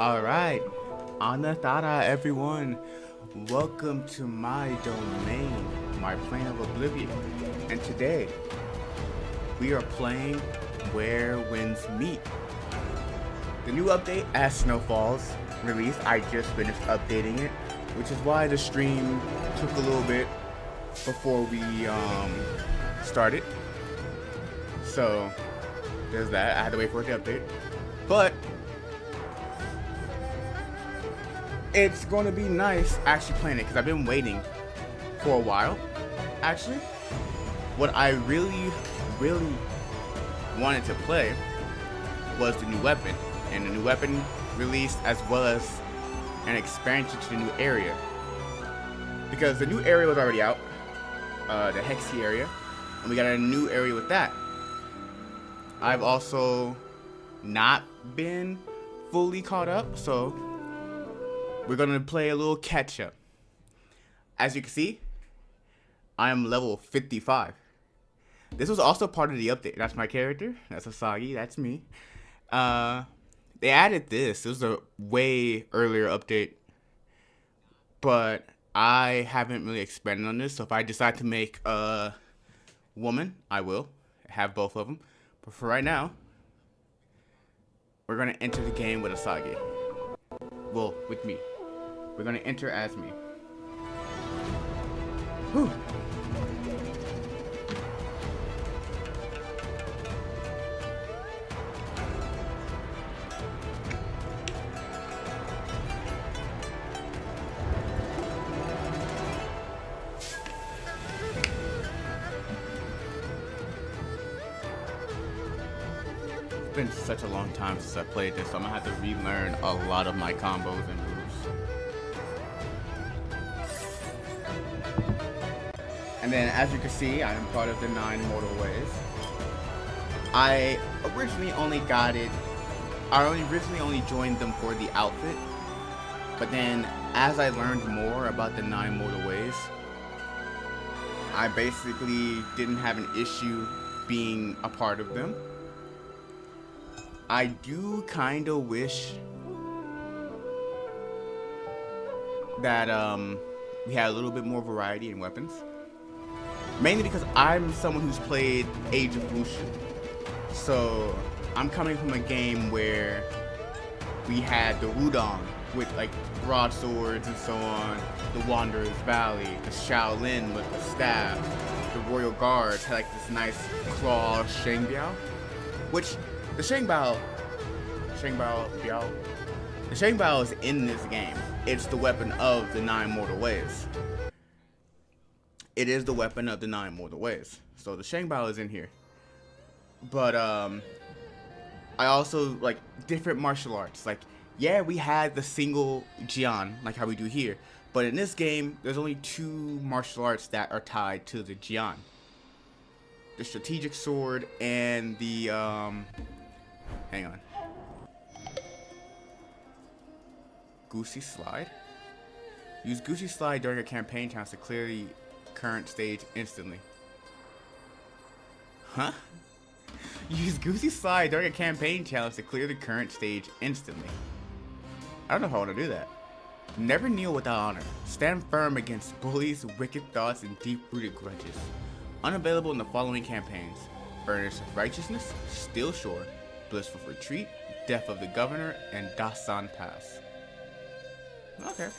Alright, Anathara everyone. Welcome to my domain, my plane of oblivion. And today, we are playing Where Winds Meet. The new update, As Snow Falls, released. I just finished updating it, which is why the stream took a little bit before we started. So, there's that. I had to wait for it to update. But it's going to be nice actually playing it because I've been waiting for a while. Actually, what I really wanted to play was the new weapon, and the new weapon released as well as an expansion to the new area, because the new area was already out, the Hexy area, and we got a new area with that. I've also not been fully caught up, so we're gonna play a little catch up. As you can see, I am level 55. This was also part of the update. That's my character. That's Asagi. That's me. They added this. It was a way earlier update, but I haven't really expanded on this. So if I decide to make a woman, I will have both of them. But for right now, we're gonna enter the game with Asagi. Well, with me. We're gonna enter as me. Whew. It's been such a long time since I played this, so I'm gonna have to relearn a lot of my combos and moves. And then, as you can see, I am part of the 9 Mortal Ways. I originally only joined them for the outfit, but then as I learned more about the 9 Mortal Ways, I basically didn't have an issue being a part of them. I do kind of wish that we had a little bit more variety in weapons. Mainly because I'm someone who's played Age of Wushu. So I'm coming from a game where we had the Wudong with like broadswords and so on, the Wanderer's Valley, the Shaolin with the staff, the Royal Guards had like this nice claw Shengbao, which the Shengbao is in this game. It's the weapon of the 9 Mortal Ways. It is the weapon of the 9 Mortal Ways. So the Shengbao is in here. But I also like different martial arts. Like, yeah, we had the single Jian, like how we do here. But in this game, there's only 2 martial arts that are tied to the Jian. The strategic sword and the hang on. Goosey Slide? Use Goosey Slide during a campaign challenge to clear the current stage instantly. Huh? Use Goosey Slide during a campaign challenge to clear the current stage instantly. I don't know if I want to do that. Never kneel without honor. Stand firm against bullies, wicked thoughts, and deep-rooted grudges. Unavailable in the following campaigns: Furnace of Righteousness, Steel Shore, Blissful Retreat, Death of the Governor, and Dasan Pass. Okay.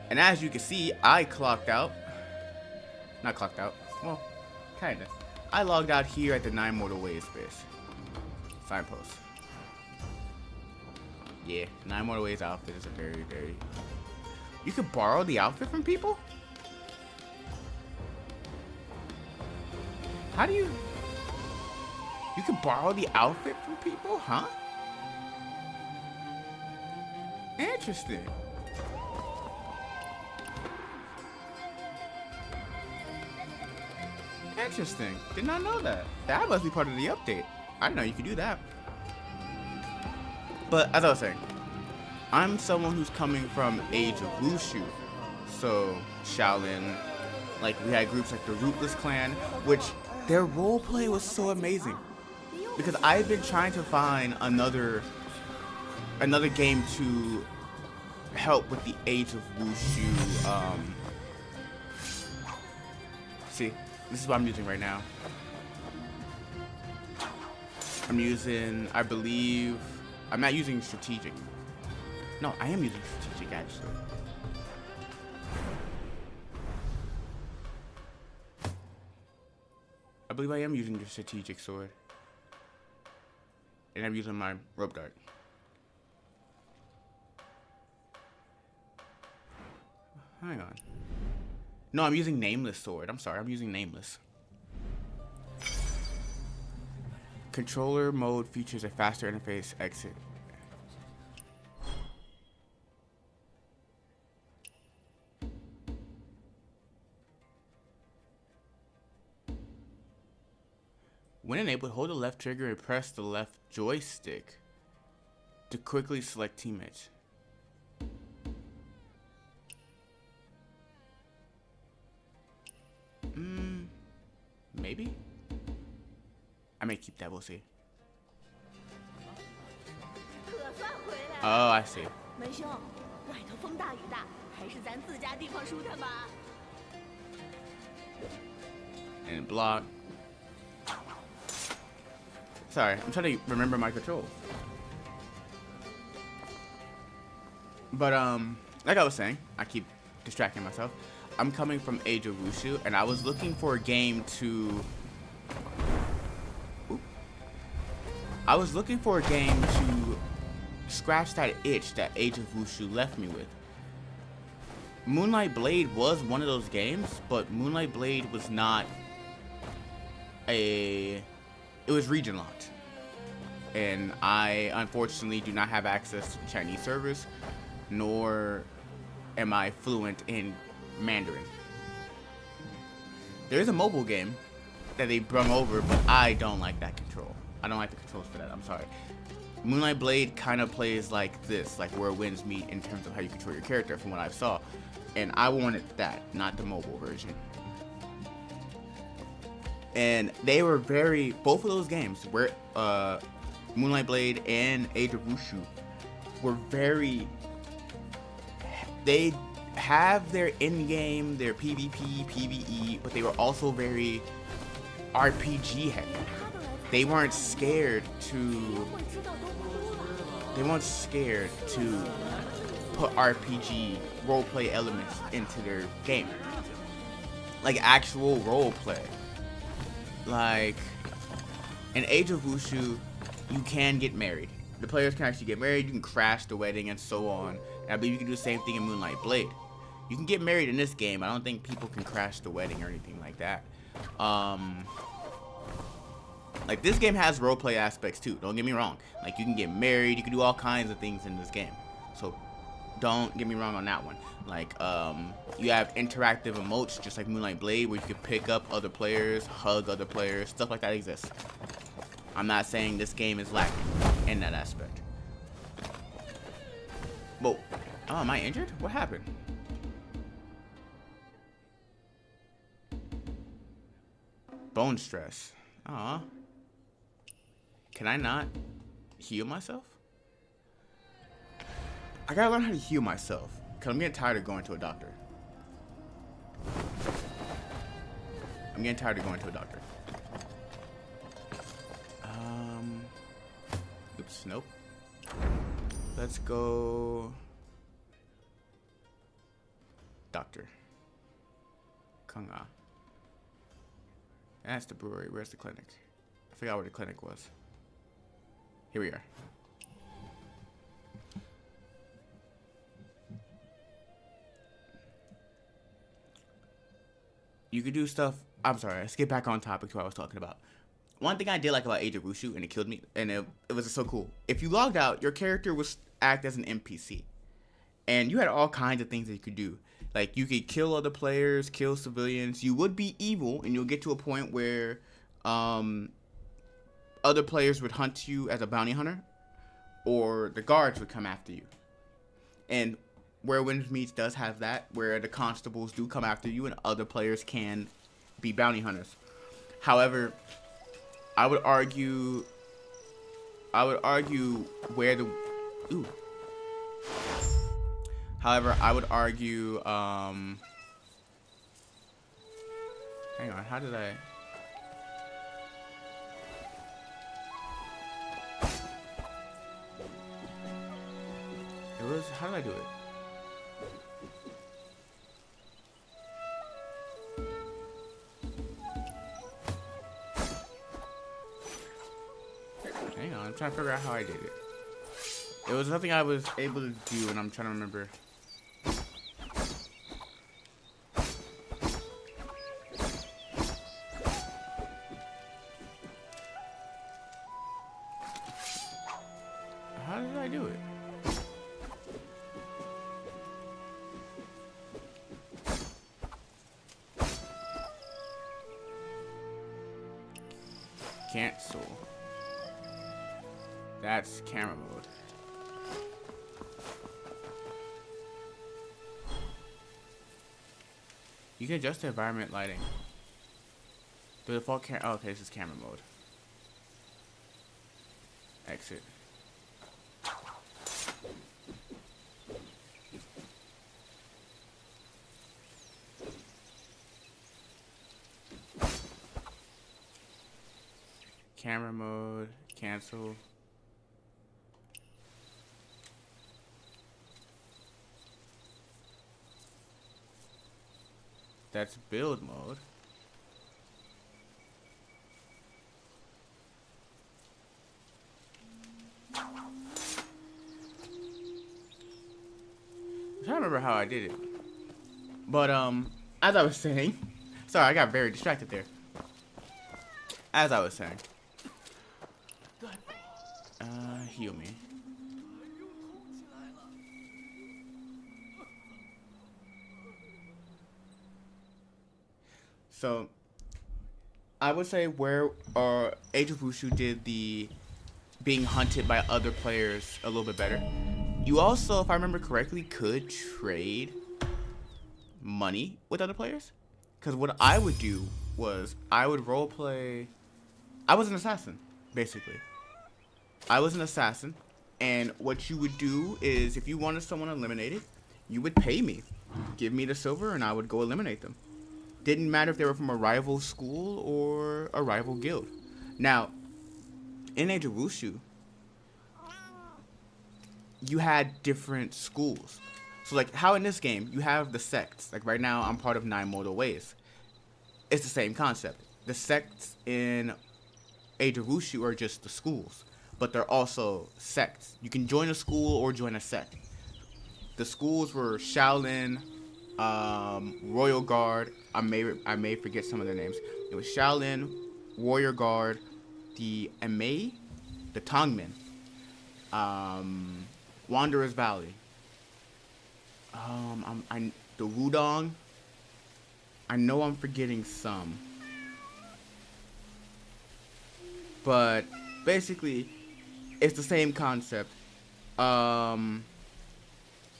And as you can see, I clocked out. Not clocked out. Well, kinda. I logged out here at the 9 Mortal Ways base. Signpost. Yeah, 9 Mortal Ways outfit is a very... You could borrow the outfit from people? How do you... You could borrow the outfit from people? Huh? Interesting. Interesting. Did not know that. That must be part of the update. I didn't know you could do that. But as I was saying, I'm someone who's coming from Age of Wushu. So Shaolin, like we had groups like the Rootless Clan, which their roleplay was so amazing. Because I've been trying to find another another game to help with the Age of Wushu. See, this is what I'm using right now. I'm using, I believe, I'm not using strategic. No, I am using strategic actually. I believe I am using the strategic sword. And I'm using my rope dart. Hang on. No, I'm using Nameless sword. I'm sorry, I'm using Nameless. Controller mode features a faster interface exit. When enabled, hold the left trigger and press the left joystick to quickly select teammates. Maybe? I may keep that, we'll see. Oh, I see. And block. Sorry, I'm trying to remember my controls. But like I was saying, I keep distracting myself. I'm coming from Age of Wushu, and I was looking for a game to. I was looking for a game to scratch that itch that Age of Wushu left me with. Moonlight Blade was one of those games, but Moonlight Blade was not a. It was region locked, and I unfortunately do not have access to Chinese servers, nor am I fluent in Mandarin. There is a mobile game that they brung over, but I don't like that control. I don't like the controls for that. I'm sorry. Moonlight Blade kind of plays like this, like where winds meet in terms of how you control your character, from what I saw, and I wanted that, not the mobile version. And they were both of those games, where Moonlight Blade and Age of Wushu were they have their in-game, their PvP, PvE, but they were also very RPG heavy. They weren't scared to put RPG roleplay elements into their game. Like actual roleplay. Like, in Age of Wushu, you can get married. The players can actually get married, you can crash the wedding and so on. And I believe you can do the same thing in Moonlight Blade. You can get married in this game. I don't think people can crash the wedding or anything like that. Like, this game has roleplay aspects too, don't get me wrong. Like, you can get married, you can do all kinds of things in this game. So, don't get me wrong on that one. Like, you have interactive emotes, just like Moonlight Blade, where you can pick up other players, hug other players, stuff like that exists. I'm not saying this game is lacking in that aspect. But, oh, am I injured? What happened? Bone stress. Aw. Can I not heal myself? I gotta learn how to heal myself, because I'm getting tired of going to a doctor. Oops, nope. Let's go. Doctor. Kung Ah. That's the brewery. Where's the clinic? I forgot where the clinic was. Here we are. You could do stuff. I'm sorry, let's get back on topic to what I was talking about. One thing I did like about Age of Wushu, and it killed me, and it was so cool. If you logged out, your character would act as an NPC. And you had all kinds of things that you could do. Like, you could kill other players, kill civilians. You would be evil, and you'll get to a point where other players would hunt you as a bounty hunter, or the guards would come after you. And Where Winds Meets does have that, where the constables do come after you, and other players can be bounty hunters. However, I would argue where the Ooh. However, I would argue, hang on, how did I? It was, how did I do it? Hang on, I'm trying to figure out how I did it. It was something I was able to do, and I'm trying to remember. How did I do it? Cancel. That's camera mode. You can adjust the environment lighting. The default oh, okay, this is camera mode. Exit. Camera mode, cancel. That's build mode. I'm trying to remember how I did it. But as I was saying, sorry, I got very distracted there. As I was saying, heal me. So, I would say where Age of Wushu did the being hunted by other players a little bit better. You also, if I remember correctly, could trade money with other players. Because what I would do was I would roleplay. I was an assassin, basically. I was an assassin, and what you would do is if you wanted someone eliminated, you would pay me, give me the silver, and I would go eliminate them. Didn't matter if they were from a rival school or a rival guild. Now, in Age of Wushu, you had different schools. So like how in this game, you have the sects. Like right now, I'm part of 9 Mortal Ways. It's the same concept. The sects in Age of Wushu are just the schools, but they're also sects. You can join a school or join a sect. The schools were Shaolin, Royal Guard. I may forget some of their names. It was Shaolin, Warrior Guard, the Amei, the Tongmin, Wanderer's Valley, the Wudong. I know I'm forgetting some, but basically, it's the same concept.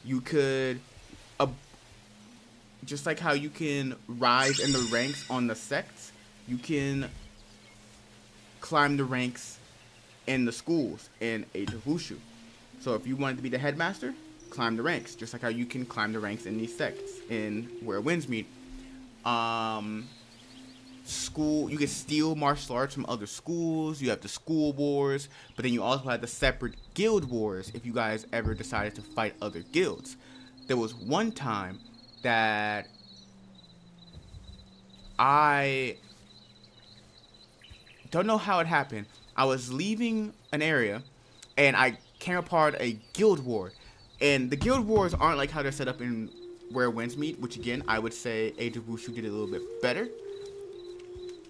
You could, just like how you can rise in the ranks on the sects, you can climb the ranks in the schools in Age of Wushu. So if you wanted to be the headmaster, climb the ranks, just like how you can climb the ranks in these sects in where winds meet. School, you can steal martial arts from other schools. You have the school wars, but then you also have the separate guild wars if you guys ever decided to fight other guilds. There was one time that I don't know how it happened. I was leaving an area and I came apart a guild war. And the guild wars aren't like how they're set up in Where Winds Meet, which again, I would say Age of Wushu did a little bit better.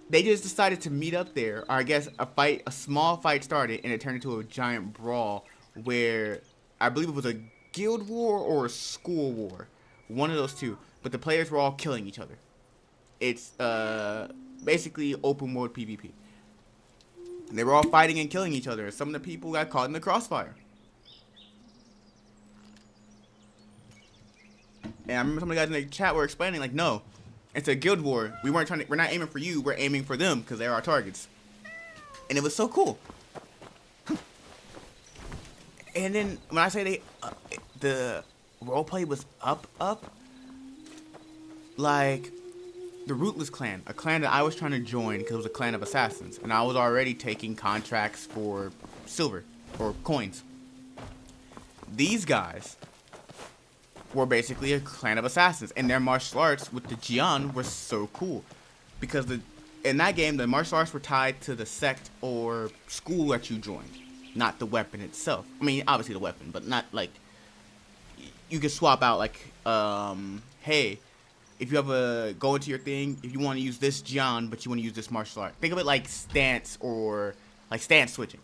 They just decided to meet up there, or I guess a small fight started, and it turned into a giant brawl where I believe it was a guild war or a school war. One of those two. But the players were all killing each other. It's basically open world PvP. And they were all fighting and killing each other. Some of the people got caught in the crossfire. And I remember some of the guys in the chat were explaining, like, no, it's a guild war. We're not aiming for you. We're aiming for them because they're our targets. And it was so cool. And then when I say the roleplay was up, like the Rootless Clan, a clan that I was trying to join because it was a clan of assassins, and I was already taking contracts for silver or coins. These guys were basically a clan of assassins, and their martial arts with the Jian were so cool because in that game the martial arts were tied to the sect or school that you joined, not the weapon itself. I mean, obviously the weapon, but not like you could swap out like, hey, if you ever go into your thing, if you want to use this Jian, but you want to use this martial art, think of it like stance or like stance switching.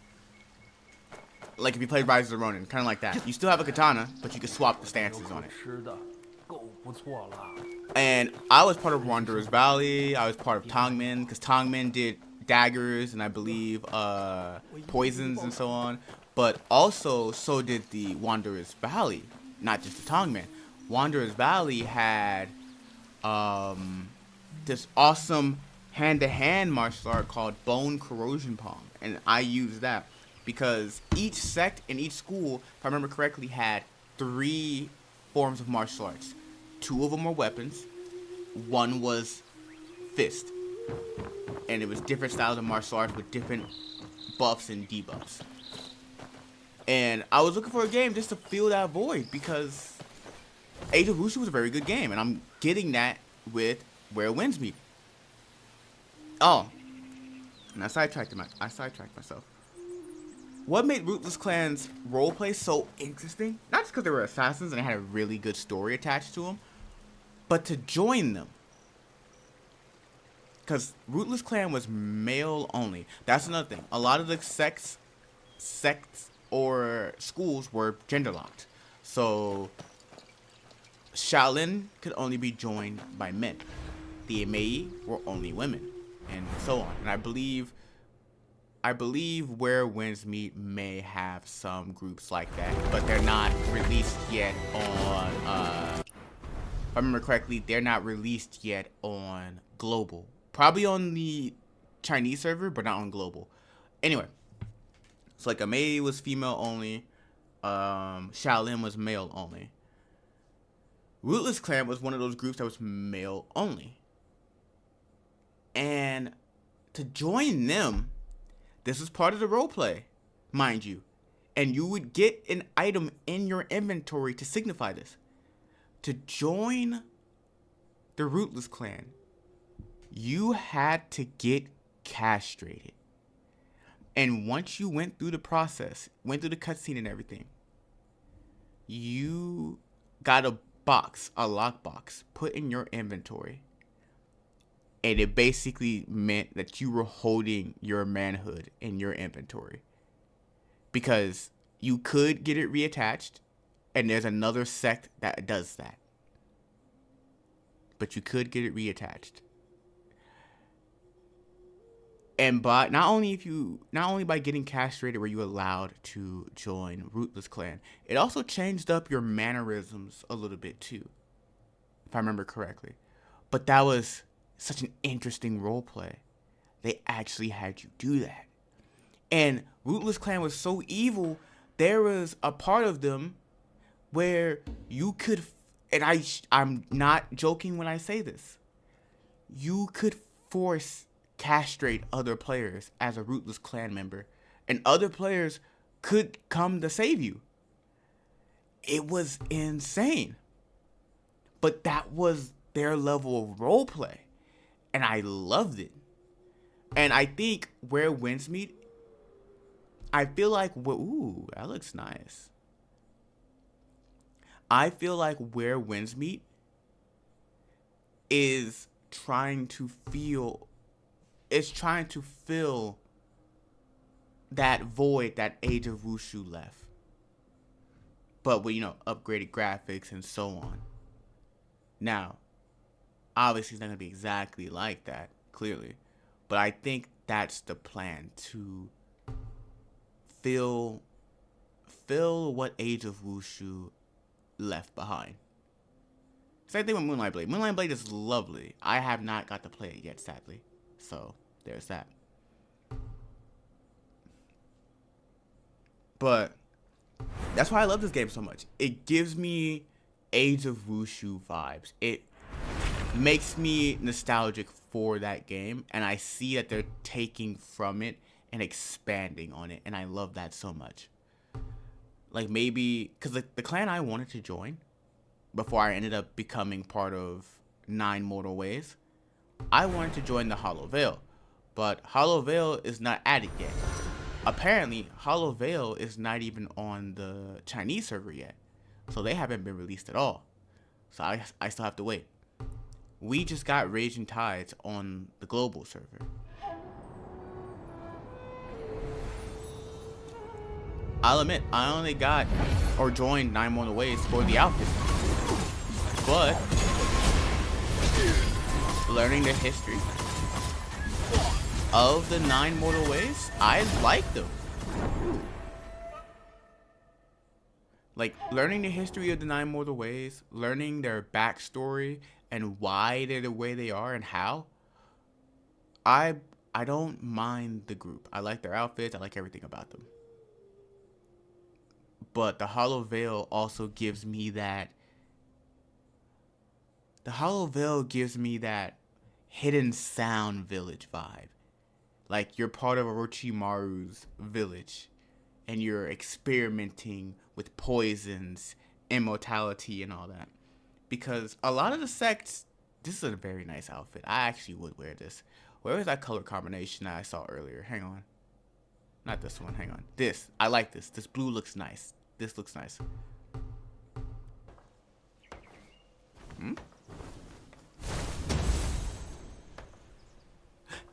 Like if you played Rise of the Ronin, kind of like that. You still have a katana, but you can swap the stances on it. And I was part of Wanderer's Valley. I was part of Tongmin, because Tongmin did daggers and I believe poisons and so on. But also, so did the Wanderer's Valley, not just the Tongmin. Wanderer's Valley had this awesome hand-to-hand martial art called Bone Corrosion Palm, and I used that because each sect and each school, if I remember correctly, had 3 forms of martial arts. 2 of them were weapons, 1 was fist, and it was different styles of martial arts with different buffs and debuffs. And I was looking for a game just to fill that void because Age of Wushu was a very good game, and I'm getting that with Where Winds Meet. Oh, and I sidetracked myself. What made Rootless Clan's roleplay so interesting, not just because they were assassins and they had a really good story attached to them, but to join them. Because Rootless Clan was male only. That's another thing. A lot of the sects or schools were gender locked. So Shaolin could only be joined by men. The Amei were only women, and so on. And I believe Where Winds Meet may have some groups like that, but they're not released yet on, if I remember correctly, they're not released yet on global. Probably on the Chinese server, but not on global. Anyway, so like Amei was female only, Shaolin was male only. Rootless Clan was one of those groups that was male only. And to join them, this was part of the roleplay, mind you. And you would get an item in your inventory to signify this. To join the Rootless Clan, you had to get castrated. And once you went through the process, went through the cutscene and everything, you got a lockbox, put in your inventory. And it basically meant that you were holding your manhood in your inventory. Because you could get it reattached, and there's another sect that does that. But you could get it reattached. And by not only by getting castrated were you allowed to join Rootless Clan, it also changed up your mannerisms a little bit too, if I remember correctly. But that was such an interesting roleplay. They actually had you do that. And Rootless Clan was so evil, there was a part of them where you could, and I'm not joking when I say this, you could force castrate other players as a Rootless Clan member, and other players could come to save you. It was insane. But that was their level of roleplay. And I loved it. And I think Where Winds Meet, I feel like, ooh, that looks nice. I feel like Where Winds Meet is trying to fill that void that Age of Wushu left. But with, upgraded graphics and so on. Now, obviously it's not going to be exactly like that, clearly. But I think that's the plan, to fill what Age of Wushu left behind. Same thing with Moonlight Blade. Moonlight Blade is lovely. I have not got to play it yet, sadly. So, there's that. But That's why I love this game so much. It gives me Age of Wushu vibes. It makes me nostalgic for that game, and I see that they're taking from it and expanding on it, and I love that so much. Like, maybe because the clan I wanted to join before I ended up becoming part of Nine Mortal Ways, I wanted to join the Hollow Veil, but Hollow Veil is not added yet. Apparently, Hollow Veil is not even on the Chinese server yet, so they haven't been released at all. So I still have to wait. We just got Raging Tides on the global server. I'll admit, I only got or joined Nine Mortal Ways for the outfit, but learning the history of the Nine Mortal Ways, I like them. Like, learning the history of the Nine Mortal Ways, learning their backstory and why they're the way they are and how, I don't mind the group. I like their outfits. I like everything about them. But the Hollow Veil also gives me that. The Hollow Veil gives me that Hidden Sound village vibe. Like, you're part of Orochimaru's village, and you're experimenting with poisons, immortality, and all that. Because a lot of the sects, this is a very nice outfit. I actually would wear this. Where was that color combination that I saw earlier? Hang on. Not this one, hang on. This, I like this. This blue looks nice. This looks nice.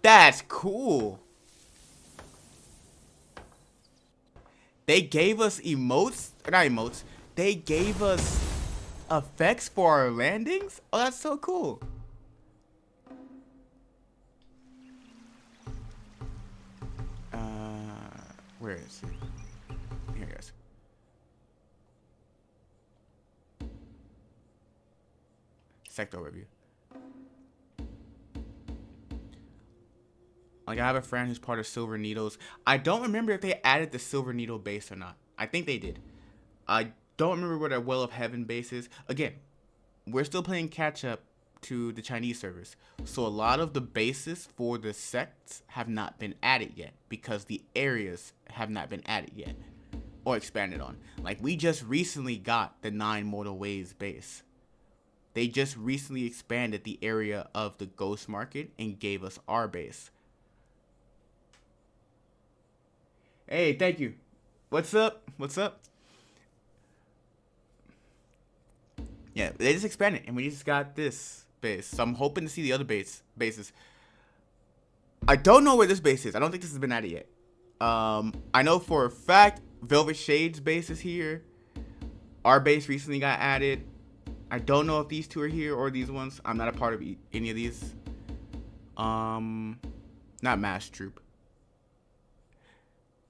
That's cool. They gave us emotes, not emotes. They gave us effects for our landings. Oh, that's so cool. Where is it? Here it is. Sector overview. Like, I have a friend who's part of Silver Needles. I don't remember if they added the Silver Needle base or not. I think they did. I don't remember what a Well of Heaven base is. Again, we're still playing catch up to the Chinese servers. So a lot of the bases for the sects have not been added yet because the areas have not been added yet or expanded on. Like, we just recently got the Nine Mortal Ways base. They just recently expanded the area of the Ghost Market and gave us our base. Hey, thank you. What's up? What's up? Yeah, they just expanded, and we just got this base. So I'm hoping to see the other bases. I don't know where this base is. I don't think this has been added yet. I know for a fact Velvet Shade's base is here. Our base recently got added. I don't know if these two are here or these ones. I'm not a part of any of these. Not Mass Troop.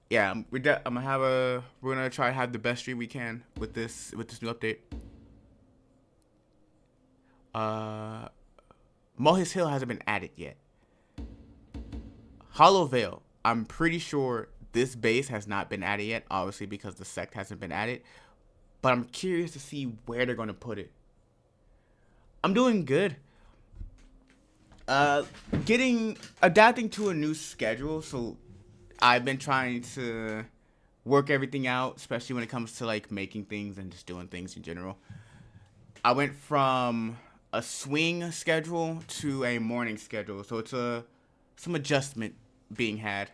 Yeah, we're gonna try to have the best stream we can with this new update. Mohis Hill hasn't been added yet. Hollow Veil, I'm pretty sure this base has not been added yet, obviously because the sect hasn't been added. But I'm curious to see where they're gonna put it. I'm doing good. Adapting to a new schedule, so I've been trying to work everything out, especially when it comes to like making things and just doing things in general. I went from a swing schedule to a morning schedule, so it's some adjustment being had.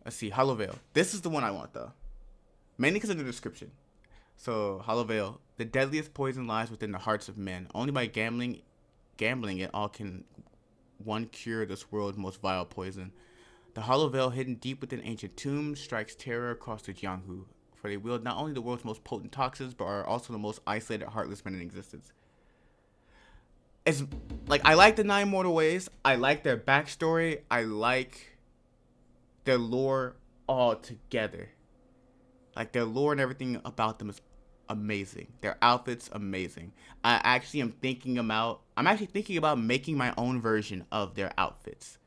Let's see, Hollow Veil. This is the one I want though, mainly because of the description. So Hollow Veil, the deadliest poison lies within the hearts of men. Only by gambling it all can one cure this world's most vile poison. The Hollow Veil, hidden deep within ancient tombs, strikes terror across the Jianghu, for they wield not only the world's most potent toxins, but are also the most isolated, heartless men in existence. It's like, I like the Nine Mortal Ways. I like their backstory. I like their lore all together. Like, their lore and everything about them is amazing. Their outfits, amazing. I'm actually thinking about making my own version of their outfits.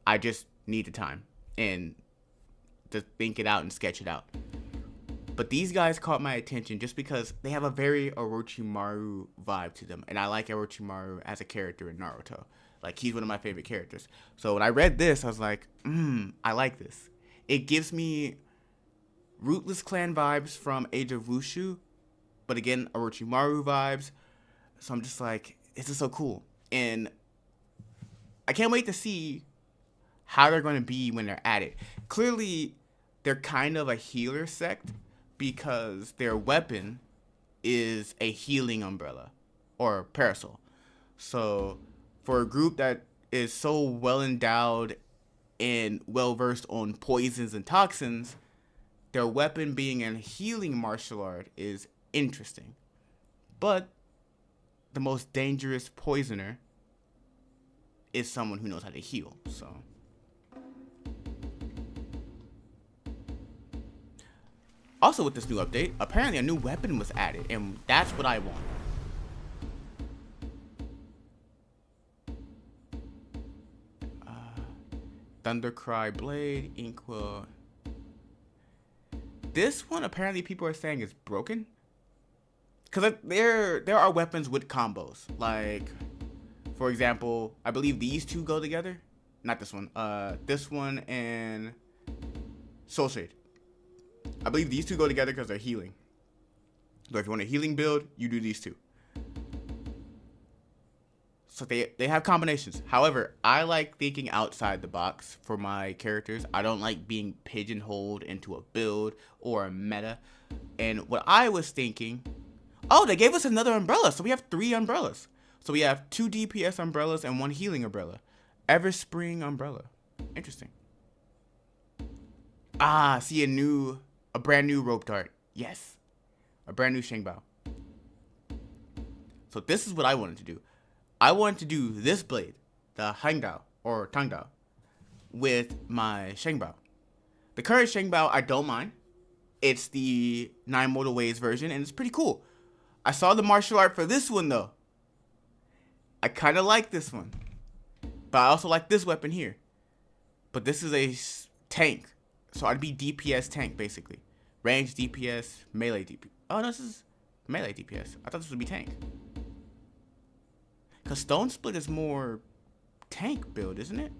I just need the time and to think it out and sketch it out. But these guys caught my attention just because they have a very Orochimaru vibe to them. And I like Orochimaru as a character in Naruto. Like, he's one of my favorite characters. So when I read this, I was like, I like this. It gives me Rootless Clan vibes from Age of Wushu. But again, Orochimaru vibes. So I'm just like, this is so cool. And I can't wait to see how they're going to be when they're at it. Clearly, they're kind of a healer sect because their weapon is a healing umbrella or parasol. So for a group that is so well endowed and well versed on poisons and toxins, their weapon being a healing martial art is interesting. But the most dangerous poisoner is someone who knows how to heal. So also with this new update, apparently a new weapon was added, and that's what I want. Thundercry Blade, Inqua. This one apparently people are saying is broken. Because there are weapons with combos. Like, for example, I believe these two go together. Not this one. This one and Soul Shade. I believe these two go together because they're healing. So if you want a healing build, you do these two. So they have combinations. However, I like thinking outside the box for my characters. I don't like being pigeonholed into a build or a meta. And what I was thinking, oh, they gave us another umbrella. So we have 3 umbrellas. So we have 2 DPS umbrellas and 1 healing umbrella. Everspring umbrella. Interesting. Ah, see a brand new rope dart. Yes. A brand new Shengbao. So this is what I wanted to do. I wanted to do this blade, the Hangdao or Tangdao, with my Shengbao. The current Shengbao I don't mind. It's the 9 Mortal Ways version, and it's pretty cool. I saw the martial art for this one though. I kind of like this one, but I also like this weapon here. But this is a tank, so I'd be DPS tank basically. Range DPS, melee DPS. Oh no, this is melee DPS. I thought this would be tank. Cause Stone Split is more tank build, isn't it?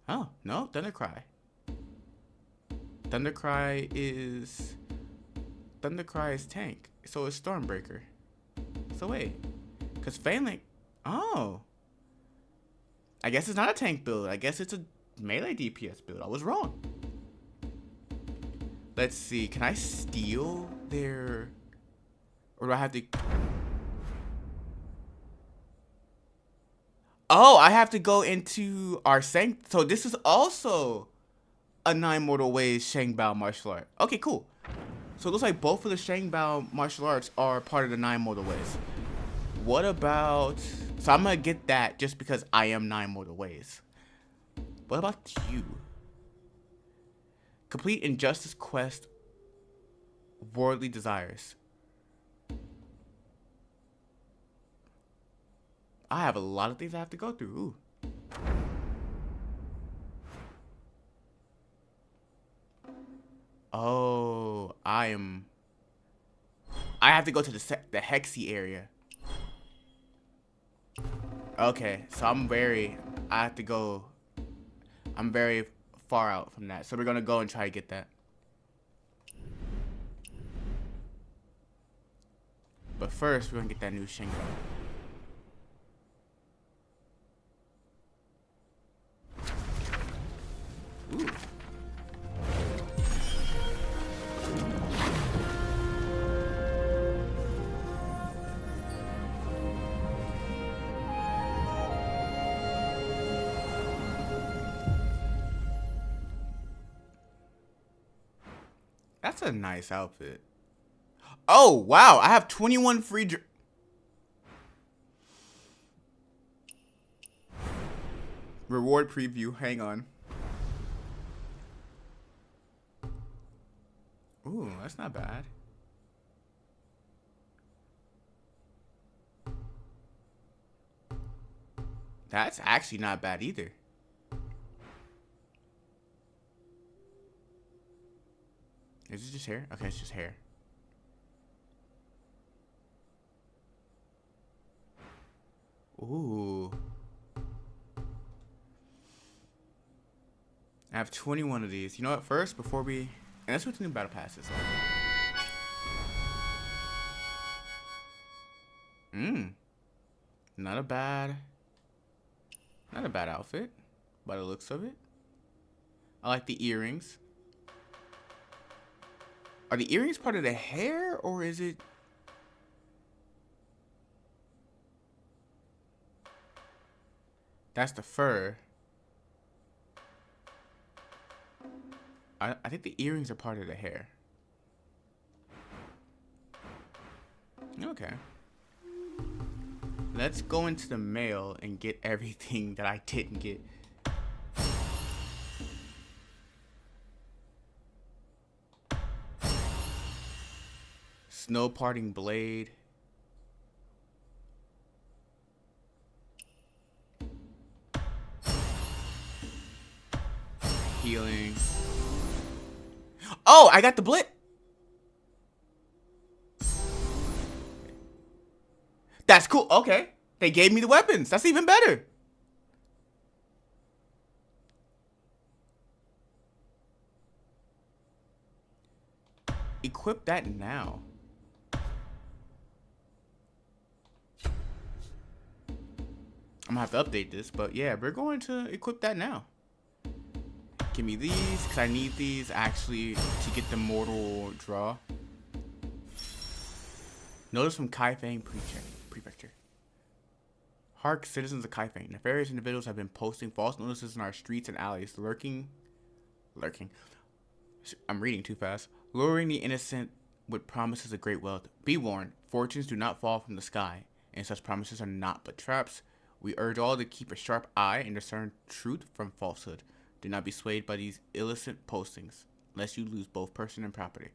Oh, no, Thundercry. Thundercry is tank. So is Stormbreaker. So wait. Cause Phalanx, oh. I guess it's not a tank build. I guess it's a melee DPS build. I was wrong. Let's see, can I steal their, or do I have to? Oh, I have to go into our so this is also a 9 Mortal Ways Shengbao martial art. Okay, cool. So it looks like both of the Shengbao martial arts are part of the 9 Mortal Ways. What about, so I'm gonna get that just because I am 9 Mortal Ways. What about you? Complete Injustice Quest, Worldly Desires. I have a lot of things I have to go through. Ooh. Oh, I have to go to the Hexy area. Okay, so I'm very far out from that. So we're gonna go and try to get that. But first, we're gonna get that new Shengo. Ooh. That's a nice outfit. Oh, wow. I have 21 free reward preview. Hang on. Ooh, that's not bad. That's actually not bad either. Is it just hair? Okay, it's just hair. Ooh. I have 21 of these. You know what? First, before we... And that's what the new battle pass is. Not a bad... Not a bad outfit. By the looks of it. I like the earrings. Are the earrings part of the hair, or is it... That's the fur. I think the earrings are part of the hair. Okay. Let's go into the mail and get everything that I didn't get. Snow parting blade. Healing. Oh, I got the blit. That's cool. Okay. They gave me the weapons. That's even better. Equip that now. I'm gonna have to update this, but yeah, we're going to equip that now. Give me these, because I need these actually to get the mortal draw. Notice from Kaifeng Prefecture. Hark, citizens of Kaifeng. Nefarious individuals have been posting false notices in our streets and alleys, lurking. I'm reading too fast. Luring the innocent with promises of great wealth. Be warned, fortunes do not fall from the sky, and such promises are not but traps. We urge all to keep a sharp eye and discern truth from falsehood. Do not be swayed by these illicit postings, lest you lose both person and property.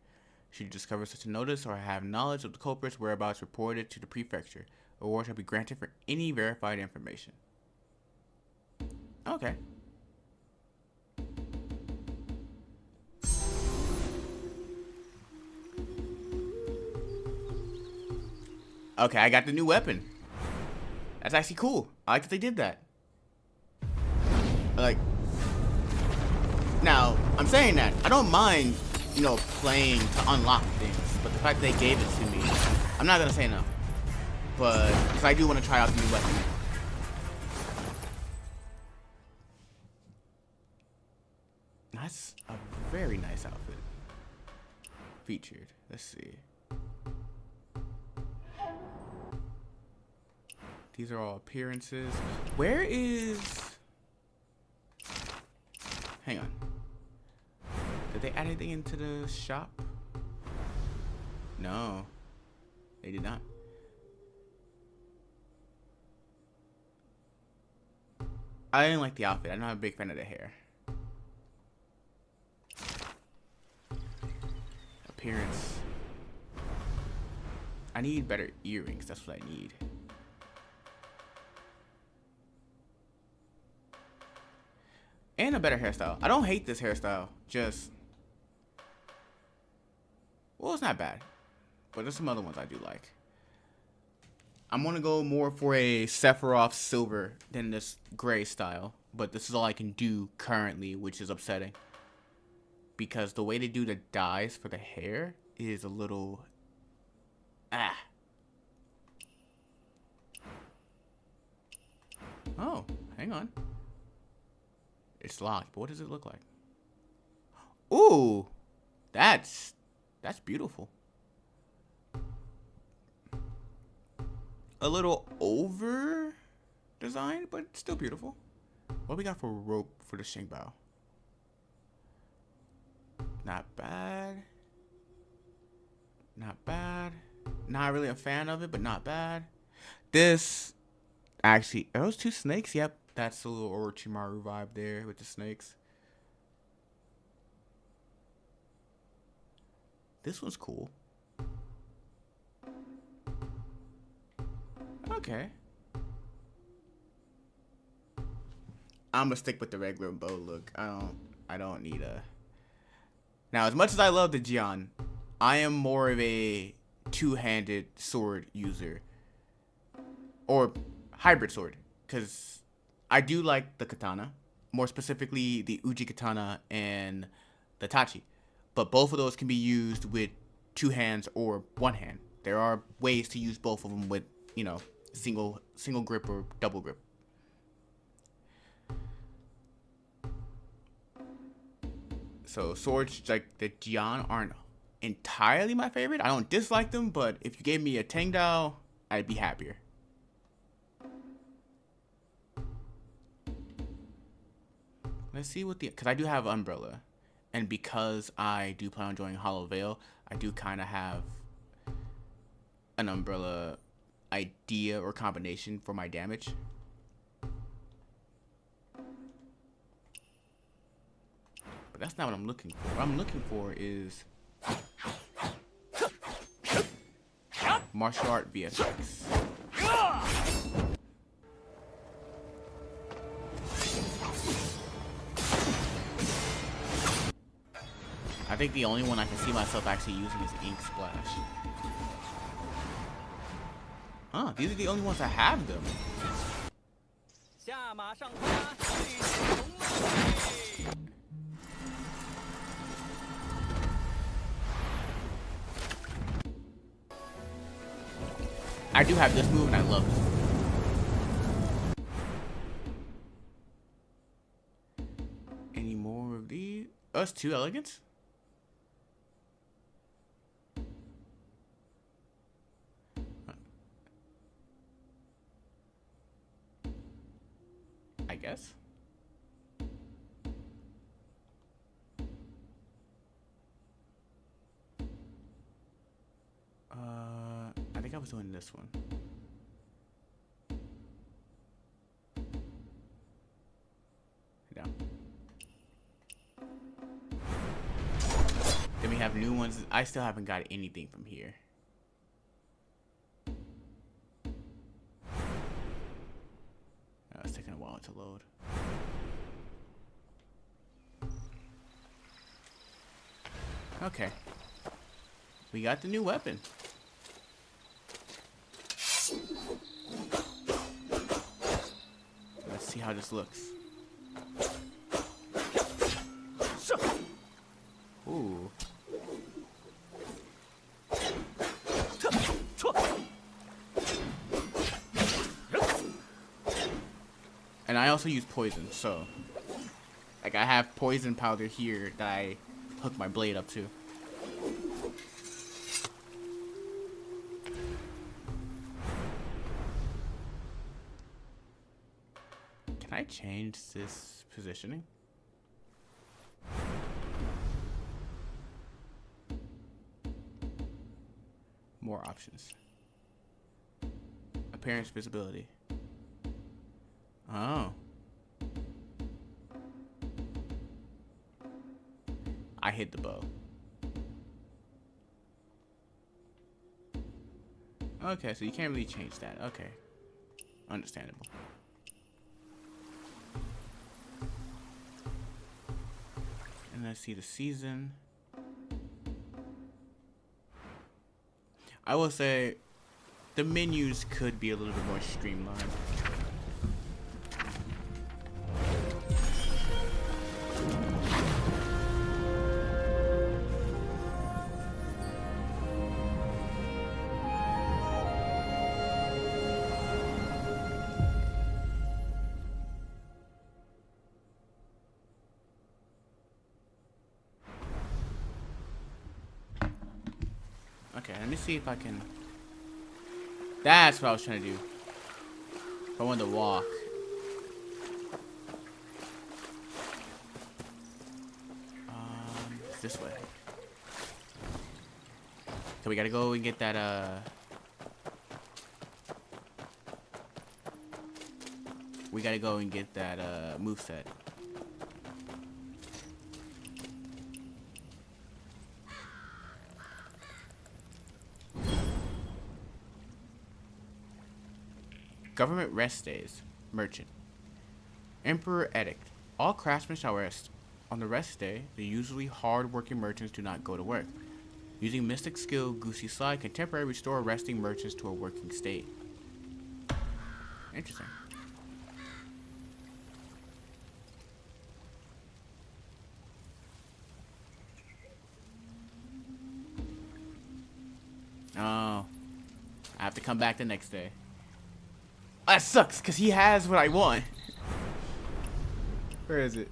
Should you discover such a notice or have knowledge of the culprit's whereabouts, report it to the prefecture. A reward shall be granted for any verified information. Okay. Okay, I got the new weapon. That's actually cool. I like that they did that. Like, now, I'm saying that. I don't mind, you know, playing to unlock things. But the fact that they gave it to me, I'm not going to say no. But, because I do want to try out the new weapon. That's a very nice outfit. Featured. Let's see. These are all appearances. Where is... Hang on. Did they add anything into the shop? No. They did not. I didn't like the outfit. I'm not a big fan of the hair. Appearance. I need better earrings. That's what I need. And a better hairstyle. I don't hate this hairstyle. Just... Well, it's not bad. But there's some other ones I do like. I'm going to go more for a Sephiroth silver than this gray style. But this is all I can do currently, which is upsetting. Because the way they do the dyes for the hair is a little... Oh, hang on. It's locked, but what does it look like? Ooh, that's beautiful. A little over designed, but still beautiful. What we got for rope for the Shingbao? Not bad. Not bad. Not really a fan of it, but not bad. This, actually, are those two snakes? Yep. That's a little Orochimaru vibe there with the snakes. This one's cool. Okay. I'm gonna stick with the regular bow look. I don't need a... Now, as much as I love the Jian, I am more of a two-handed sword user. Or hybrid sword. Because I do like the katana. More specifically, the Uji katana and the Tachi. But both of those can be used with two hands or one hand. There are ways to use both of them with, you know, single grip or double grip. So swords like the Jian aren't entirely my favorite. I don't dislike them, but if you gave me a Tangdao, I'd be happier. Let's see what because I do have Umbrella, and because I do plan on joining Hollow Veil, I do kind of have an Umbrella idea or combination for my damage. But that's not what I'm looking for. What I'm looking for is martial art VFX. I think the only one I can see myself actually using is Ink Splash. Huh, these are the only ones that have them. I do have this move and I love it. Any more of these? Oh, it's 2 elegance? I guess. I think I was doing this one. Down. Then we have new ones. I still haven't got anything from here. It's taking a while to load. Okay. We got the new weapon. Let's see how this looks. Ooh. And I also use poison, so like I have poison powder here that I hook my blade up to. Can I change this positioning? More options. Appearance, visibility. Oh. I hit the bow. Okay, so you can't really change that. Okay. Understandable. And let's see the season. I will say the menus could be a little bit more streamlined. Okay, let me see if I can. That's what I was trying to do. If I wanted to walk. It's this way. So we gotta go and get that, we gotta go and get that, moveset. Government rest days. Merchant. Emperor edict. All craftsmen shall rest On the rest day, the usually hard-working merchants do not go to work. Using Mystic skill Goosey Slide can temporarily restore resting merchants to a working state. Interesting. Oh. I have to come back the next day. That sucks, because he has what I want. Where is it?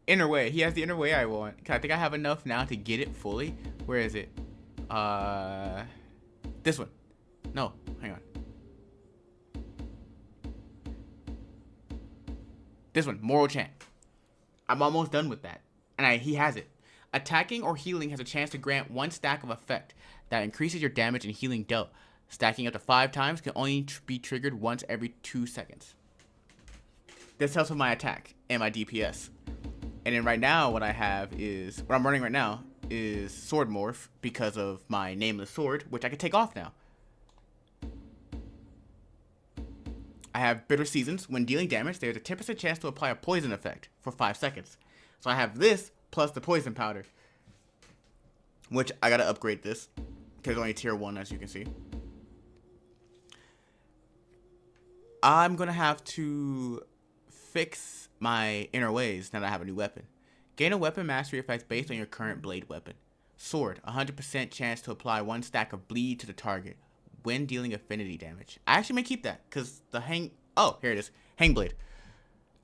Inner way. He has the inner way I want. I think I have enough now to get it fully. Where is it? This one. No, hang on. This one, Moral Chant. I'm almost done with that. And he has it. Attacking or healing has a chance to grant one stack of effect that increases your damage and healing dealt. Stacking up to 5 times can only be triggered once every 2 seconds. This helps with my attack and my DPS. And then right now what I'm running right now is Sword Morph because of my Nameless Sword, which I can take off now. I have Bitter Seasons. When dealing damage, there's a 10% chance to apply a poison effect for 5 seconds. So I have this plus the poison powder, which I gotta upgrade this because it's only tier 1, as you can see. I'm gonna have to fix my inner ways now that I have a new weapon. Gain a weapon mastery effect based on your current blade weapon. Sword, 100% chance to apply 1 stack of bleed to the target when dealing affinity damage. I actually may keep that because the here it is. Hangblade.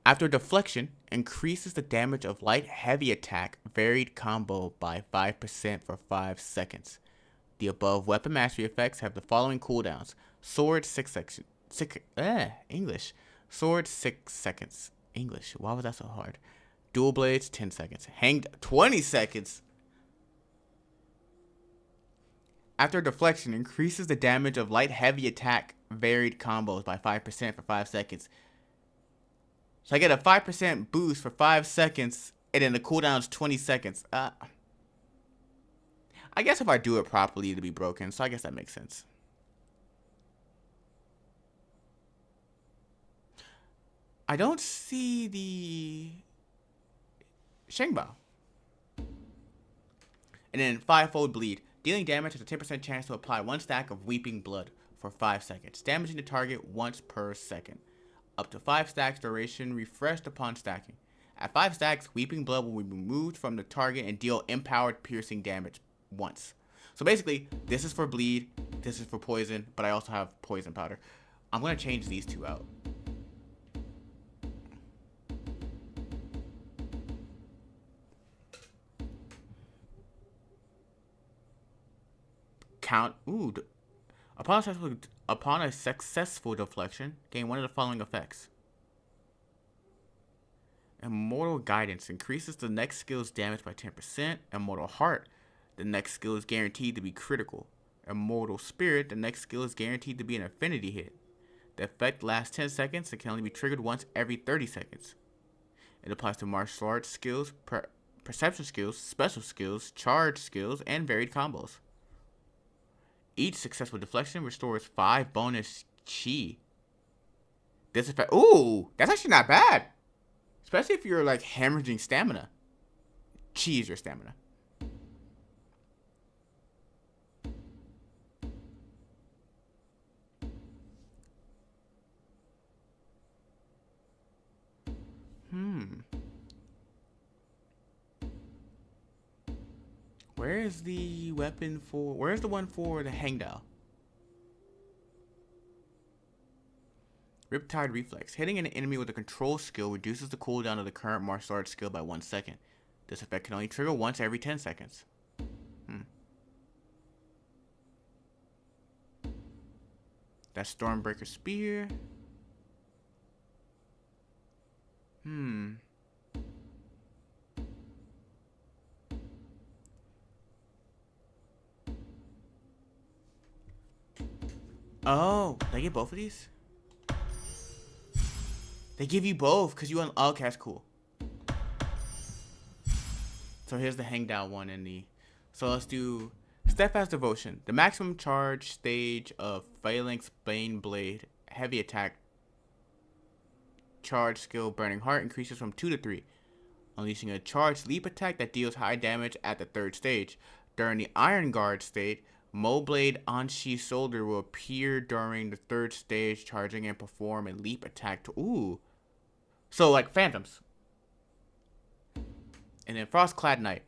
After deflection, increases the damage of light heavy attack varied combo by 5% for 5 seconds. The above weapon mastery effects have the following cooldowns. Sword 6 seconds. English. Sword 6 seconds. English. Why was that so hard? Dual blades 10 seconds. Hanged 20 seconds. After deflection, increases the damage of light heavy attack varied combos by 5% for 5 seconds. So I get a 5% boost for 5 seconds, and then the cooldown is 20 seconds. I guess if I do it properly, it'll be broken, so I guess that makes sense. I don't see the Shengbao. And then 5-fold bleed. Dealing damage has a 10% chance to apply 1 stack of Weeping Blood for 5 seconds, damaging the target once per second. Up to 5 stacks duration refreshed upon stacking. At 5 stacks, Weeping Blood will be removed from the target and deal empowered piercing damage once. So basically, this is for bleed, this is for poison, but I also have poison powder. I'm going to change these 2 out. Upon a successful deflection, gain one of the following effects. Immortal Guidance increases the next skill's damage by 10%. Immortal Heart, the next skill is guaranteed to be critical. Immortal Spirit, the next skill is guaranteed to be an affinity hit. The effect lasts 10 seconds and can only be triggered once every 30 seconds. It applies to martial arts skills, perception skills, special skills, charge skills, and varied combos. Each successful deflection restores 5 bonus chi. This effect, ooh, that's actually not bad. Especially if you're like hemorrhaging stamina. Chi is your stamina. Where's the weapon for... Where's the one for the Hangdao? Riptide Reflex. Hitting an enemy with a control skill reduces the cooldown of the current martial arts skill by 1 second. This effect can only trigger once every 10 seconds. That's Stormbreaker Spear. Oh, they get both of these? They give you both because you okay, that's cool. So here's the Hangdao one and the... So let's do Steadfast Devotion. The maximum charge stage of Phalanx Bane Blade. Heavy attack charge skill Burning Heart increases from 2 to 3, unleashing a charged leap attack that deals high damage at the 3rd stage. During the Iron Guard state, Moblade Anshi Soldier will appear during the 3rd stage, charging and perform a leap attack to... Ooh. So, like Phantoms. And then Frostclad Knight.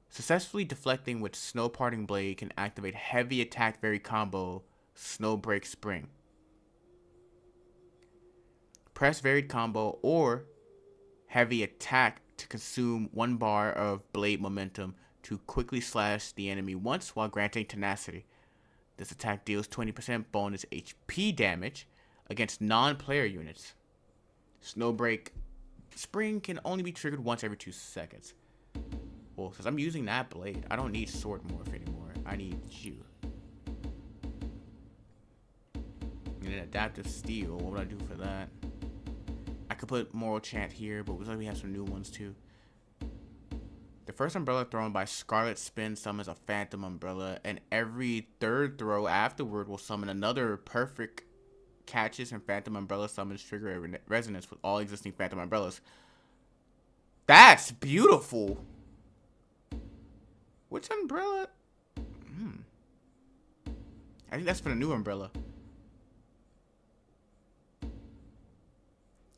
Successfully deflecting with Snow Parting Blade can activate heavy attack varied combo Snowbreak Spring. Press varied combo or heavy attack to consume 1 bar of blade momentum to quickly slash the enemy once while granting tenacity. This attack deals 20% bonus HP damage against non-player units. Snowbreak Spring can only be triggered once every 2 seconds. Well, since I'm using that blade, I don't need Sword Morph anymore. I need you. And then Adaptive Steel, what would I do for that? I could put Moral Chant here, but we have some new ones too. The first umbrella thrown by Scarlet Spin summons a Phantom Umbrella, and every 3rd throw afterward will summon another perfect catches, and Phantom Umbrella summons trigger a resonance with all existing Phantom Umbrellas. That's beautiful! Which umbrella? I think that's for the new umbrella.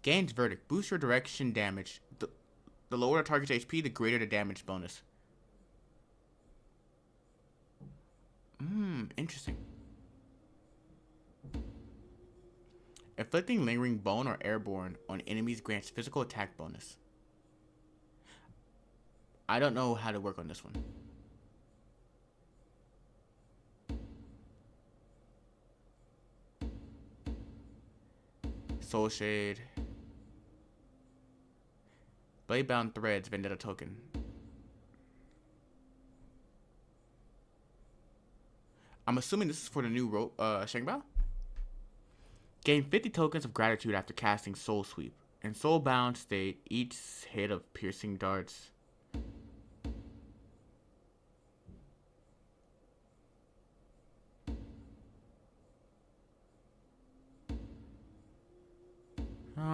Gains Verdict. Boost your direction damage. The lower the target's HP, the greater the damage bonus. Interesting. Inflicting Lingering Bone or Airborne on enemies grants physical attack bonus. I don't know how to work on this one. Soul Shade. Bladebound Threads, Vendetta Token. I'm assuming this is for the new Shengbao. Gain 50 tokens of gratitude after casting Soul Sweep. In Soulbound state, each hit of piercing darts.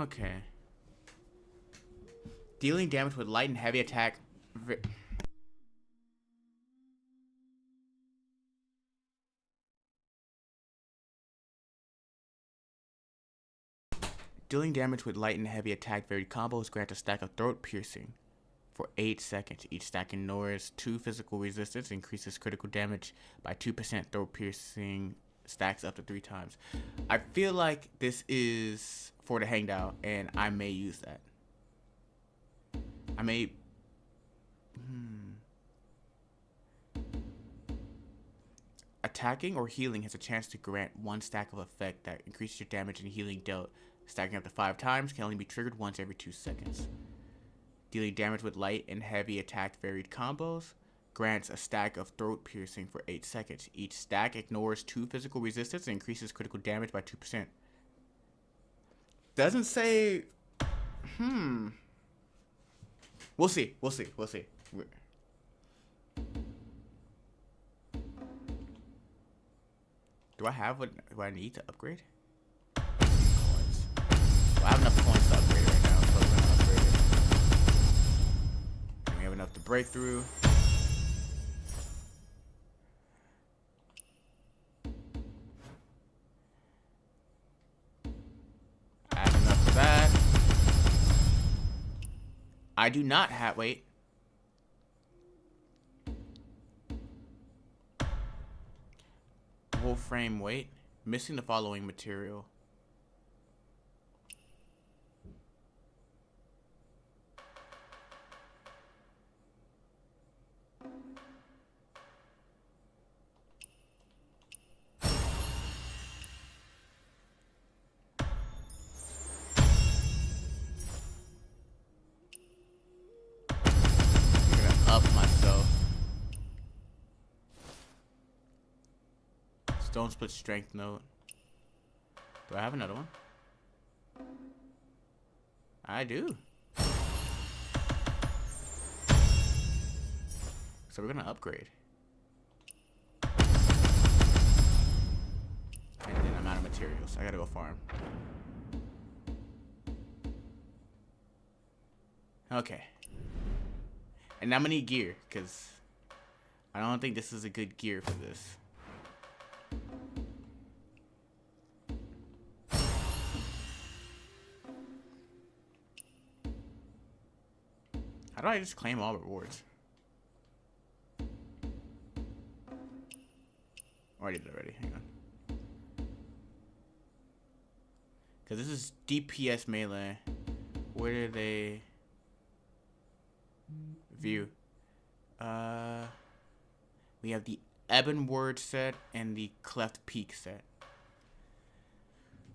Okay. Dealing damage with light and heavy attack. Dealing damage with light and heavy attack varied combos grant a stack of throat piercing for 8 seconds. Each stack ignores 2 physical resistance, increases critical damage by 2%. Throat piercing stacks up to 3 times. I feel like this is for the Hangdao, and I may use that. I may... Attacking or healing has a chance to grant 1 stack of effect that increases your damage and healing dealt. Stacking up to 5 times, can only be triggered once every 2 seconds. Dealing damage with light and heavy attack varied combos grants a stack of throat piercing for 8 seconds. Each stack ignores 2 physical resistance and increases critical damage by 2%. Doesn't say... We'll see. We'll see. We'll see. Do I have what I need to upgrade? Coins. Well, I have enough coins to upgrade right now, so I'm gonna upgrade it. And we have enough to break through. I have enough for that. I do not have... Wait. Frame weight. Missing the following material. I'm gonna up myself. Stone Split Strength Note. Do I have another one? I do. So we're gonna upgrade. And then I'm out of materials. I gotta go farm. Okay. And I'm gonna need gear, because I don't think this is a good gear for this. How do I just claim all rewards? Oh, I did it already. Hang on. Because this is DPS melee. Where do they view? We have the Ebon Word set and the Cleft Peak set.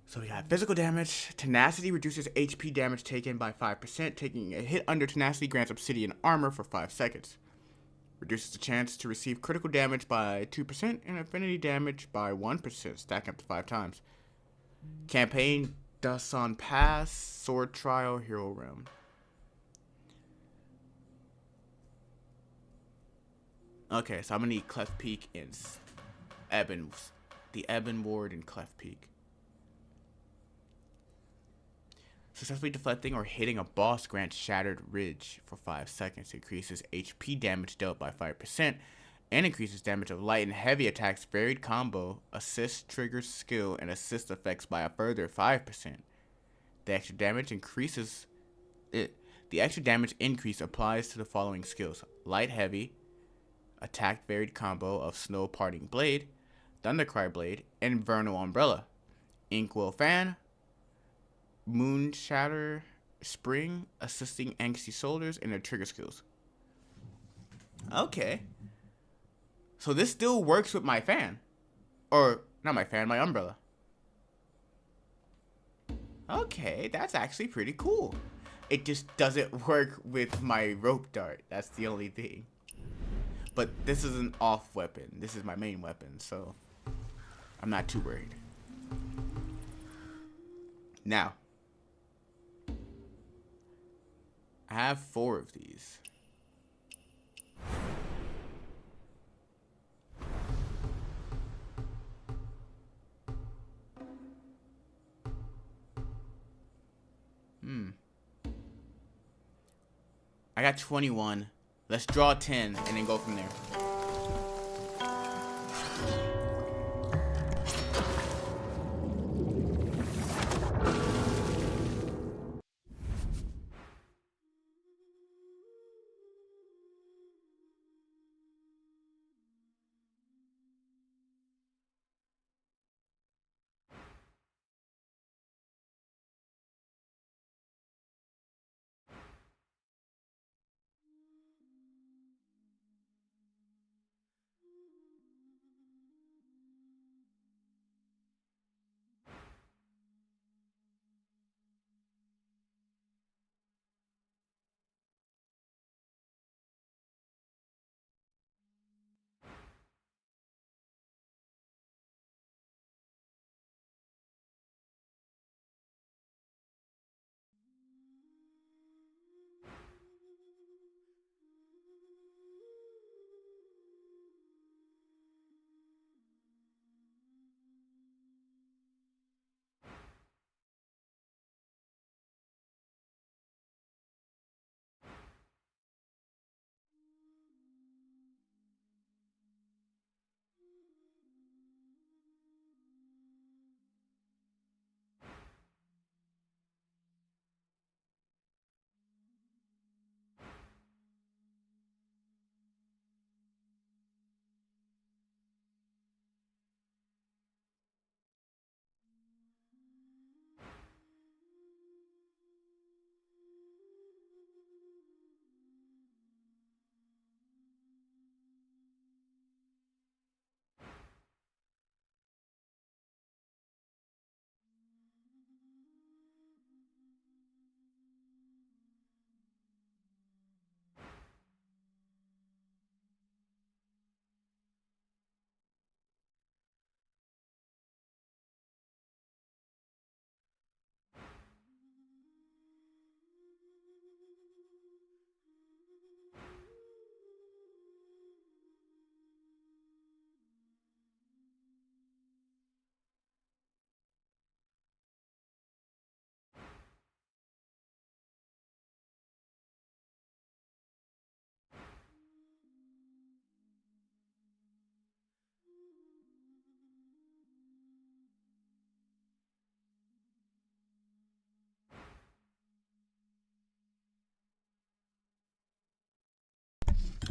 So we got physical damage. Tenacity reduces HP damage taken by 5%. Taking a hit under Tenacity grants Obsidian armor for 5 seconds. Reduces the chance to receive critical damage by 2% and affinity damage by 1%, stacking up to 5 times. Campaign Dasan Pass, Sword Trial, Hero Realm. Okay, so I'm gonna need Cleft Peak and Ebon, the Ebon Ward and Cleft Peak. Successfully deflecting or hitting a boss grants Shattered Ridge for 5 seconds. Increases HP damage dealt by 5% and increases damage of light and heavy attacks. Varied combo, assist triggers skill, and assist effects by a further 5%. The extra damage increases. The extra damage increase applies to the following skills: Light Heavy, Attack Varied combo of Snow Parting Blade, Thundercry Blade, and Vernal Umbrella. Inkwell Fan, Moon Shatter Spring, assisting angsty soldiers, and their trigger skills. Okay. So this still works with my fan. Or, not my fan, my umbrella. Okay, that's actually pretty cool. It just doesn't work with my rope dart. That's the only thing. But this is an off weapon. This is my main weapon, so I'm not too worried. Now, I have 4 of these. I got 21. Let's draw 10 and then go from there.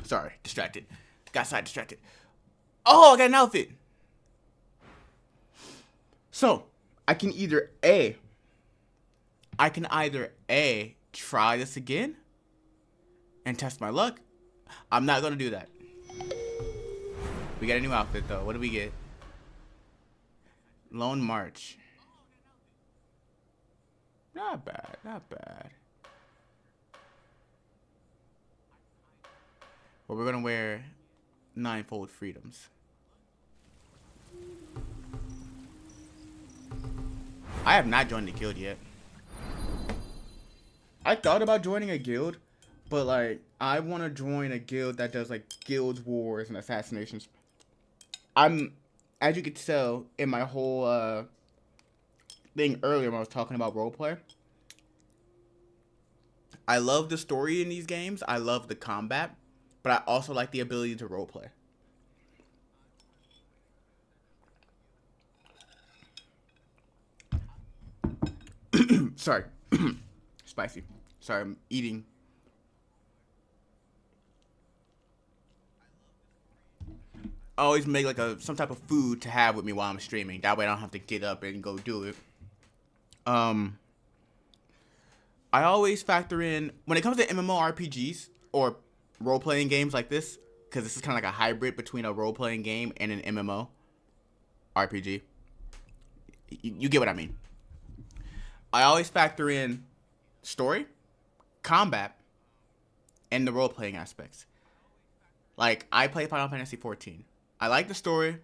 Sorry, distracted. Got side distracted. Oh, I got an outfit. So, I can either A, try this again and test my luck. I'm not going to do that. We got a new outfit, though. What do we get? Lone March. Not bad, not bad. But we're going to wear Ninefold Freedoms. I have not joined the guild yet. I thought about joining a guild, but like I want to join a guild that does like guild wars and assassinations. As you could tell in my whole thing earlier when I was talking about roleplay, I love the story in these games. I love the combat, but I also like the ability to roleplay. Sorry. Spicy. Sorry, I'm eating. I always make like some type of food to have with me while I'm streaming. That way I don't have to get up and go do it. I always factor in, when it comes to MMORPGs or role-playing games like this, because this is kind of like a hybrid between a role-playing game and an MMO RPG. You get what I mean. I always factor in story, combat, and the role-playing aspects. Like, I play Final Fantasy XIV. I like the story.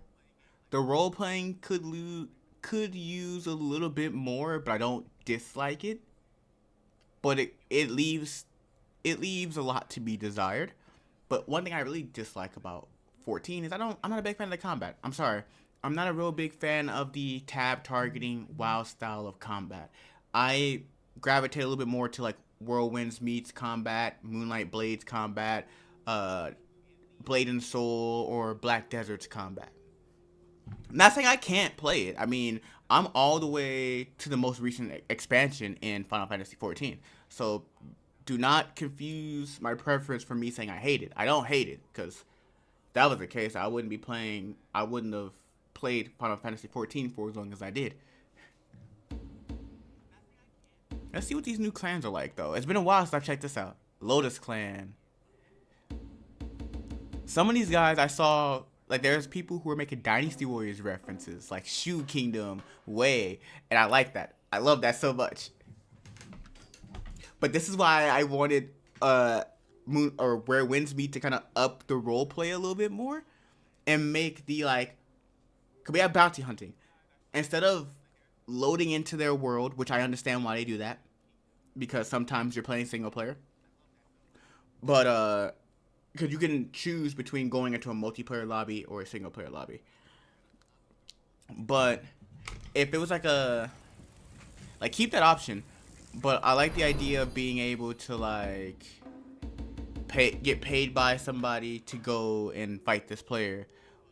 The role-playing could use a little bit more, but I don't dislike it. But it leaves a lot to be desired. But one thing I really dislike about 14 is I'm not a big fan of the combat. I'm sorry. I'm not a real big fan of the tab targeting WoW style of combat. I gravitate a little bit more to like Whirlwinds meets combat, Moonlight Blades combat, Blade and Soul, or Black Desert's combat. I'm not saying I can't play it. I mean, I'm all the way to the most recent expansion in Final Fantasy XIV. So do not confuse my preference for me saying I hate it. I don't hate it, because if that was the case, I wouldn't have played Final Fantasy XIV for as long as I did. Let's see what these new clans are like, though. It's been a while since I've checked this out. Lotus Clan. Some of these guys I saw, like, there's people who are making Dynasty Warriors references, like Shu Kingdom, Wei, and I like that. I love that so much. But this is why I wanted Where Winds Meet to kind of up the roleplay a little bit more and make the, like, could we have bounty hunting? Instead of loading into their world, which I understand why they do that, because sometimes you're playing single player. But, because you can choose between going into a multiplayer lobby or a single player lobby. But if it was like keep that option. But I like the idea of being able to like get paid by somebody to go and fight this player,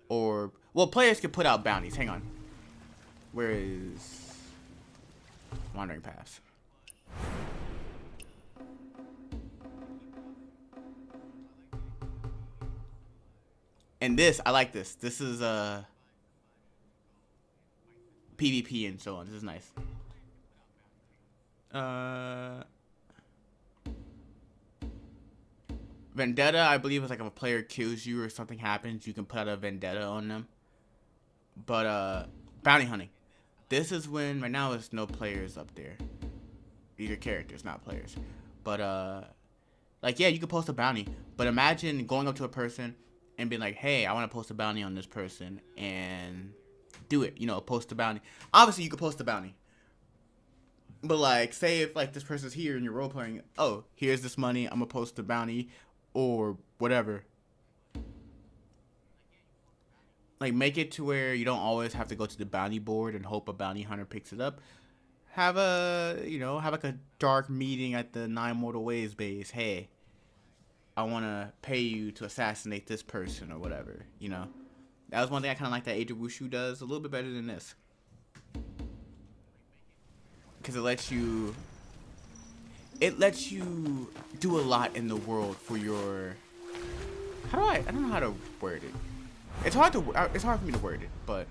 or well, players can put out bounties. Hang on, where is Wandering Paths? And this, I like this. This is PvP and so on. This is nice. Vendetta, I believe, is like if a player kills you or something happens, you can put out a vendetta on them. But bounty hunting. This is when, right now, there's no players up there. These are characters, not players. But like, yeah, you could post a bounty. But imagine going up to a person and being like, hey, I want to post a bounty on this person, and do it, you know, post a bounty. Obviously, you could post a bounty. But, like, say if, like, this person's here and you're role-playing, oh, here's this money, I'm gonna post a bounty, or whatever. Like, make it to where you don't always have to go to the bounty board and hope a bounty hunter picks it up. Have like a dark meeting at the Nine Mortal Ways base. Hey, I want to pay you to assassinate this person or whatever, you know. That was one thing I kind of like that Age of Wushu does a little bit better than this. Because it lets you do a lot in the world for your How do I don't know how to word it. It's hard to, it's hard for me to word it, but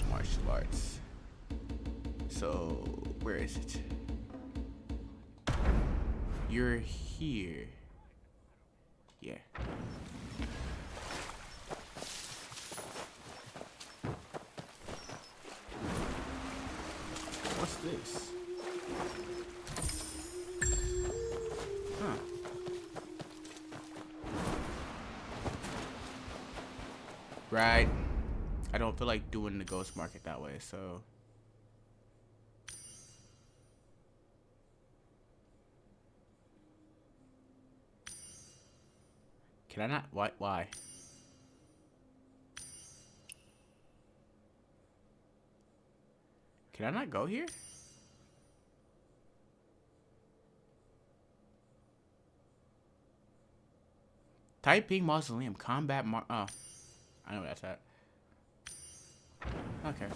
martial arts. So, where is it? You're here. Yeah. What's this? Huh. Right. I don't feel like doing the ghost market that way, so. Can I not? Why? Can I not go here? Taiping Mausoleum Combat oh. I know where that's at. Okay.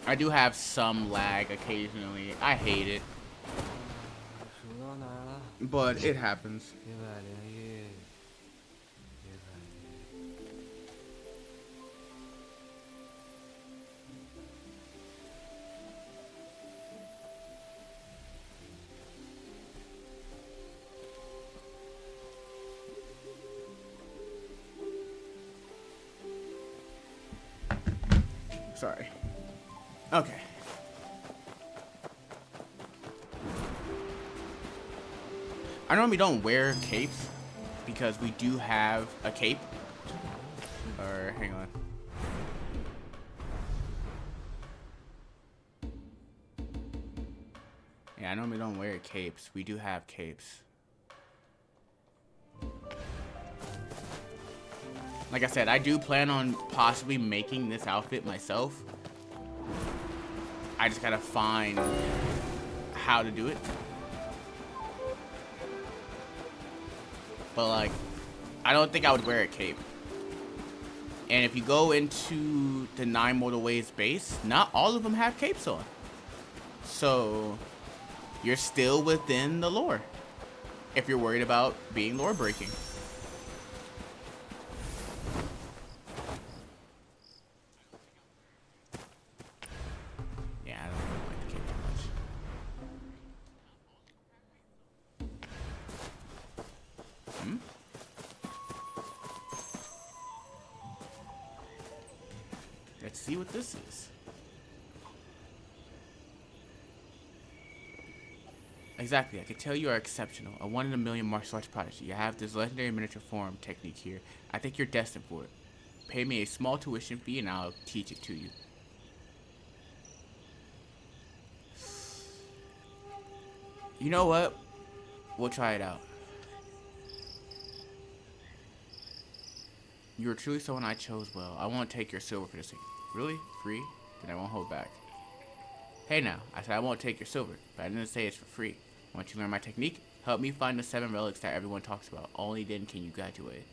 I do have some lag occasionally. I hate it. But it happens. Sorry. Okay. I normally don't wear capes because we do have a cape. Or hang on. Yeah, I normally don't wear capes. We do have capes. Like I said, I do plan on possibly making this outfit myself. I just gotta find how to do it. But like, I don't think I would wear a cape. And if you go into the 9 Mortal Ways base, not all of them have capes on. So you're still within the lore if you're worried about being lore breaking. Yeah, I don't really like the cape too much. Hmm? Let's see what this is. Exactly, I can tell you are exceptional. A 1 in a million martial arts prodigy. You have this legendary miniature form technique here. I think you're destined for it. Pay me a small tuition fee and I'll teach it to you. You know what? We'll try it out. You are truly someone I chose well. I won't take your silver for this thing. Really? Free? Then I won't hold back. Hey now, I said I won't take your silver, but I didn't say it's for free. Want you to learn my technique? Help me find the 7 relics that everyone talks about. Only then can you graduate.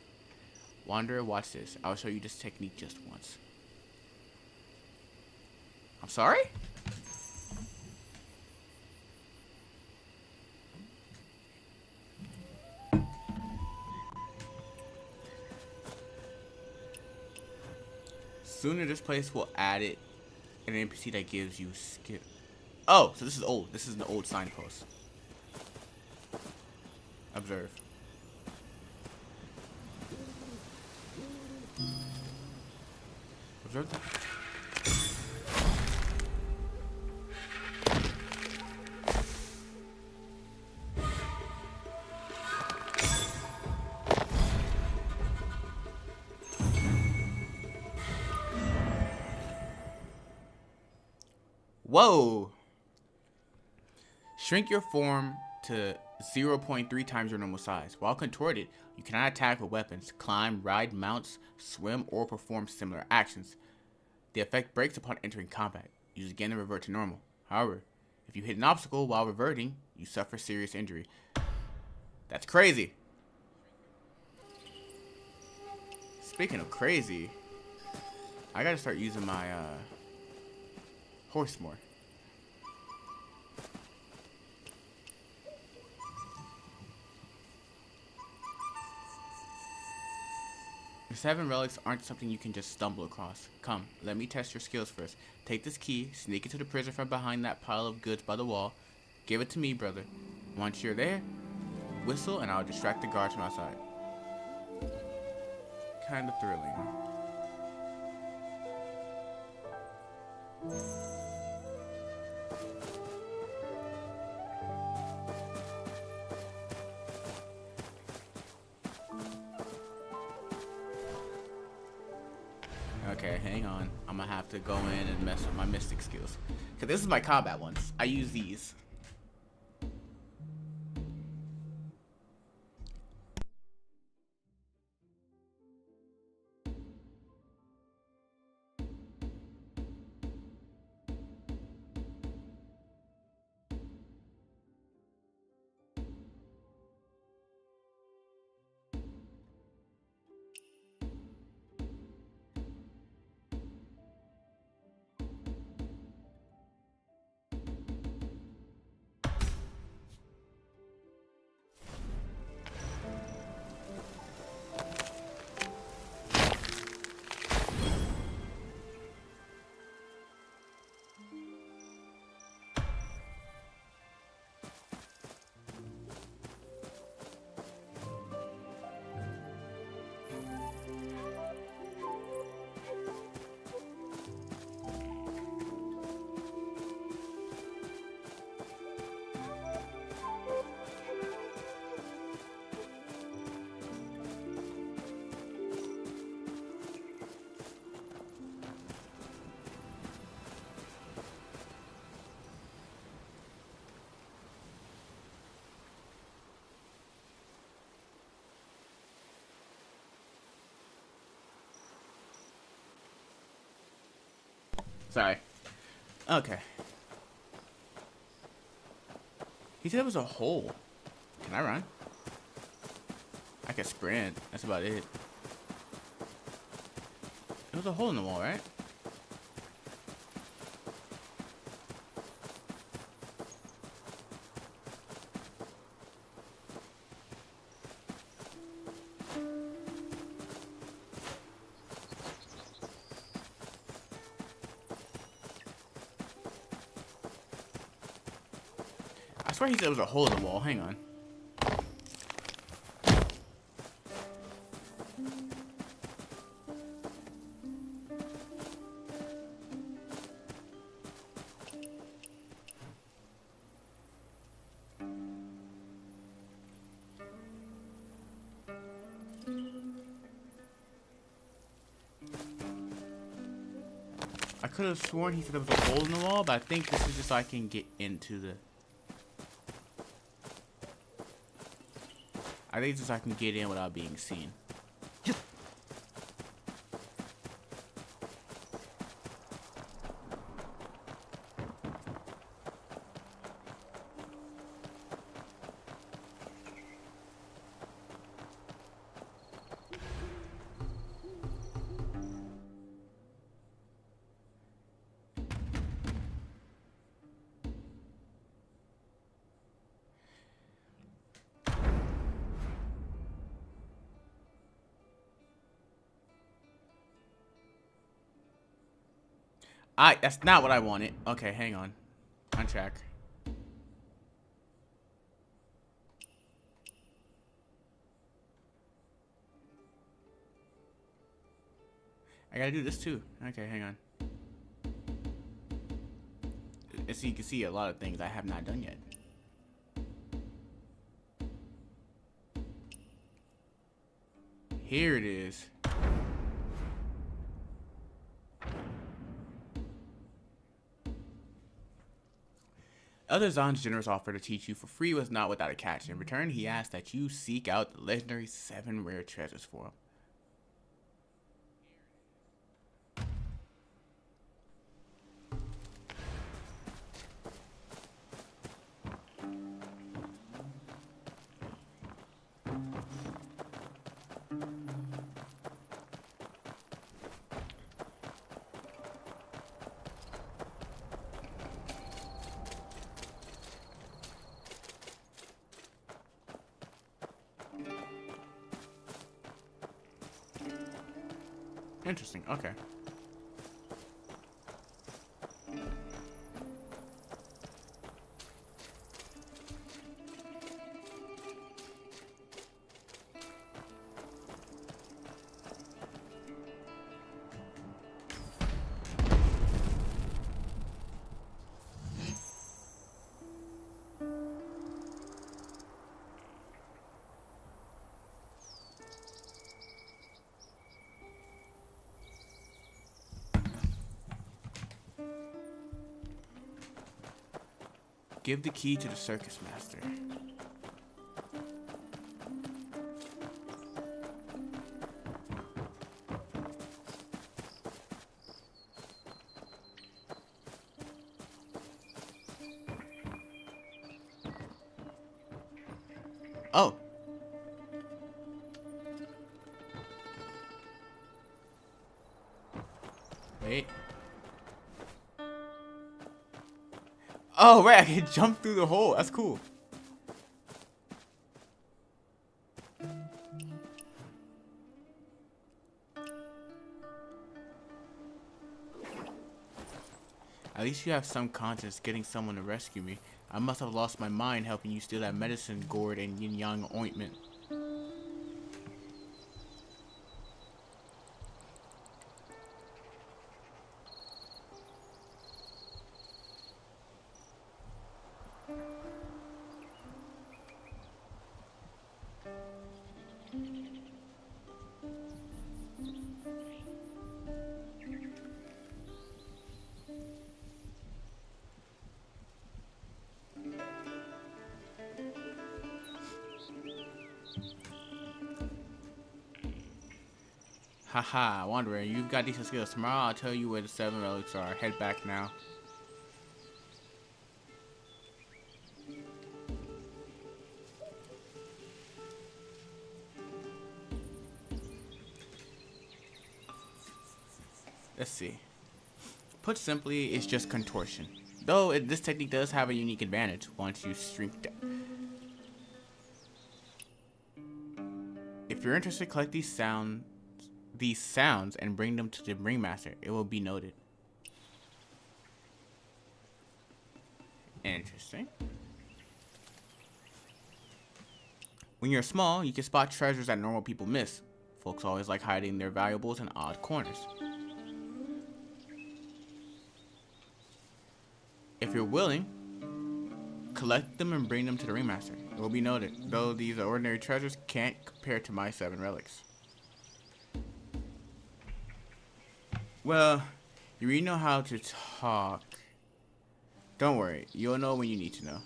Wanderer, watch this. I'll show you this technique just once. I'm sorry? Sooner this place will add it an NPC that gives you skip. Oh, so this is old. This is an old signpost. Observe. Observe that. Whoa! Shrink your form to 0.3 times your normal size. While contorted, you cannot attack with weapons, climb, ride mounts, swim, or perform similar actions. The effect breaks upon entering combat. Use again to revert to normal. However, if you hit an obstacle while reverting, you suffer serious injury. That's crazy. Speaking of crazy, I gotta start using my horse more. The 7 relics aren't something you can just stumble across. Come, let me test your skills first. Take this key, sneak into the prison from behind that pile of goods by the wall. Give it to me, brother. Once you're there, whistle and I'll distract the guards from outside. Kinda thrilling. Okay, hang on. I'm gonna have to go in and mess with my mystic skills. Cause this is my combat ones. I use these. Sorry. Okay. He said it was a hole. Can I run? I can sprint. That's about it. There was a hole in the wall, right? I swear he said there was a hole in the wall. Hang on. I could have sworn he said there was a hole in the wall, but I think this is just so I can get into the... I think it's just so I can get in without being seen. That's not what I wanted. Okay, hang on. On track. I gotta do this too. Okay, hang on. So you can see a lot of things I have not done yet. Here it is. Elder Zahn's generous offer to teach you for free was not without a catch. In return, he asked that you seek out the legendary 7 rare treasures for him. Interesting. Okay. Give the key to the circus master. Oh. Wait. Oh, right, I can jump through the hole. That's cool. At least you have some conscience getting someone to rescue me. I must have lost my mind helping you steal that medicine gourd and yin yang ointment. Haha, Wanderer, you've got decent skills. Tomorrow I'll tell you where the 7 relics are. Head back now. Let's see. Put simply, it's just contortion. Though this technique does have a unique advantage once you shrink down. If you're interested, collect these sounds and bring them to the ringmaster. It will be noted. Interesting. When you're small, you can spot treasures that normal people miss. Folks always like hiding their valuables in odd corners. If you're willing, collect them and bring them to the ringmaster. It will be noted, though these ordinary treasures can't compare to my 7 relics. Well, you really know how to talk. Don't worry, you'll know when you need to know.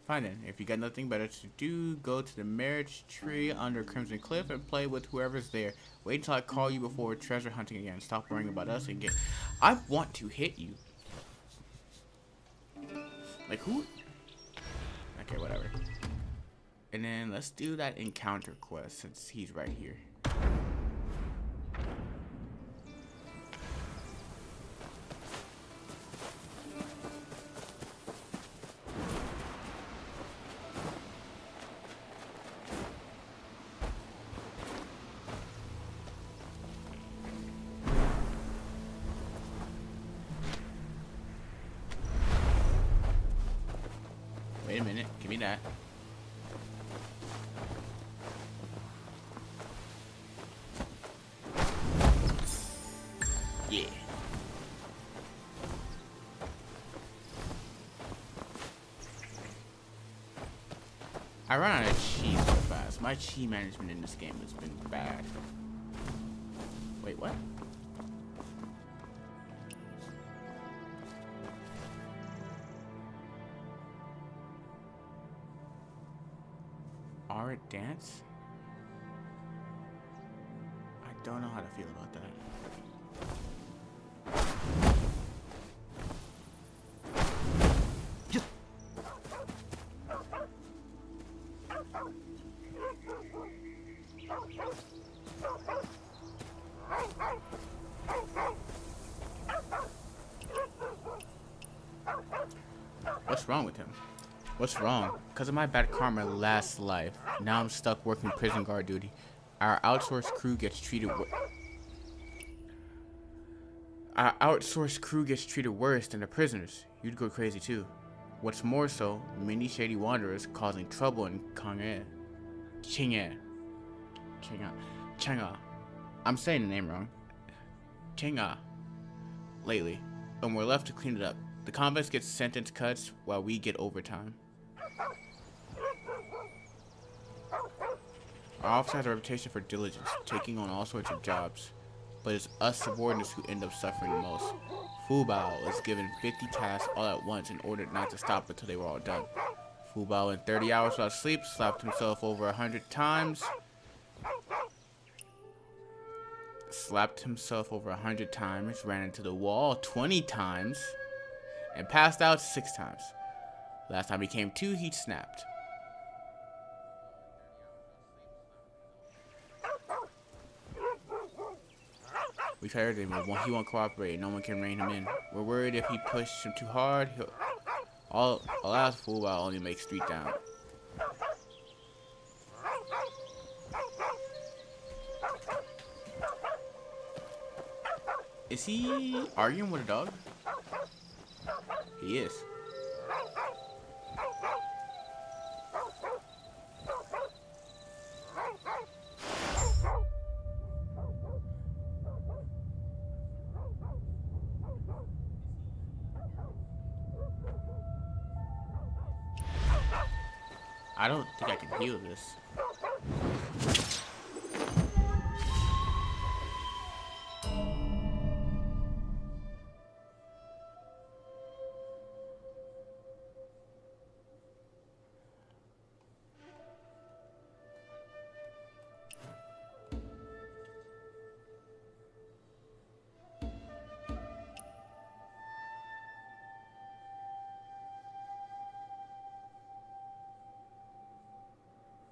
Fine then, if you got nothing better to do, go to the marriage tree under Crimson Cliff and play with whoever's there. Wait until I call you before treasure hunting again. Stop worrying about us and get... I want to hit you. Like who? Okay, whatever. And then let's do that encounter quest since he's right here. Wait a minute, give me that. Yeah. I run out of chi so fast. My chi management in this game has been bad. Wait, what? Art dance? I don't know how to feel about that. What's wrong with him? What's wrong? Because of my bad karma last life. Now I'm stuck working prison guard duty. Our outsourced crew gets treated Our outsourced crew gets treated worse than the prisoners. You'd go crazy too. What's more so, many shady wanderers causing trouble in Chang'e. Chang'e. I'm saying the name wrong. Chang'e. Lately, and we're left to clean it up. The convicts get sentence cuts while we get overtime. Our office has a reputation for diligence, taking on all sorts of jobs. But it's us subordinates who end up suffering the most. Fubao is given 50 tasks all at once in order not to stop until they were all done. Fubao, in 30 hours without sleep, slapped himself over 100 times. Ran into the wall 20 times, and passed out 6 times. Last time he came to, he snapped. We tried him, but he won't cooperate. No one can rein him in. We're worried if he pushes him too hard, I'll ask Fubao only make street down. Is he arguing with a dog? He is. I don't think I can heal this.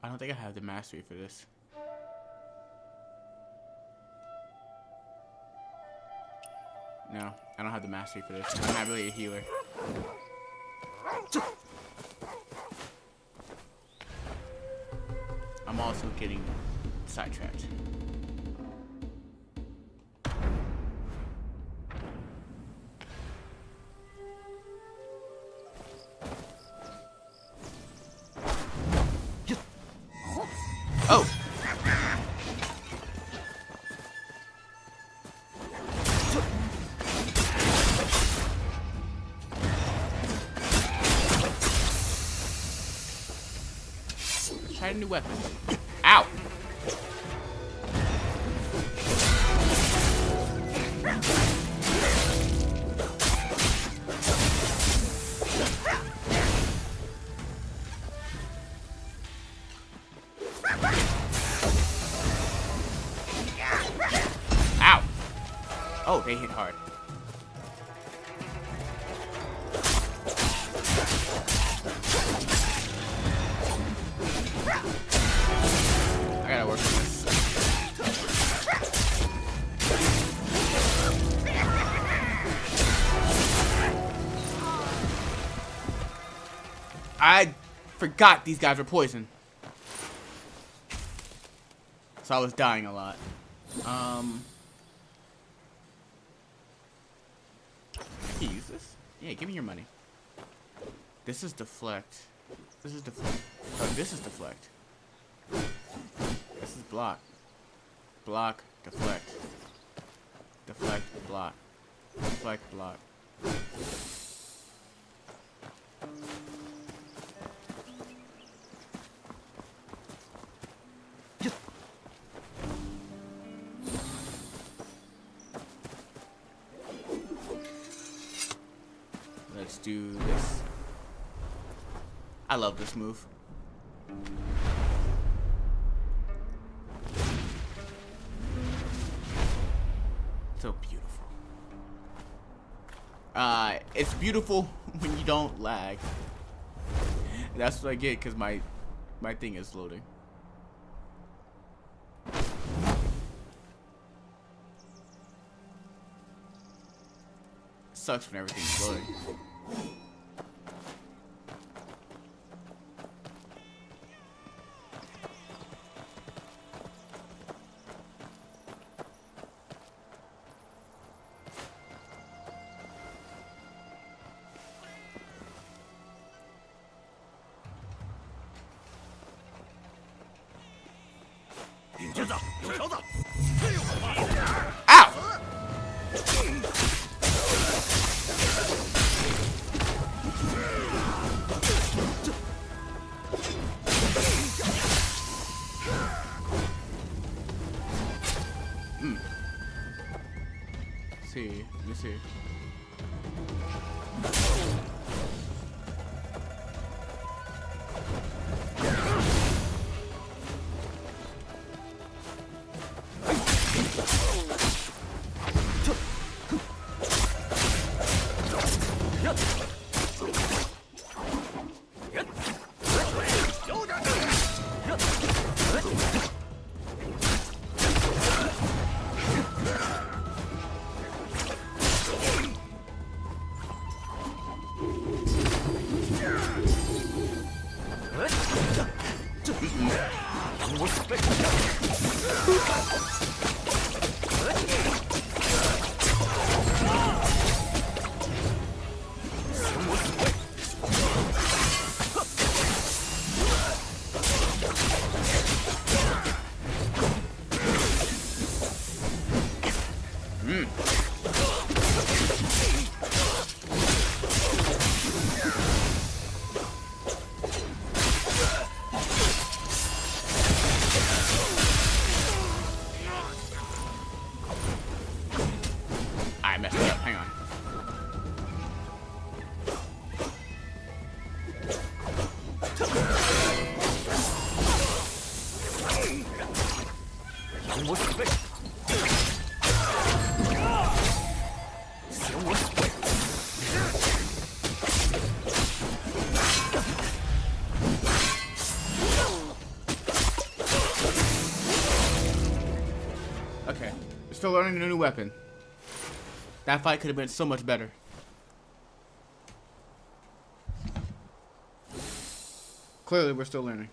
I don't think I have the mastery for this. No, I don't have the mastery for this. I'm not really a healer. I'm also getting sidetracked. Oh! Try a new weapon. Ow! Oh, they hit hard. I gotta work on this. I forgot these guys were poison. So I was dying a lot. I can use this? Yeah, give me your money. This is deflect. This is deflect. Oh, this is deflect. This is block. Block, deflect. Deflect, block. Deflect, block. Let's do this. I love this move. So beautiful. It's beautiful when you don't lag. That's what I get because my thing is loading. Sucks when everything's loading. Ow! See, let me see. I messed it up. Hang on. Okay, we're still learning a new weapon. That fight could have been so much better. Clearly, we're still learning.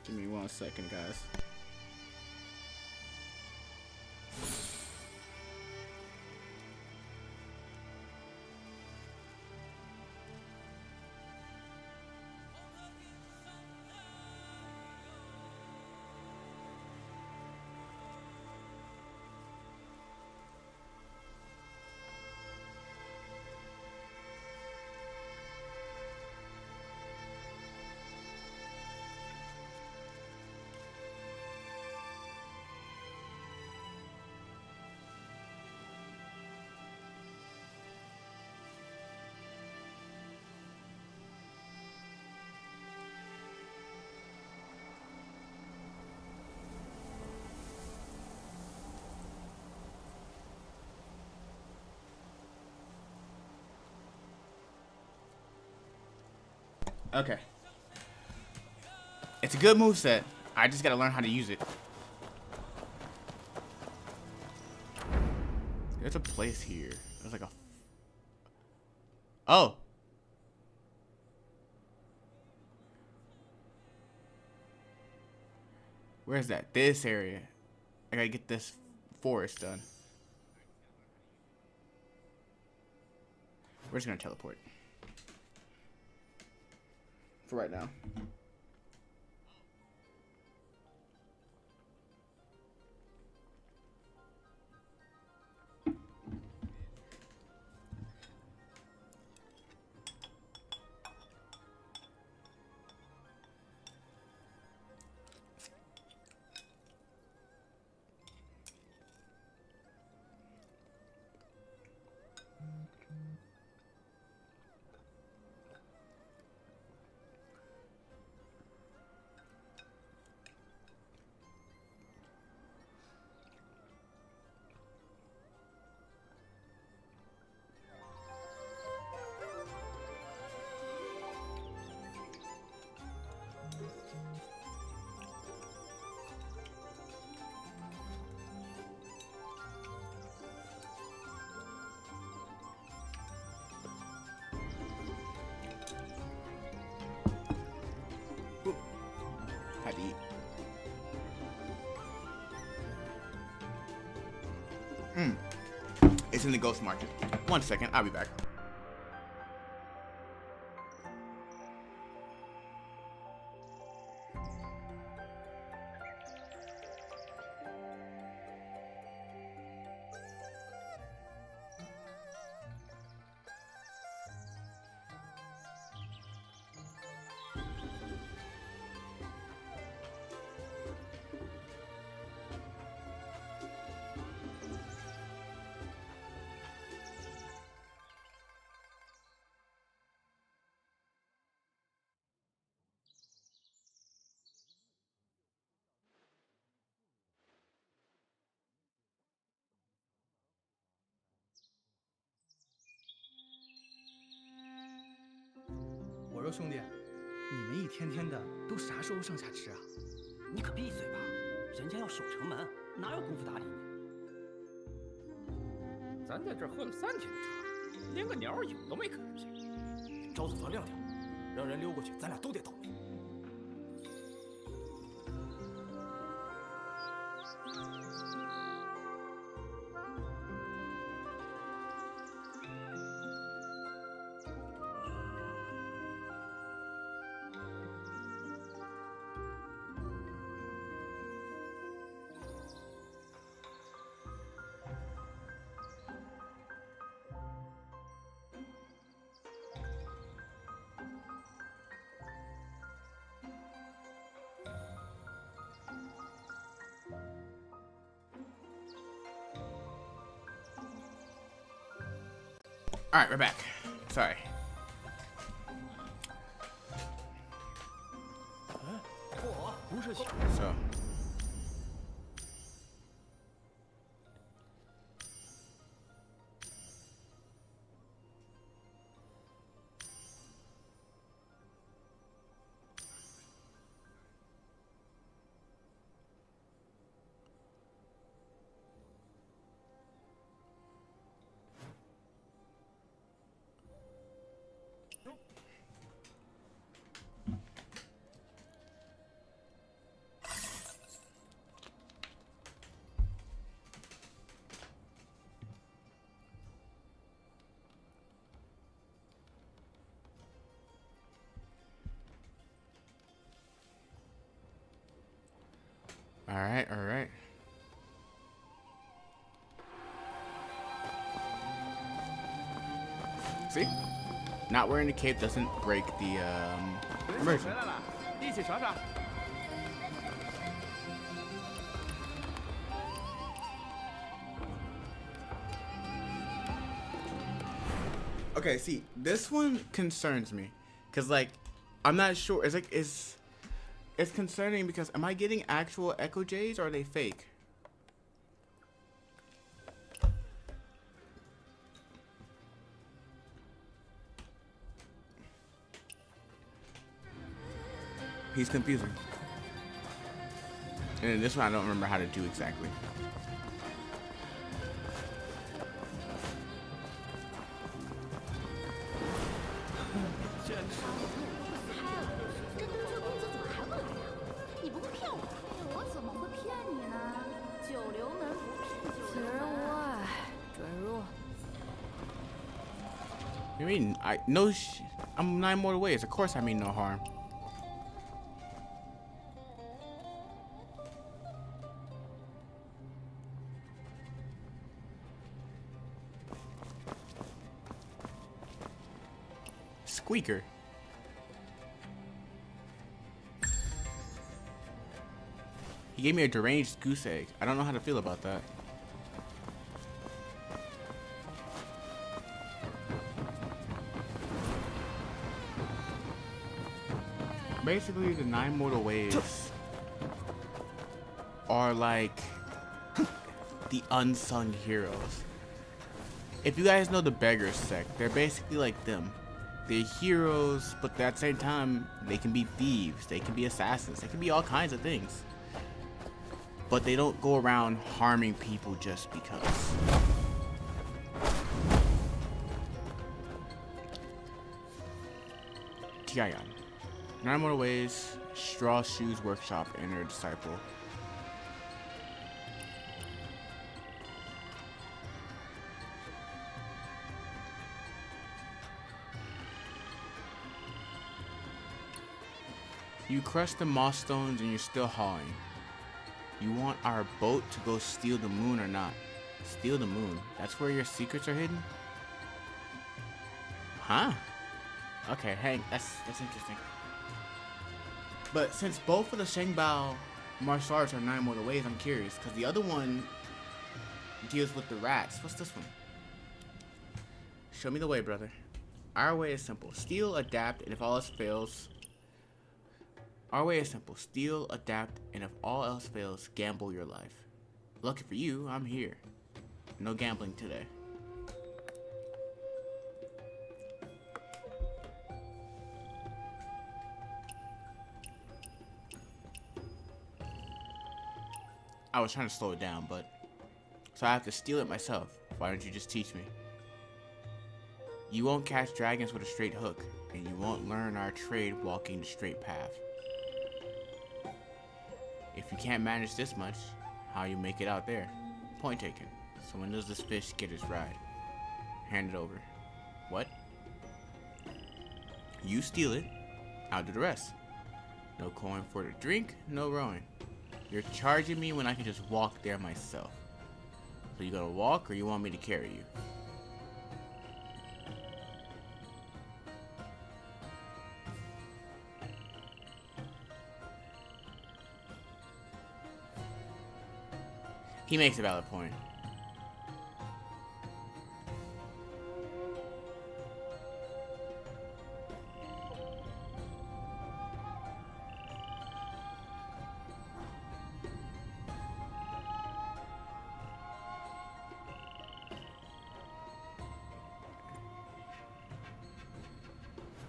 Give me 1 second, guys. Okay. It's a good moveset. I just gotta learn how to use it. There's a place here. There's like a... Oh! Where's that? This area. I gotta get this forest done. We're just gonna teleport. For right now. It's in the ghost market. 1 second, I'll be back.我说兄弟，你们一天天的都啥时候上下吃啊？你可闭嘴吧，人家要守城门，哪有功夫搭理你？咱在这儿喝了3天的茶，连个鸟影都没看见。招走咱亮亮，让人溜过去，咱俩都得倒霉。All right, we're back. Sorry. So. All right, all right. See? Not wearing the cape doesn't break the immersion. Okay, see, this one concerns me, cause like, I'm not sure. It's concerning because am I getting actual Echo Jays or are they fake? He's confusing. And in this one, I don't remember how to do exactly. You mean I'm 9 mortal ways. Of course I mean no harm. Squeaker. He gave me a deranged goose egg. I don't know how to feel about that. Basically, the 9 mortal ways are like the unsung heroes. If you guys know the Beggars sect, they're basically like them. They're heroes, but at the same time, they can be thieves, they can be assassins, they can be all kinds of things. But they don't go around harming people just because. Tiayan. 9 Mortal Ways, Straw Shoes Workshop, Inner Disciple. You crushed the moss stones and you're still hauling. You want our boat to go steal the moon or not? Steal the moon? That's where your secrets are hidden? Huh? Okay, hey, that's interesting. But since both of the Shengbao martial arts are 9 mortal ways, I'm curious, because the other one deals with the rats. What's this one? Show me the way, brother. Our way is simple. Steal, adapt, and if all else fails... Our way is simple. Steal, adapt, and if all else fails, gamble your life. Lucky for you, I'm here. No gambling today. I was trying to slow it down, but... So I have to steal it myself. Why don't you just teach me? You won't catch dragons with a straight hook, and you won't learn our trade walking the straight path. If you can't manage this much, how you make it out there? Point taken. So when does this fish get his ride? Hand it over. What? You steal it, I'll do the rest. No coin for the drink, no rowing. You're charging me when I can just walk there myself. So you gonna walk or you want me to carry you? He makes a valid point.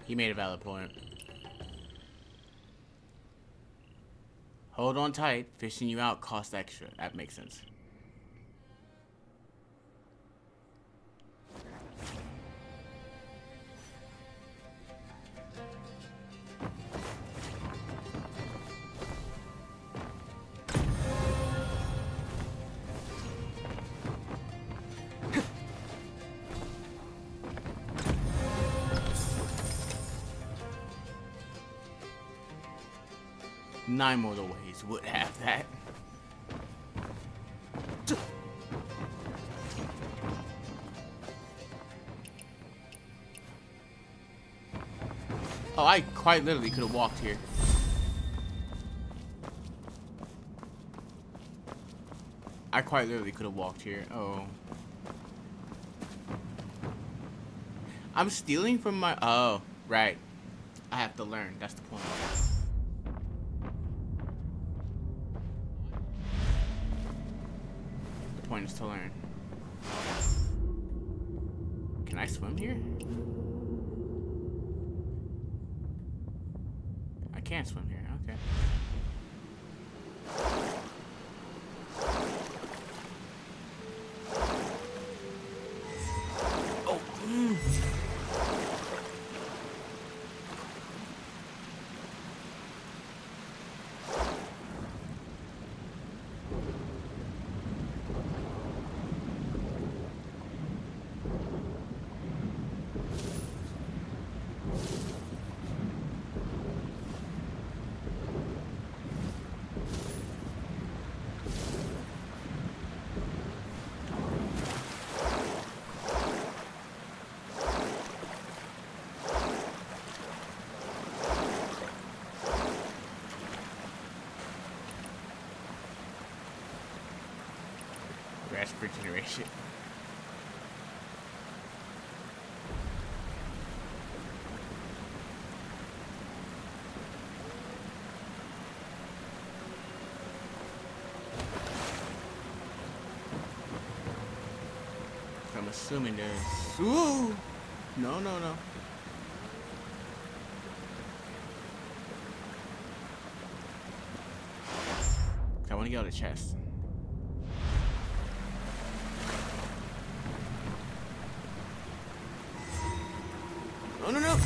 He made a valid point. Hold on tight. Fishing you out costs extra. That makes sense. Nine mortal ways would have that. Oh, I quite literally could have walked here. I quite literally could have walked here. Oh. I'm stealing from my... Oh, right. I have to learn. That's the point. The point is to learn. Can I swim here? I can't swim here. Okay. Oh. Rest regeneration. I'm assuming there's... Ooh! No, no, no. I want to get out of the chest. No, no, no!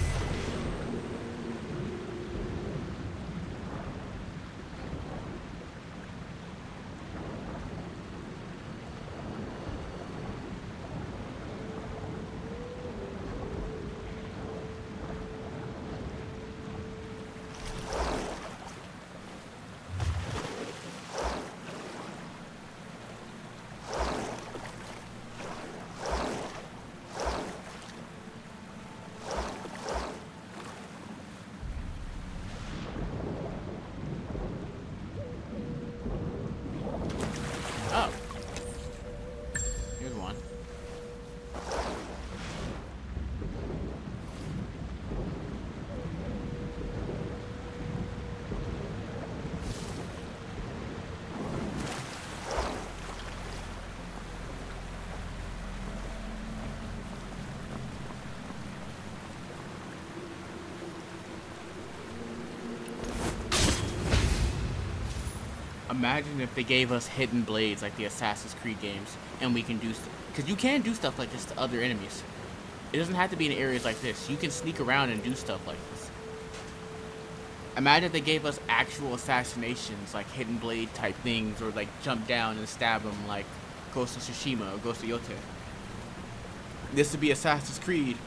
Imagine if they gave us hidden blades like the Assassin's Creed games, and we can do stuff. Because you can do stuff like this to other enemies. It doesn't have to be in areas like this. You can sneak around and do stuff like this. Imagine if they gave us actual assassinations, like hidden blade type things, or like jump down and stab them like Ghost of Tsushima or Ghost of Yote. This would be Assassin's Creed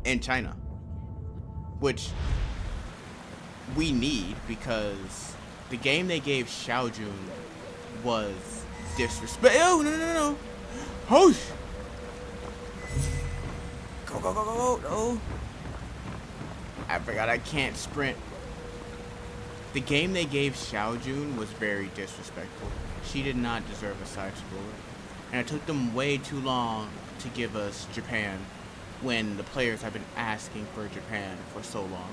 in China, which we need because the game they gave Xiaojun was disrespect. Oh, no. Whoosh! Go. No. I forgot I can't sprint. The game they gave Xiaojun was very disrespectful. She did not deserve a side scroller. And it took them way too long to give us Japan when the players have been asking for Japan for so long.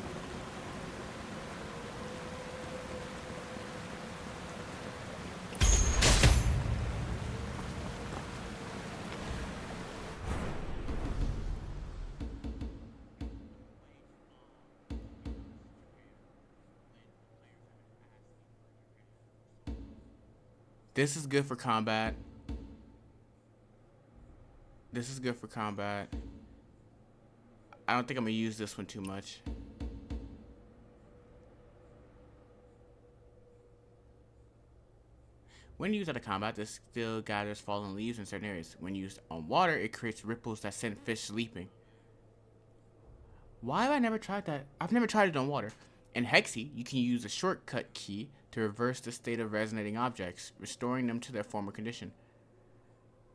This is good for combat. I don't think I'm gonna use this one too much. When used out of combat, this still gathers fallen leaves in certain areas. When used on water, it creates ripples that send fish leaping. Why have I never tried that? I've never tried it on water. In Hexy, you can use a shortcut key to reverse the state of resonating objects, restoring them to their former condition.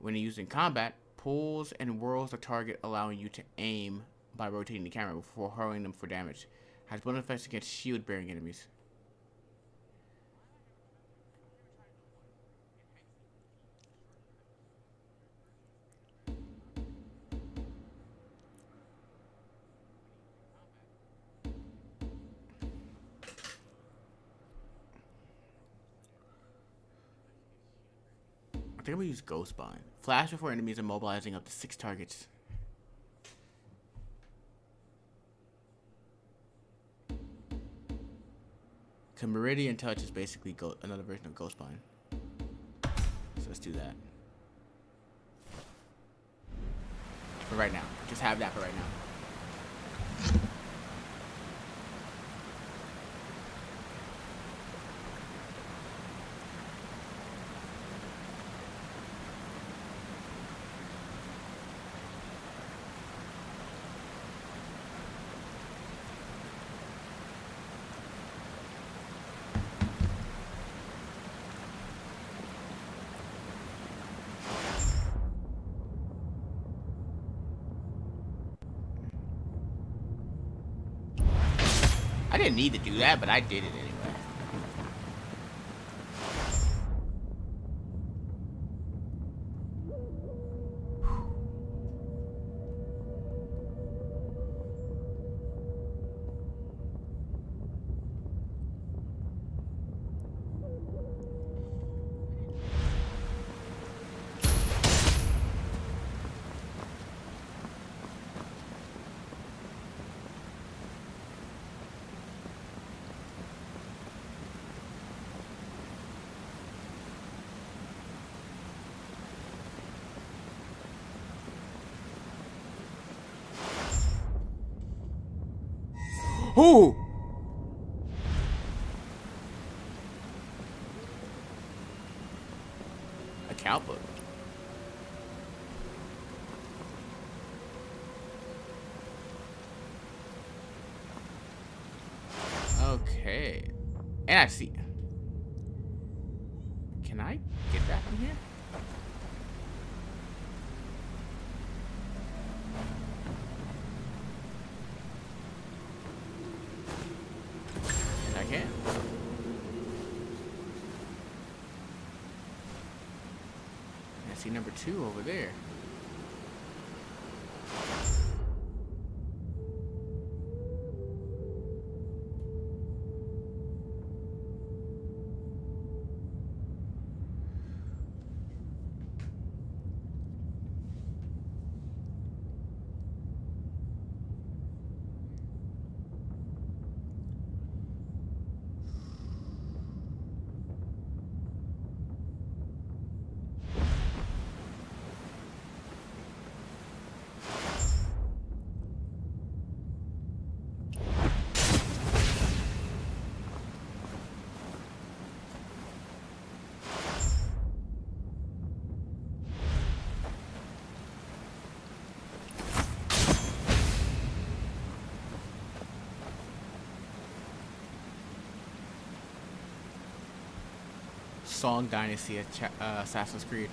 When used in combat, pulls and whirls the target, allowing you to aim by rotating the camera before hurling them for damage. Has bonus effects against shield-bearing enemies. I think I'm gonna use Ghostbind. Flash before enemies immobilizing up to 6 targets. Meridian Touch is basically another version of Ghostbind. So let's do that. For right now. Just have that for right now. I didn't need to do that, but I did it anyway. Ooh! Account book. Okay. And I see. Can I get that from here? I can. I see number 2 over there. Song Dynasty Assassin's Creed.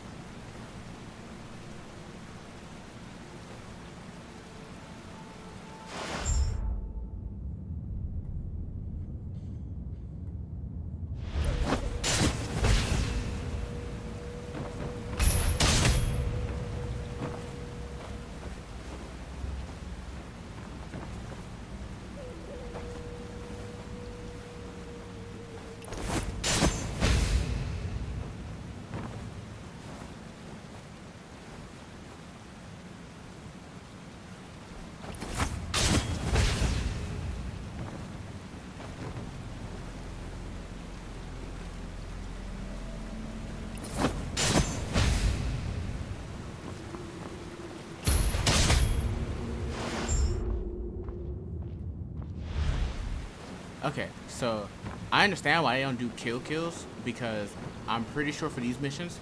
Okay, so I understand why they don't do kills because I'm pretty sure for these missions,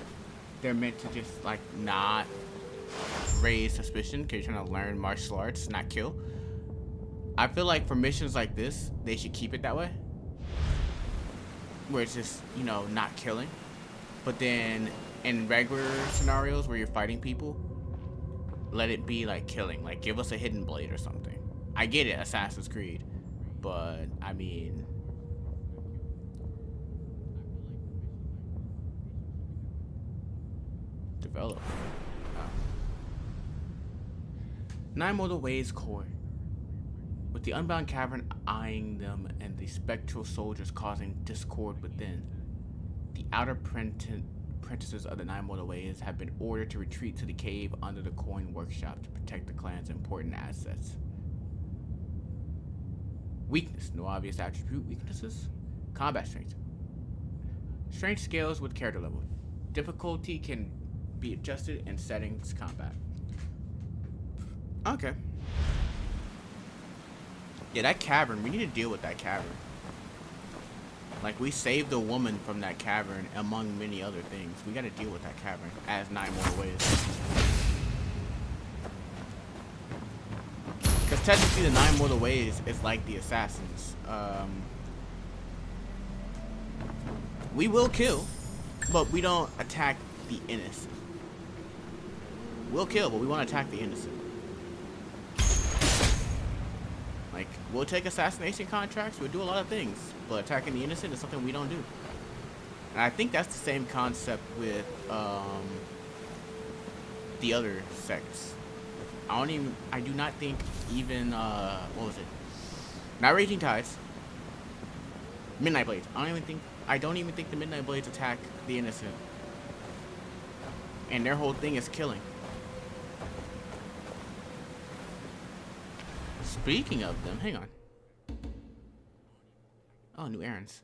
they're meant to just like not raise suspicion because you're trying to learn martial arts, not kill. I feel like for missions like this, they should keep it that way, where it's just, you know, not killing. But then in regular scenarios where you're fighting people, let it be like killing, like give us a hidden blade or something. I get it, Assassin's Creed. But I mean, develop. Nine Mortal Ways core. With the Unbound Cavern eyeing them and the spectral soldiers causing discord within, the outer apprentices of the Nine Mortal Ways have been ordered to retreat to the cave under the coin workshop to protect the clan's important assets. Weakness, no obvious attribute. Weaknesses, combat strength. Strength scales with character level. Difficulty can be adjusted in settings combat. Okay. Yeah, that cavern, we need to deal with that cavern. Like, we saved a woman from that cavern among many other things. We gotta deal with that cavern as Nine Mortal Ways. Because technically the Nine Mortal Ways is like the Assassins. We will kill, but we don't attack the innocent. We'll kill, but we won't attack the innocent. Like, we'll take assassination contracts, we'll do a lot of things, but attacking the innocent is something we don't do. And I think that's the same concept with the other sects. I do not think even, what was it? Not Raging Tides. Midnight Blades. I don't even think the Midnight Blades attack the innocent. And their whole thing is killing. Speaking of them, hang on. Oh, new errands.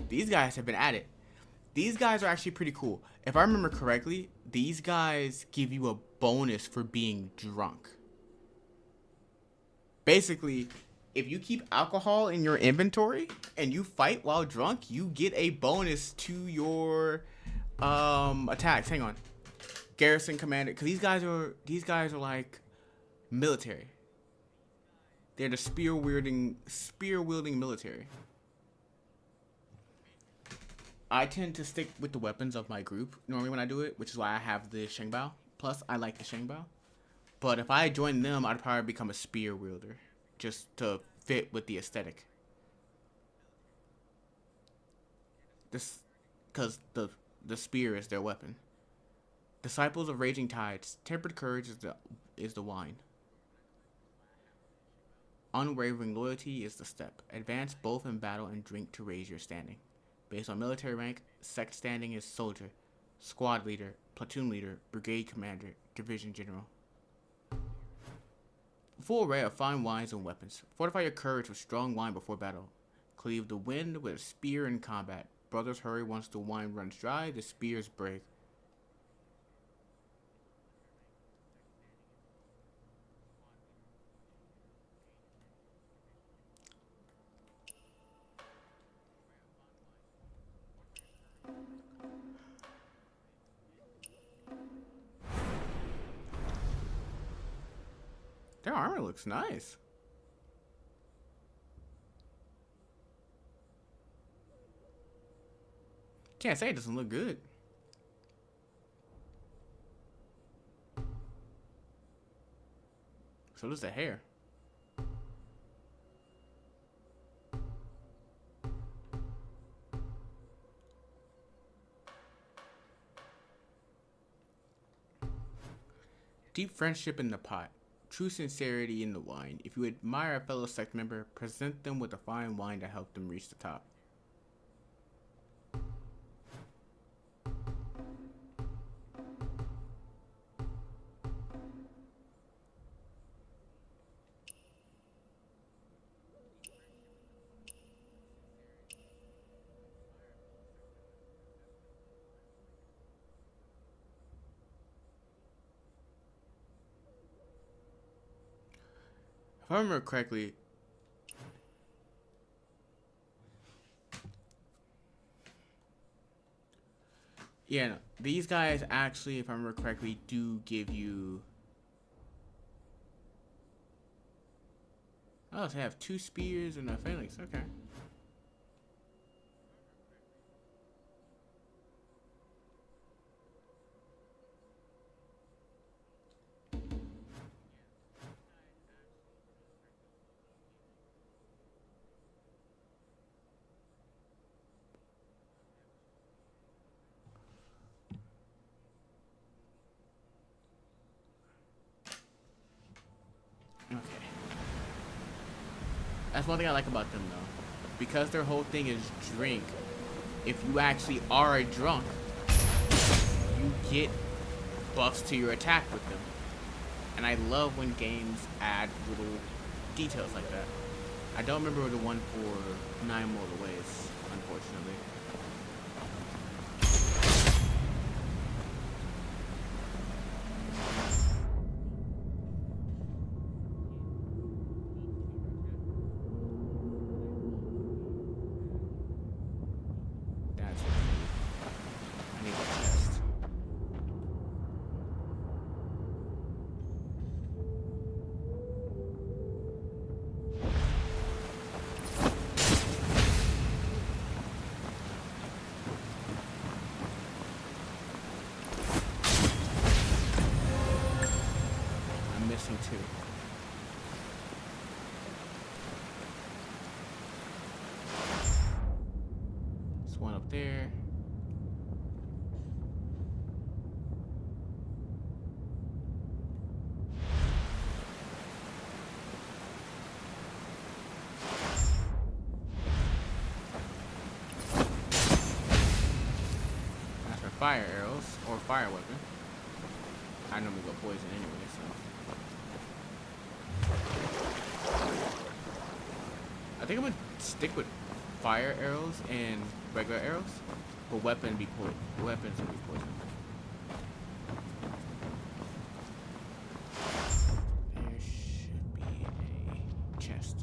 These guys have been at it. These guys are actually pretty cool. If I remember correctly, these guys give you a bonus for being drunk. Basically, if you keep alcohol in your inventory and you fight while drunk, you get a bonus to your attacks. Hang on. Garrison commander, because these guys are like military. They're the spear wielding military. I tend to stick with the weapons of my group normally when I do it, which is why I have the Shengbao. Plus, I like the Shengbao. But if I join them, I'd probably become a spear wielder, just to fit with the aesthetic. Because the spear is their weapon. Disciples of Raging Tides, tempered courage is the wine. Unwavering loyalty is the step. Advance both in battle and drink to raise your standing. Based on military rank, sect standing is soldier, squad leader, platoon leader, brigade commander, division general. Full array of fine wines and weapons. Fortify your courage with strong wine before battle. Cleave the wind with a spear in combat. Brothers hurry once the wine runs dry, the spears break. Their armor looks nice. Can't say it doesn't look good. So does the hair. Deep friendship in the pot, true sincerity in the wine. If you admire a fellow sect member, present them with a fine wine to help them reach the top. If I remember correctly, yeah, no, these guys actually, if I remember correctly, do give you. Oh, so they have 2 spears and a phalanx. Okay. Okay. That's one thing I like about them, though. Because their whole thing is drink, if you actually are a drunk, you get buffs to your attack with them. And I love when games add little details like that. I don't remember the one for 9 Mortal Ways, unfortunately. That's what I need. I need that chest. I'm missing 2. There's one up there. That's for fire arrows or fire weapon. I normally go poison anyway, so. I think I'm gonna stick with fire arrows and regular arrows, but weapons will be poison. There should be a chest.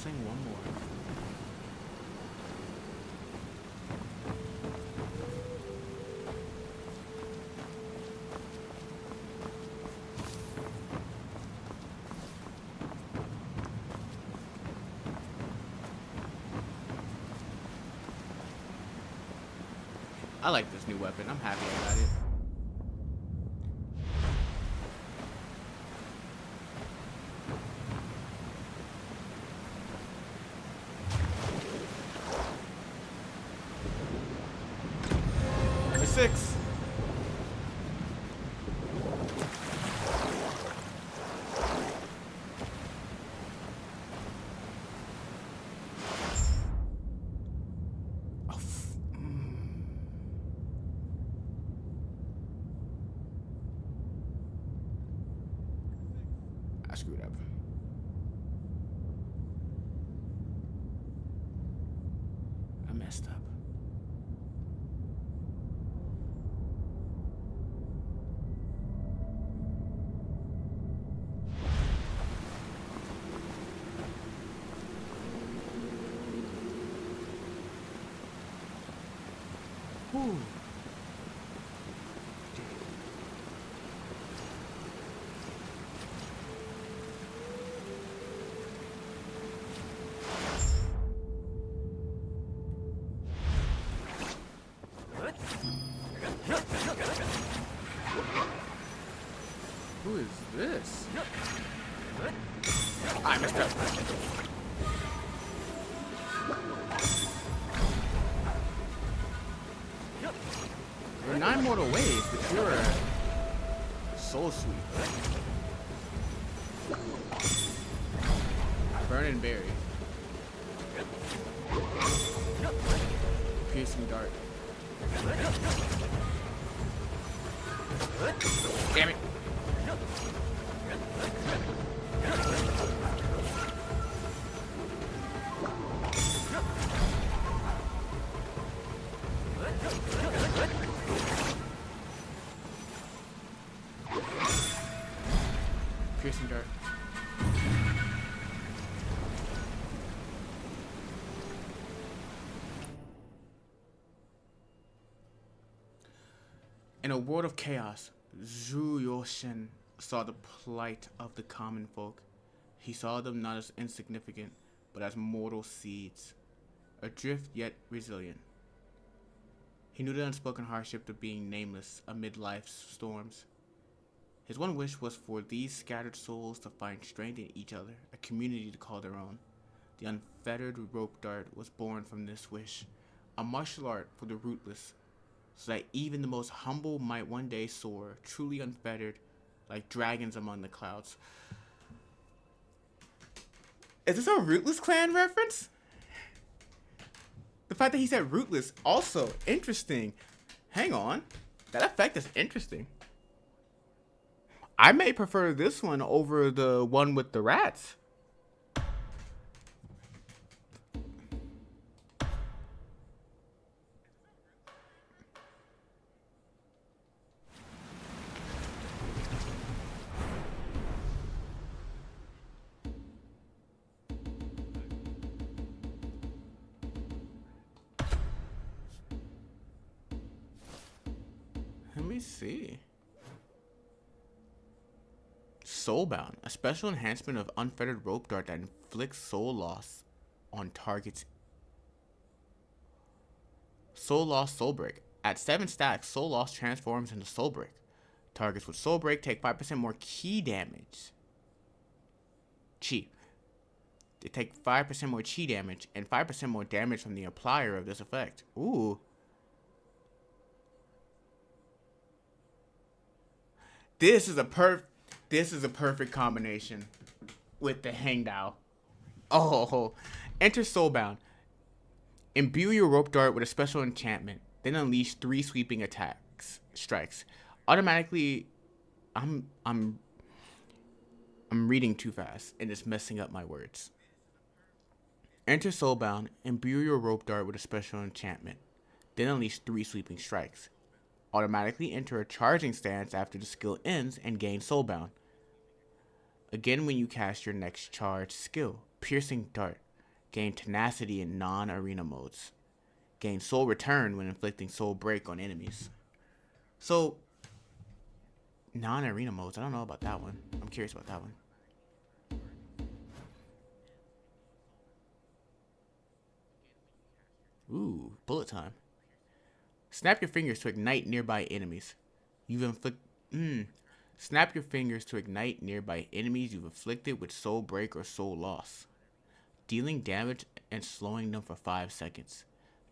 sing one more. I like this new weapon. I'm happy I got it. Number 6. I screwed up. I messed up. Whew. Who is this? I messed up. There are 9 mortal ways to cure Soul Sweep. Burn and Berry. Piercing Dart. Damn it. Piercing Dart. In a world of chaos, Zhu Yoshen saw the plight of the common folk. He saw them not as insignificant, but as mortal seeds, adrift yet resilient. He knew the unspoken hardship of being nameless amid life's storms. His one wish was for these scattered souls to find strength in each other, a community to call their own. The unfettered rope dart was born from this wish, a martial art for the rootless, so that even the most humble might one day soar, truly unfettered, like dragons among the clouds. Is this a Rootless Clan reference? The fact that he said rootless, also interesting. Hang on. That effect is interesting. I may prefer this one over the one with the rats. Let me see. Soulbound, a special enhancement of unfettered rope dart that inflicts soul loss on targets. Soul loss, soul break. At 7 stacks, soul loss transforms into soul break. Targets with soul break take 5% more ki damage. Chi. They take 5% more chi damage and 5% more damage from the applier of this effect. Ooh. This is a perfect combination with the Hangdao. Oh, enter Soulbound. Imbue your rope dart with a special enchantment, then unleash 3 sweeping strikes. Automatically, I'm reading too fast and it's messing up my words. Enter Soulbound, imbue your rope dart with a special enchantment, then unleash 3 sweeping strikes. Automatically enter a charging stance after the skill ends and gain Soulbound. Again when you cast your next charge skill, Piercing Dart. Gain tenacity in non-arena modes. Gain soul return when inflicting soul break on enemies. So, non-arena modes, I don't know about that one. I'm curious about that one. Ooh, bullet time. Snap your fingers to ignite nearby enemies. Snap your fingers to ignite nearby enemies you've inflicted with soul break or soul loss. Dealing damage and slowing them for 5 seconds.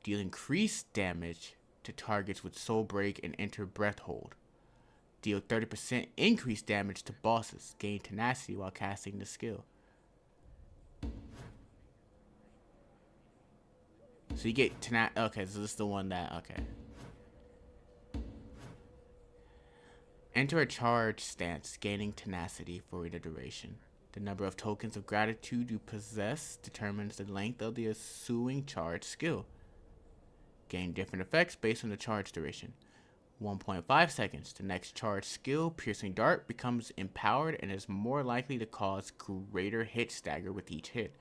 Deal increased damage to targets with soul break and enter breath hold. Deal 30% increased damage to bosses. Gain tenacity while casting the skill. So you get okay, so this is the one that, okay. Enter a charge stance, gaining tenacity for the duration. The number of tokens of gratitude you possess determines the length of the ensuing charge skill. Gain different effects based on the charge duration. 1.5 seconds. The next charge skill, Piercing Dart, becomes empowered and is more likely to cause greater hit stagger with each hit.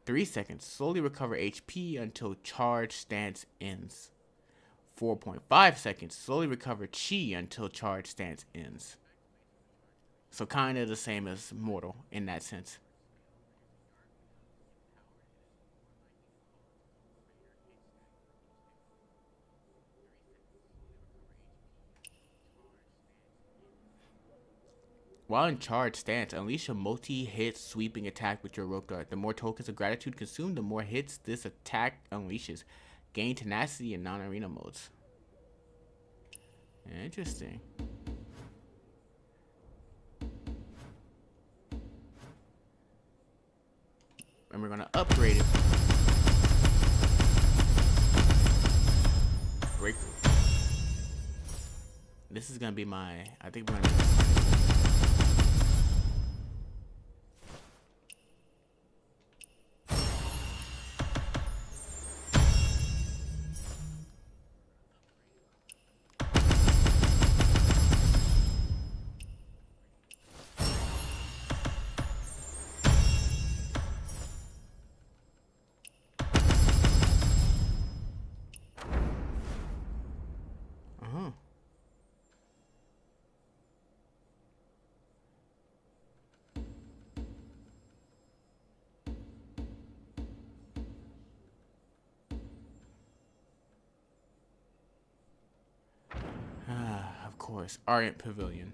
3 seconds. Slowly recover HP until charge stance ends. 4.5 seconds. Slowly recover chi until charge stance ends. So kind of the same as Mortal in that sense. While in charge stance, unleash a multi-hit sweeping attack with your rope dart. The more tokens of gratitude consumed, the more hits this attack unleashes. Gain tenacity in non-arena modes. Interesting. And we're gonna upgrade it. Breakthrough. This is gonna be my, I think we're gonna of course, Orient Pavilion.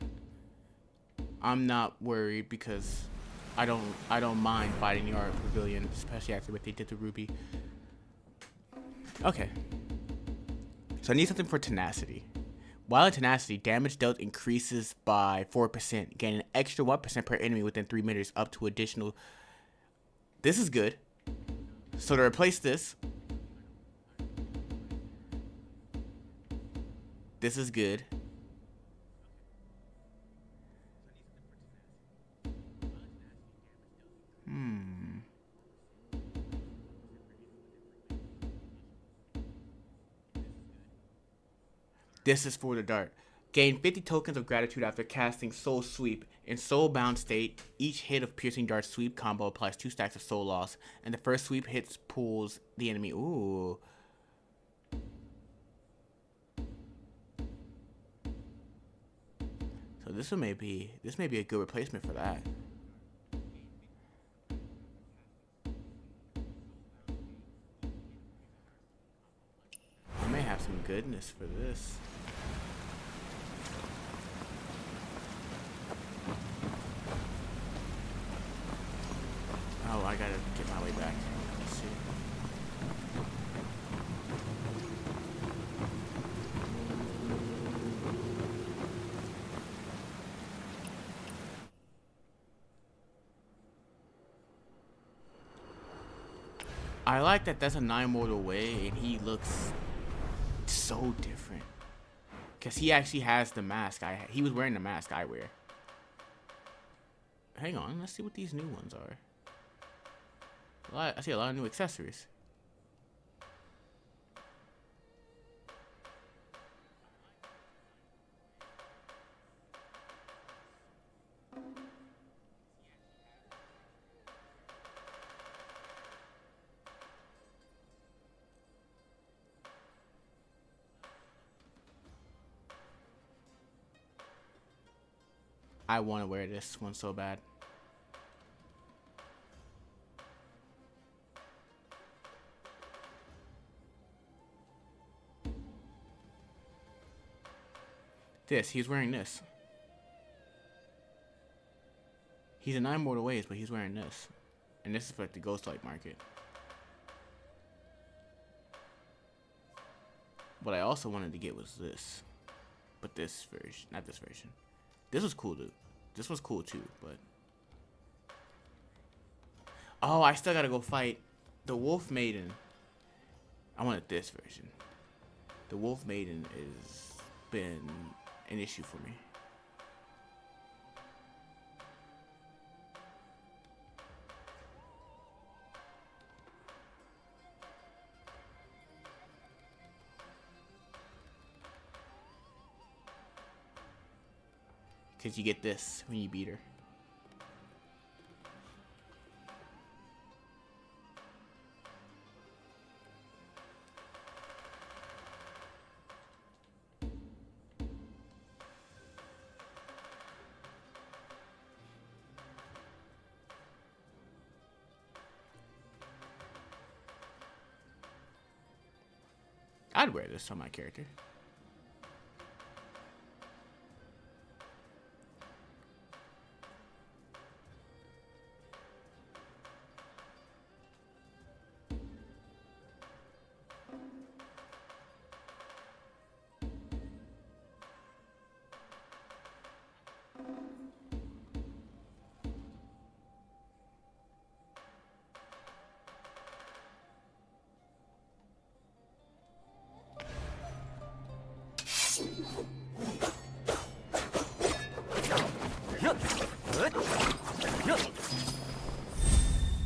I'm not worried because I don't mind fighting the Orient Pavilion, especially after what they did to Ruby. Okay. So I need something for tenacity. While in tenacity, damage dealt increases by 4%, gaining an extra 1% per enemy within 3 meters up to additional. This is good. So to replace this is good. This is for the dart. Gain 50 tokens of gratitude after casting Soul Sweep. In Soulbound state, each hit of Piercing Dart sweep combo applies 2 stacks of soul loss, and the first sweep hits pulls the enemy. Ooh. So this may be a good replacement for that. I may have some goodness for this. Oh, I gotta get my way back. Let's see. I like that that's a 9 mortal way, and he looks so different. Because he actually has the mask. He was wearing the mask I wear. Hang on, let's see what these new ones are. I see a lot of new accessories. I want to wear this one so bad. He's wearing this. He's in 9 Mortal Ways, but he's wearing this. And this is for like the Ghostlight market. What I also wanted to get was this. But this version, not this version. This was cool, dude. This was cool too, but... Oh, I still gotta go fight the Wolf Maiden. I wanted this version. The Wolf Maiden has been an issue for me. Because you get this when you beat her. I'd wear this on my character.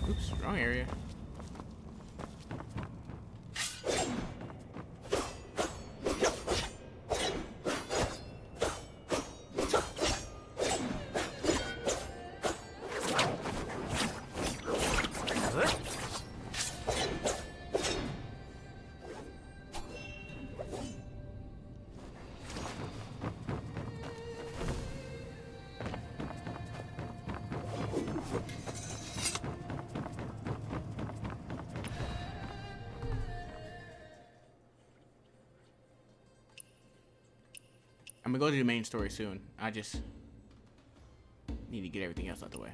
Oops, wrong area. I'm gonna go to the main story soon. I just need to get everything else out the way.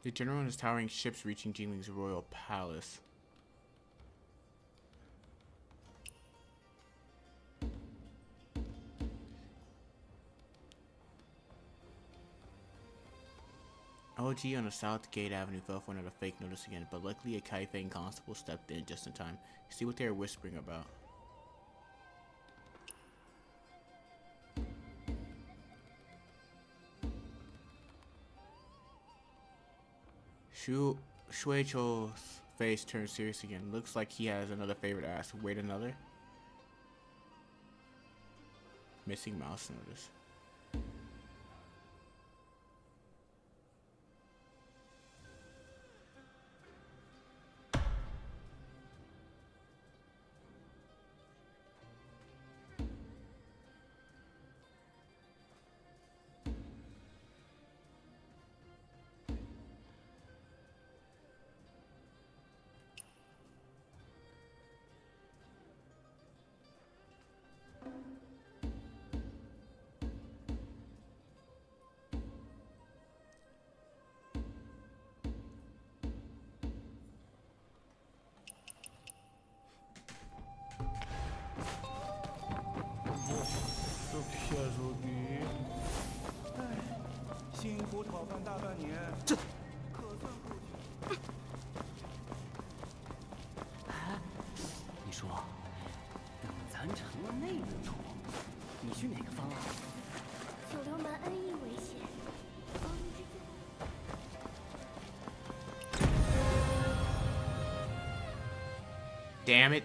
The general and his towering ships reaching Jingling's royal palace. OG on the South Gate Avenue fell for another fake notice again, but luckily a Kaifeng constable stepped in just in time. See what they were whispering about. Shueicho's face turned serious again. Looks like he has another favorite ass. Wait, another? Missing mouse notice.你说，等咱成了那门徒，你去哪个方啊？九流门恩义为险，方之 damn it.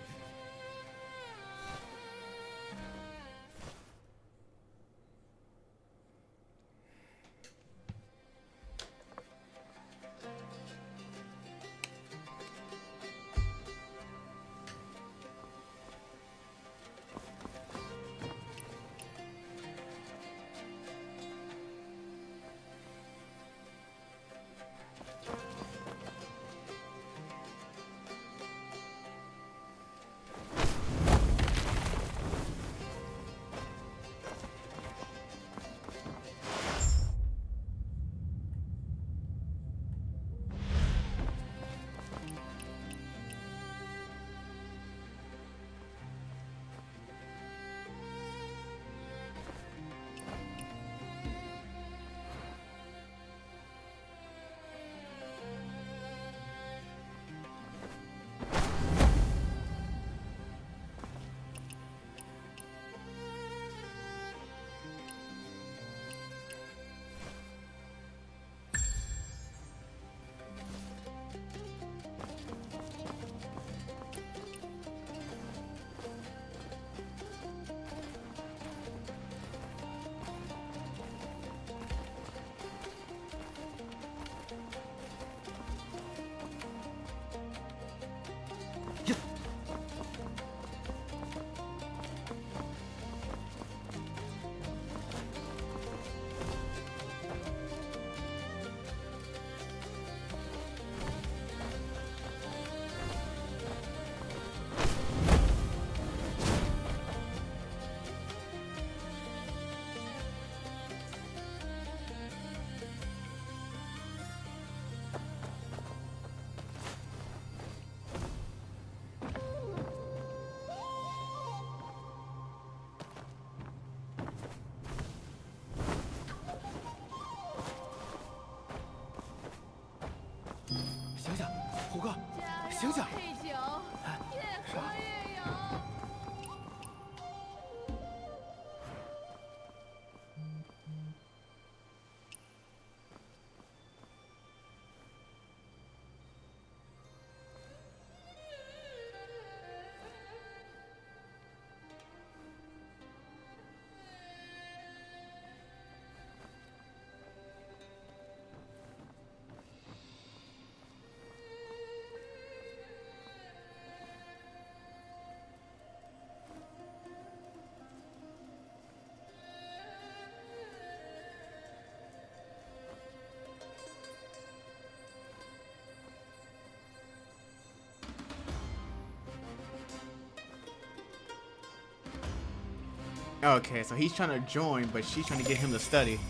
醒醒，虎哥，醒醒！配酒，越喝越有。Okay, so he's trying to join, but she's trying to get him to study.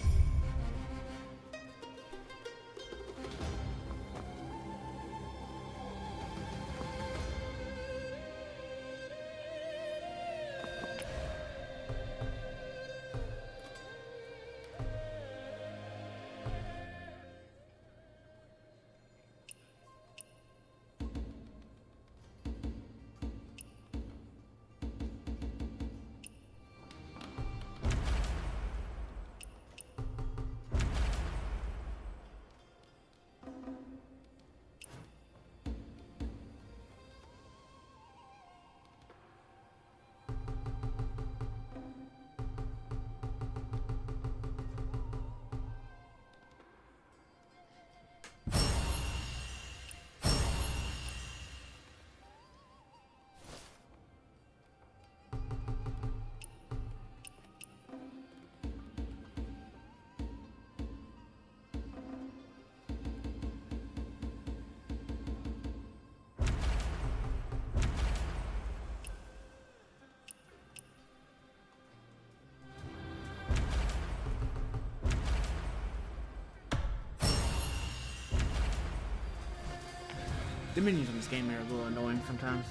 The menus on this game are a little annoying sometimes.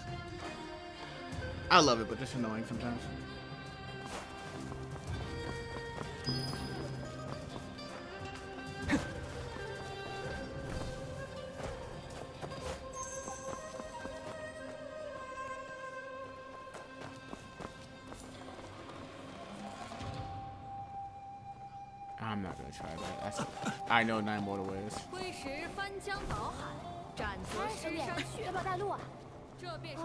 I love it, but it's annoying sometimes. I'm not gonna try that. I know 9 more ways. 挥石翻江倒海，斩足哎，兄弟身上，血要不要带路啊？这便是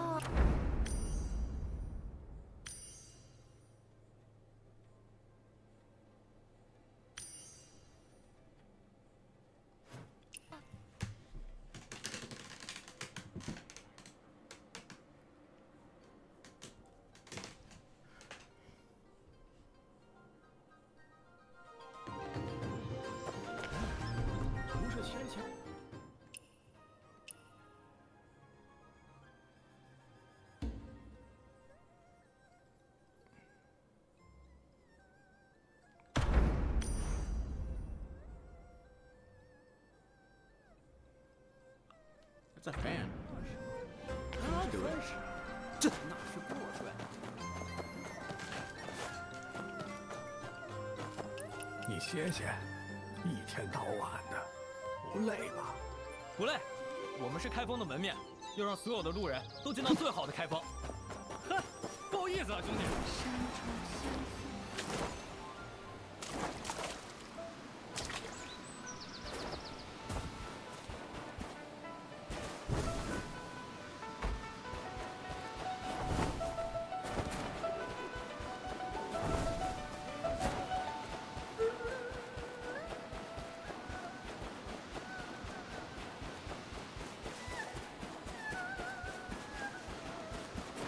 不是先前。That's a fan. 那是分时，这哪是过帅？你歇歇，一天到晚的，不累吧？不累，我们是开封的门面，要让所有的路人都见到最好的开封。哼，不好意思啊，兄弟。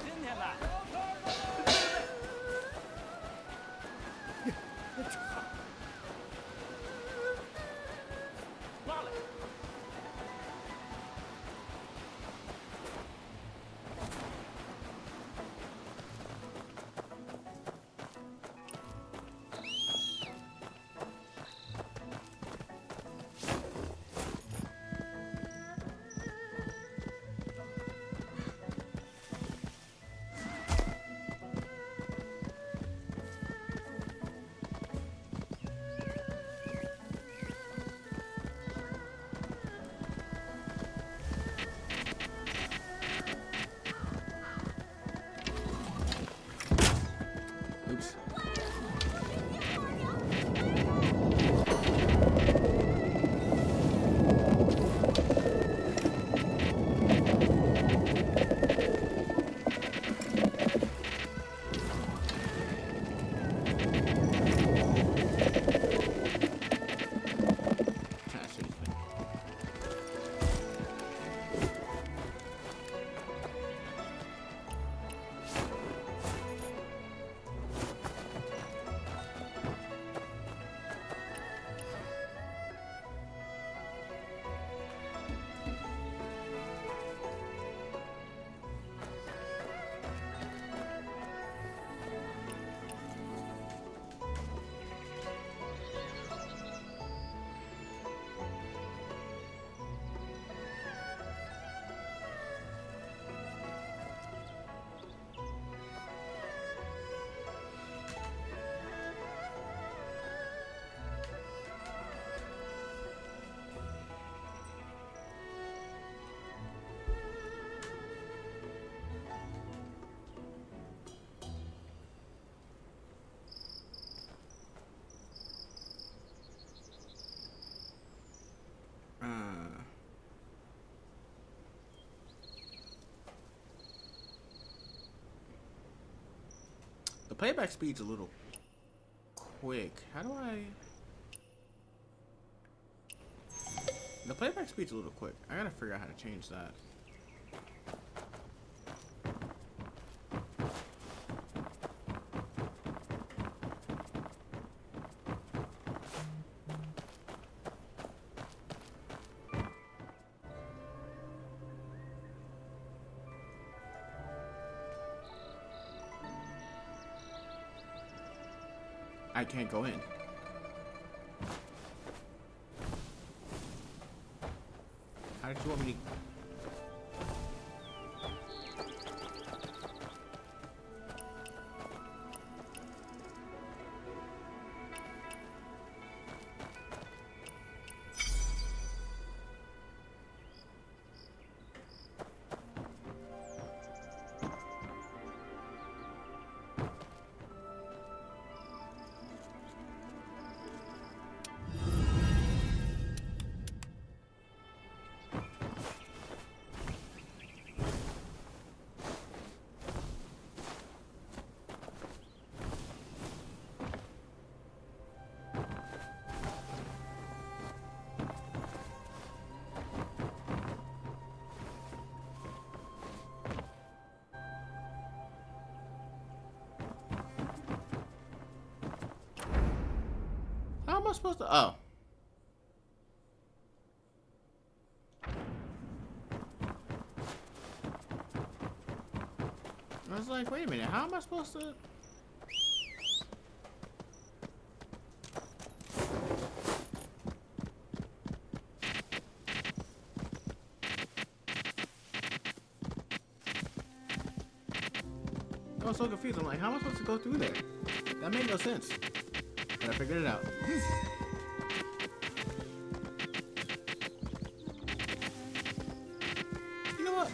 今天来。拉来。Oops. Ah, seriously. The playback speed's a little quick. How do I... The playback speed's a little quick. I gotta figure out how to change that. I can't go in. How did you want me to... I supposed to? Oh. I was like, wait a minute, how am I supposed to? I was so confused. I'm like, how am I supposed to go through there? That made no sense. But I figured it out. You know what?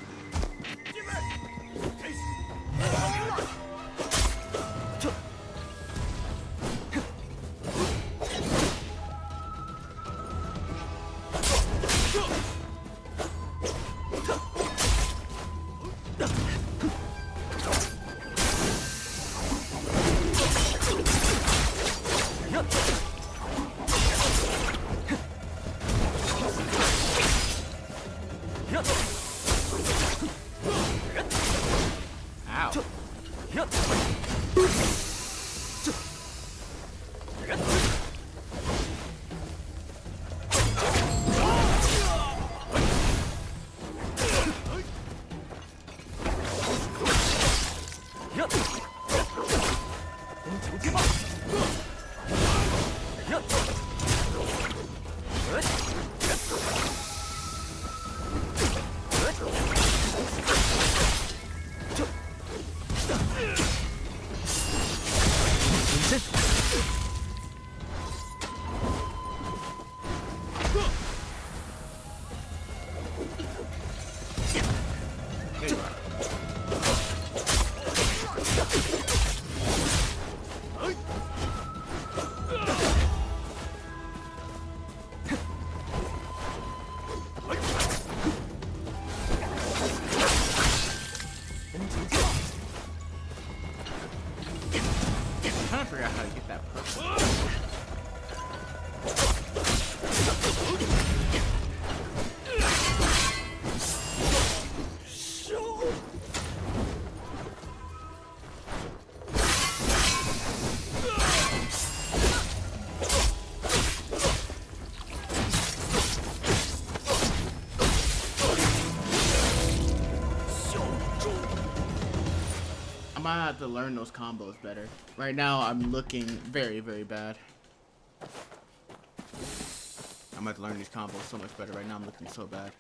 I'm trying to figure out how to get that purple. I might have to learn those combos better. Right now, I'm looking very, very bad. I'm gonna have to learn these combos so much better. Right now, I'm looking so bad.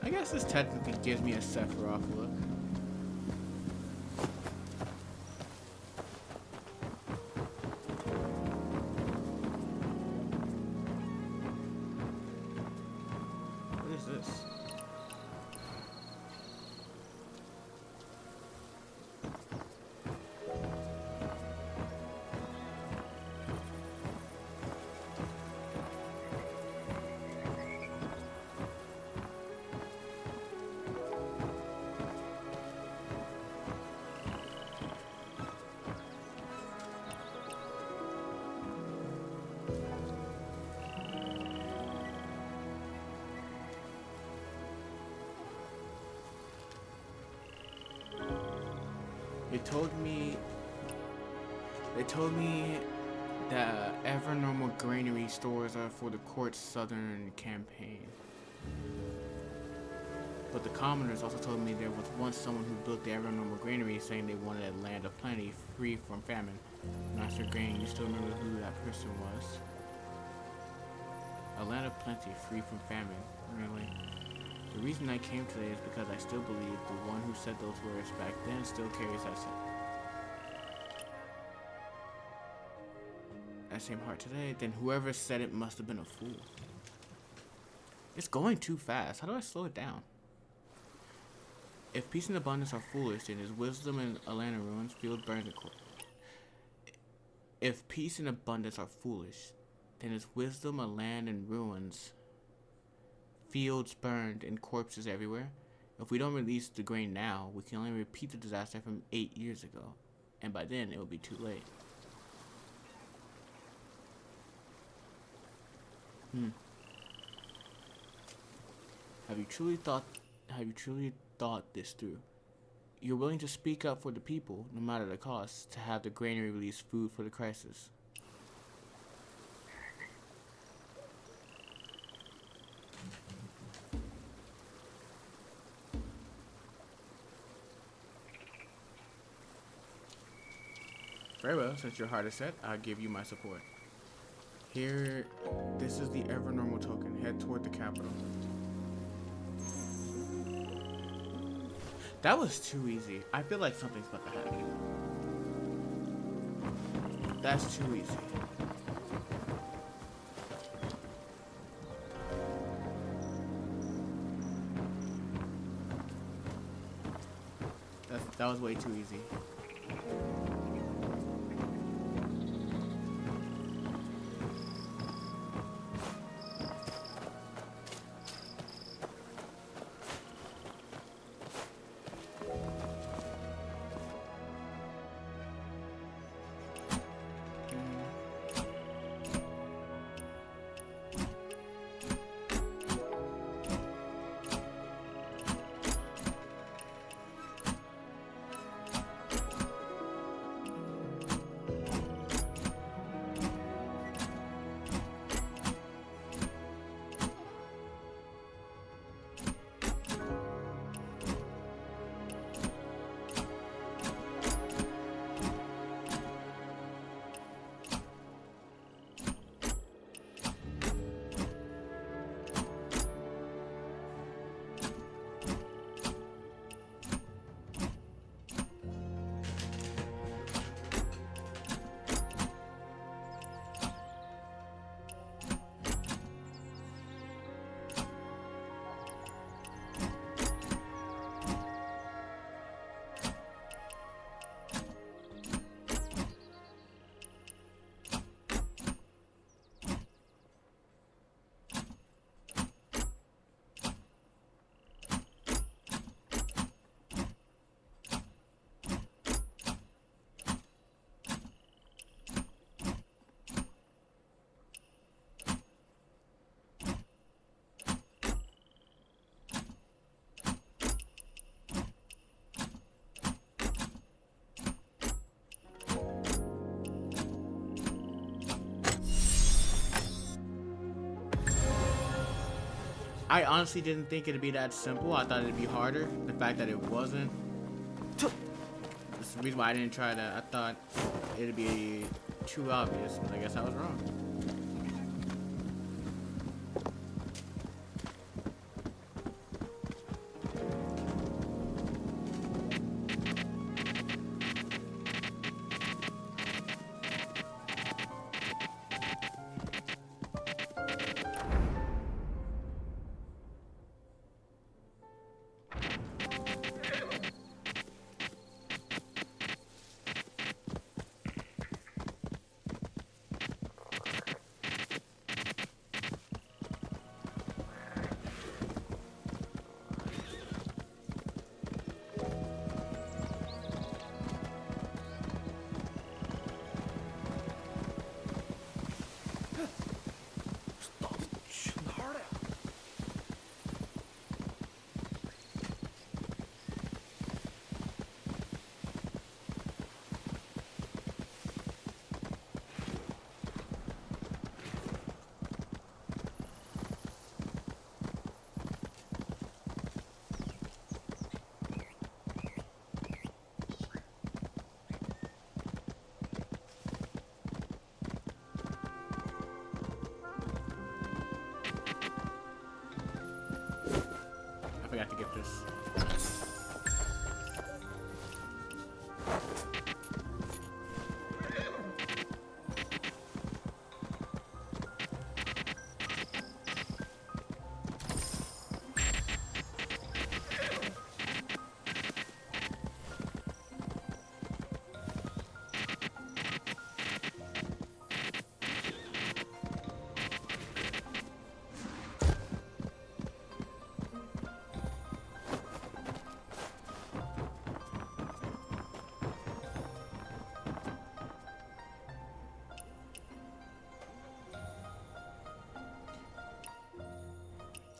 I guess this technically gives me a Sephiroth look. What is this? They told me that Evernormal granary stores are for the court's southern campaign. But the commoners also told me there was once someone who built the Evernormal granary saying they wanted a land of plenty free from famine. Master Grain, you still remember who that person was? A land of plenty free from famine. Really? The reason I came today is because I still believe the one who said those words back then still carries that same heart today. Then whoever said it must have been a fool. It's going too fast. How do I slow it down? If peace and abundance are foolish, then is wisdom and a land of ruins, fields burned and corpses. If peace and abundance are foolish, then is wisdom a land and ruins, fields burned and corpses everywhere? If we don't release the grain now, we can only repeat the disaster from 8 years ago, and by then it will be too late. Have you truly thought this through? You're willing to speak up for the people, no matter the cost, to have the granary release food for the crisis. Very well, since your heart is set, I'll give you my support. Here, this is the Evernormal token. Head toward the capital. That was too easy. I feel like something's about to happen. That's too easy. That was way too easy. I honestly didn't think it'd be that simple. I thought it'd be harder. The fact that it wasn't. That's the reason why I didn't try that. I thought it'd be too obvious, but I guess I was wrong. have to get this.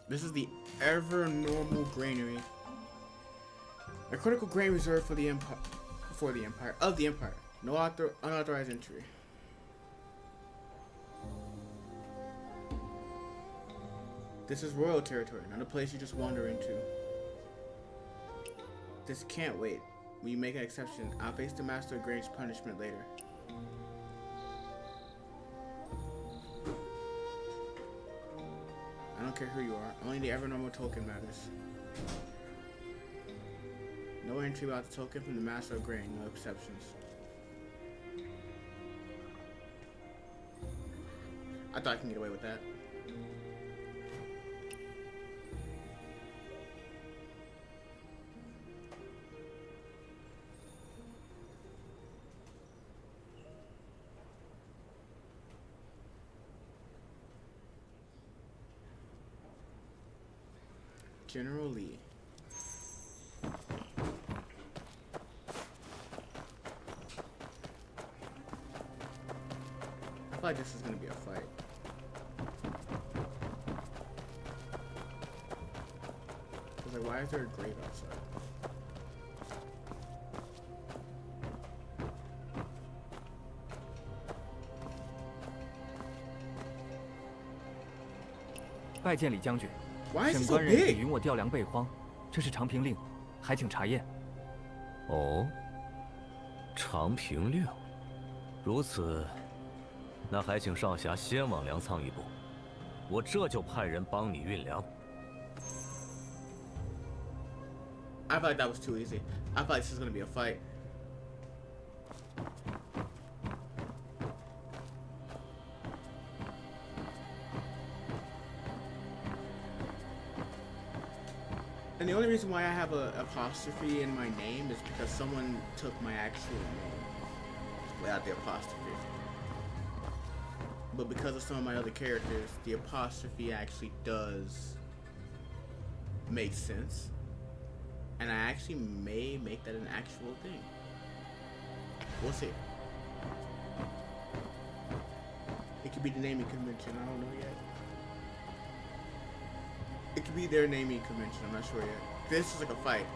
This is the ever normal granary. A critical grain reserve for the empire. Of the empire. No unauthorized entry. This is royal territory, not a place you just wander into. This can't wait. When you make an exception, I'll face the Master of Grange's punishment later. I don't care who you are, only the ever normal token matters. No entry without the token from the Master of Grange, no exceptions. I thought I can get away with that. General Lee. I feel like this is gonna be a fight. I was like, why is there a grave outside? Why is it so 沈官人已 big? 允我调粮备荒，这是长平令，还请查验。哦，长平令，如此，那还请少侠先往粮仓一步，我这就派人帮你运粮。I feel like that was too easy. I feel like this is gonna be a fight. And the only reason why I have a apostrophe in my name is because someone took my actual name without the apostrophe. But because of some of my other characters, the apostrophe actually does make sense. And I actually may make that an actual thing. We'll see. It could be the naming convention, I don't know yet. It could be their naming convention, I'm not sure yet. This is like a fight.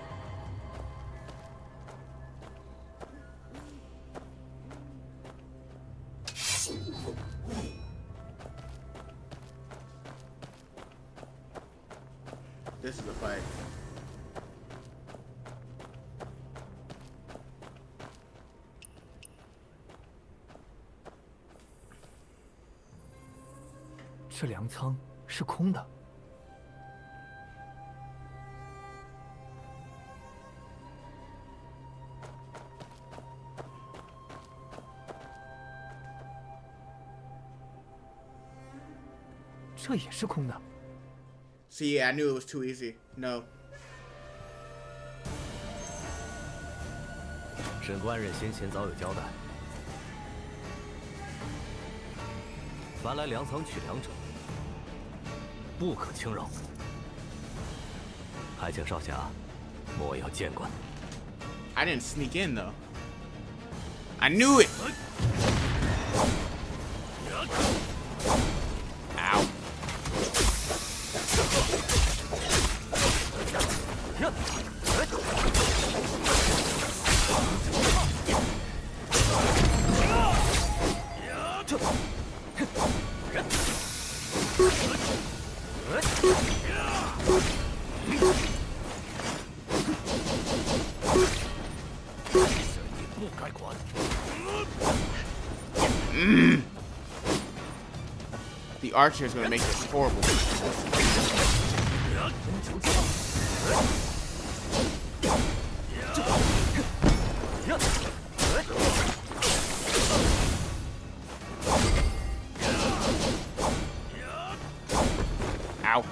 This is a fight. “这粮仓是空的。” 这也是空的。 See, I knew it was too easy. No. 沈官人先前早有交代，凡来粮仓取粮者，不可轻扰。还请少侠莫要见怪。I didn't sneak in though. I knew it. Ow. The archer is gonna make this horrible. Ow.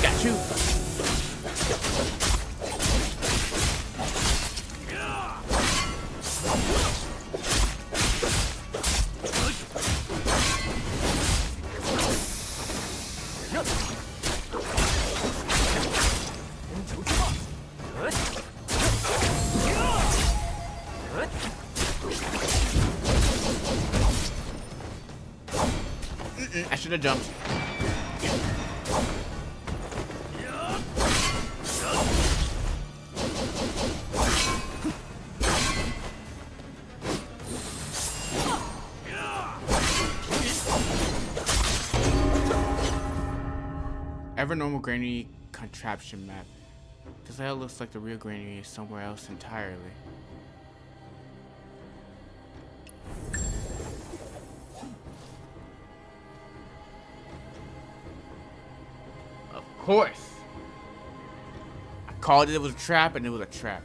Got you. I should have jumped. Ever normal granary contraption map. This layout looks like the real granary is somewhere else entirely. Of course. I called it was a trap and it was a trap.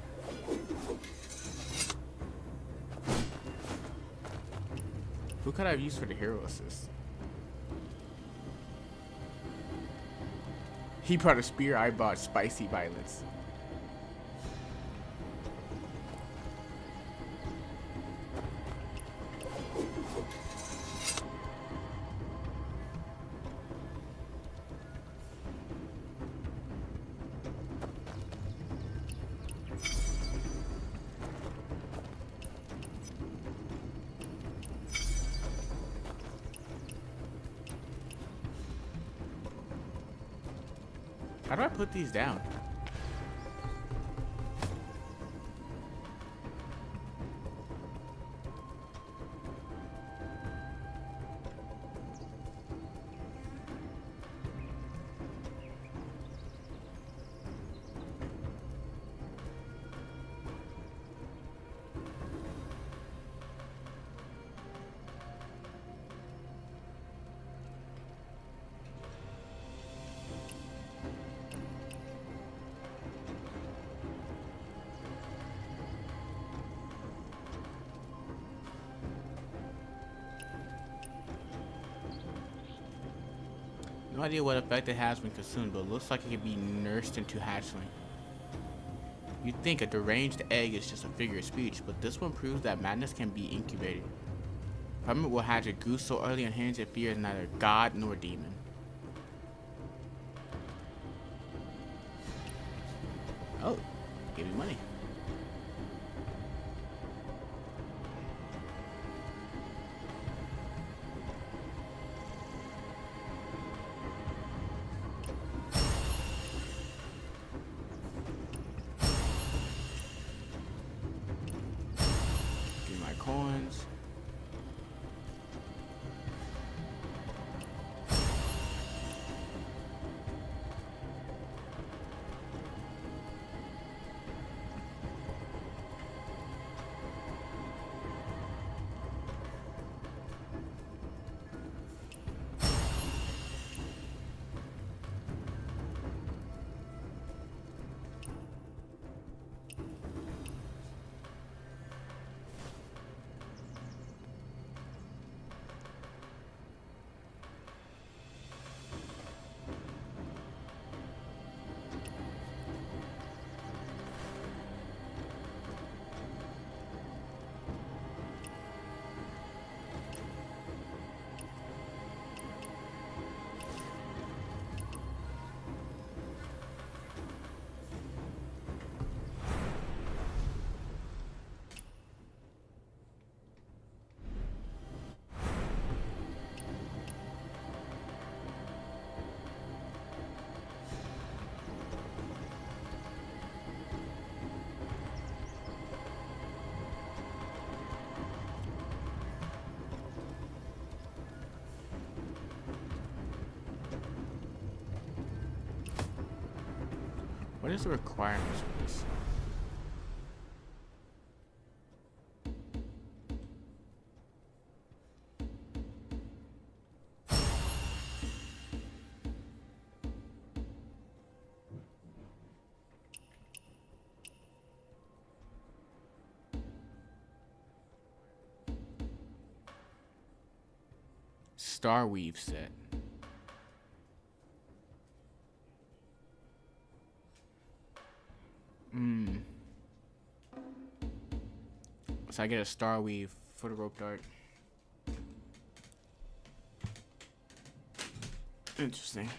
Who could I have used for the hero assist? He brought a spear, I bought spicy violence. How do I put these down? No idea what effect it has when consumed, but it looks like it can be nursed into hatchling. You'd think a deranged egg is just a figure of speech, but this one proves that madness can be incubated. Parliament will hatch a goose so early in hands it fears neither god nor demon. Oh, give me money. Give me my coins. What is the requirements for this? Starweave set. So I get a Starweave for the rope dart. Interesting.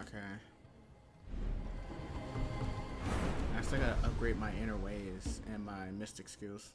Okay. I still gotta upgrade my inner ways and my mystic skills.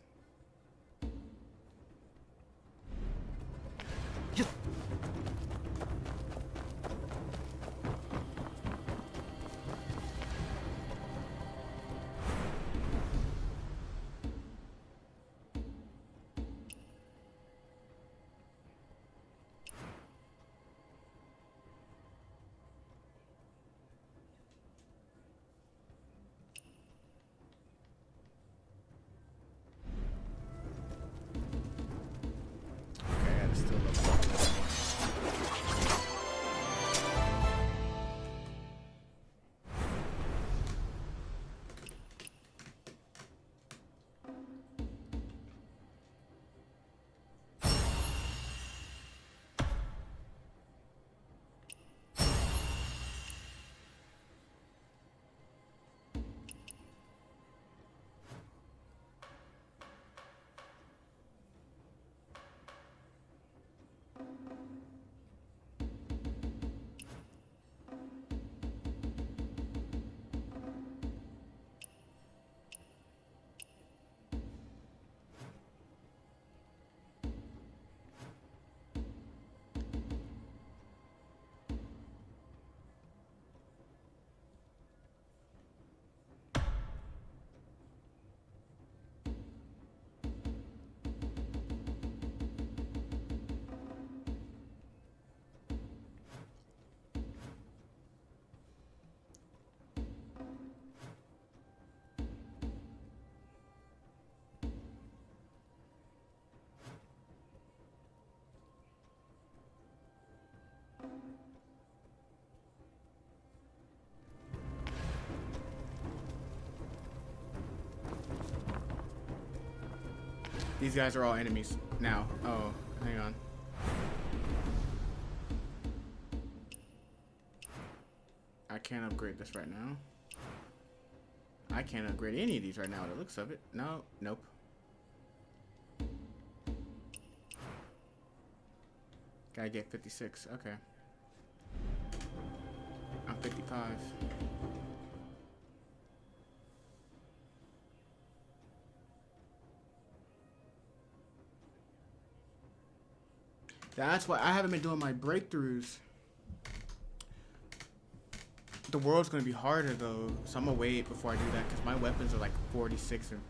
These guys are all enemies now. Oh, hang on. I can't upgrade this right now. I can't upgrade any of these right now, the looks of it. No, nope. Gotta get 56, okay. I'm 55. That's why I haven't been doing my breakthroughs. The world's gonna be harder though, so I'm gonna wait before I do that because my weapons are like 46 and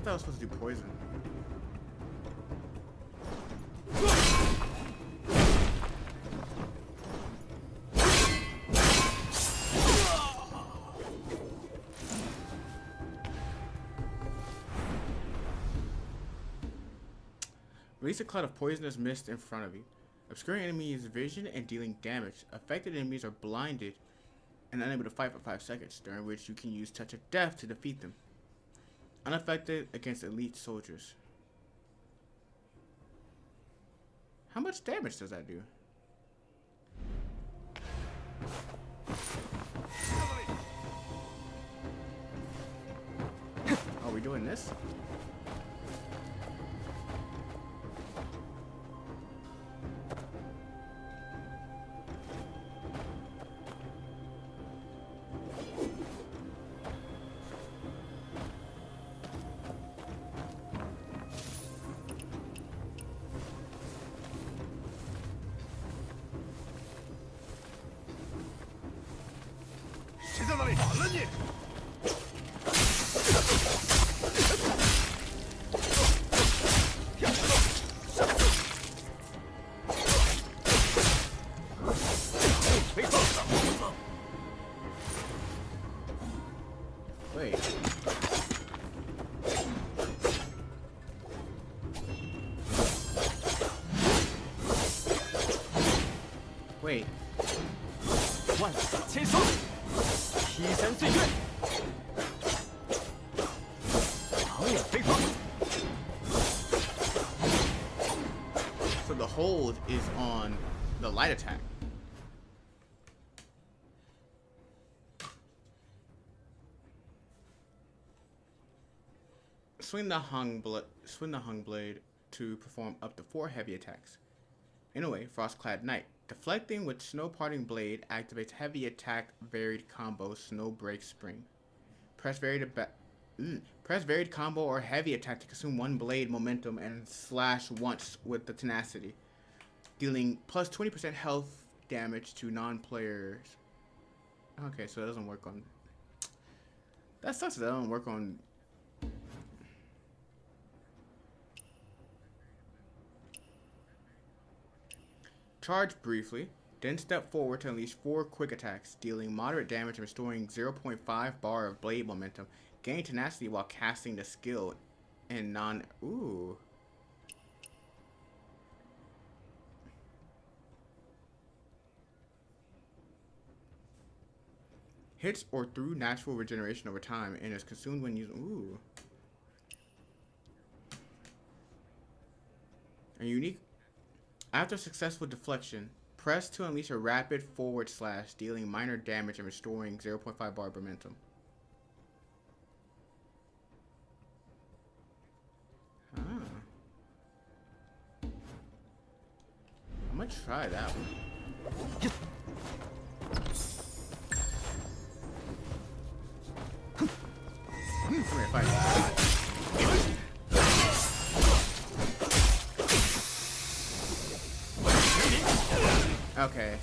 thought that was supposed to do poison. Release a cloud of poisonous mist in front of you, obscuring enemies' vision and dealing damage. Affected enemies are blinded and unable to fight for 5 seconds, during which you can use Touch of Death to defeat them. Unaffected against elite soldiers. How much damage does that do? Are we doing this? Wait. Wait. 万死千伤，劈山碎月，长眼飞风。 So the hold is on the light attack. Swing the hung blade to perform up to 4 heavy attacks. Anyway, Frostclad Knight. Deflecting with Snow Parting Blade activates heavy attack varied combo Snow Break Spring. Press varied combo or heavy attack to consume 1 blade momentum and slash once with the tenacity, dealing plus 20% health damage to non-players. Okay, so that doesn't work on. That sucks. That doesn't work on. Charge briefly, then step forward to unleash 4 quick attacks, dealing moderate damage and restoring 0.5 bar of blade momentum. Gain tenacity while casting the skill and non. Ooh. Hits or through natural regeneration over time and is consumed when using. Ooh. A unique. After successful deflection, press to unleash a rapid forward slash, dealing minor damage and restoring 0.5 bar momentum. Ah. I'm gonna try that one. Come here, fight. Okay.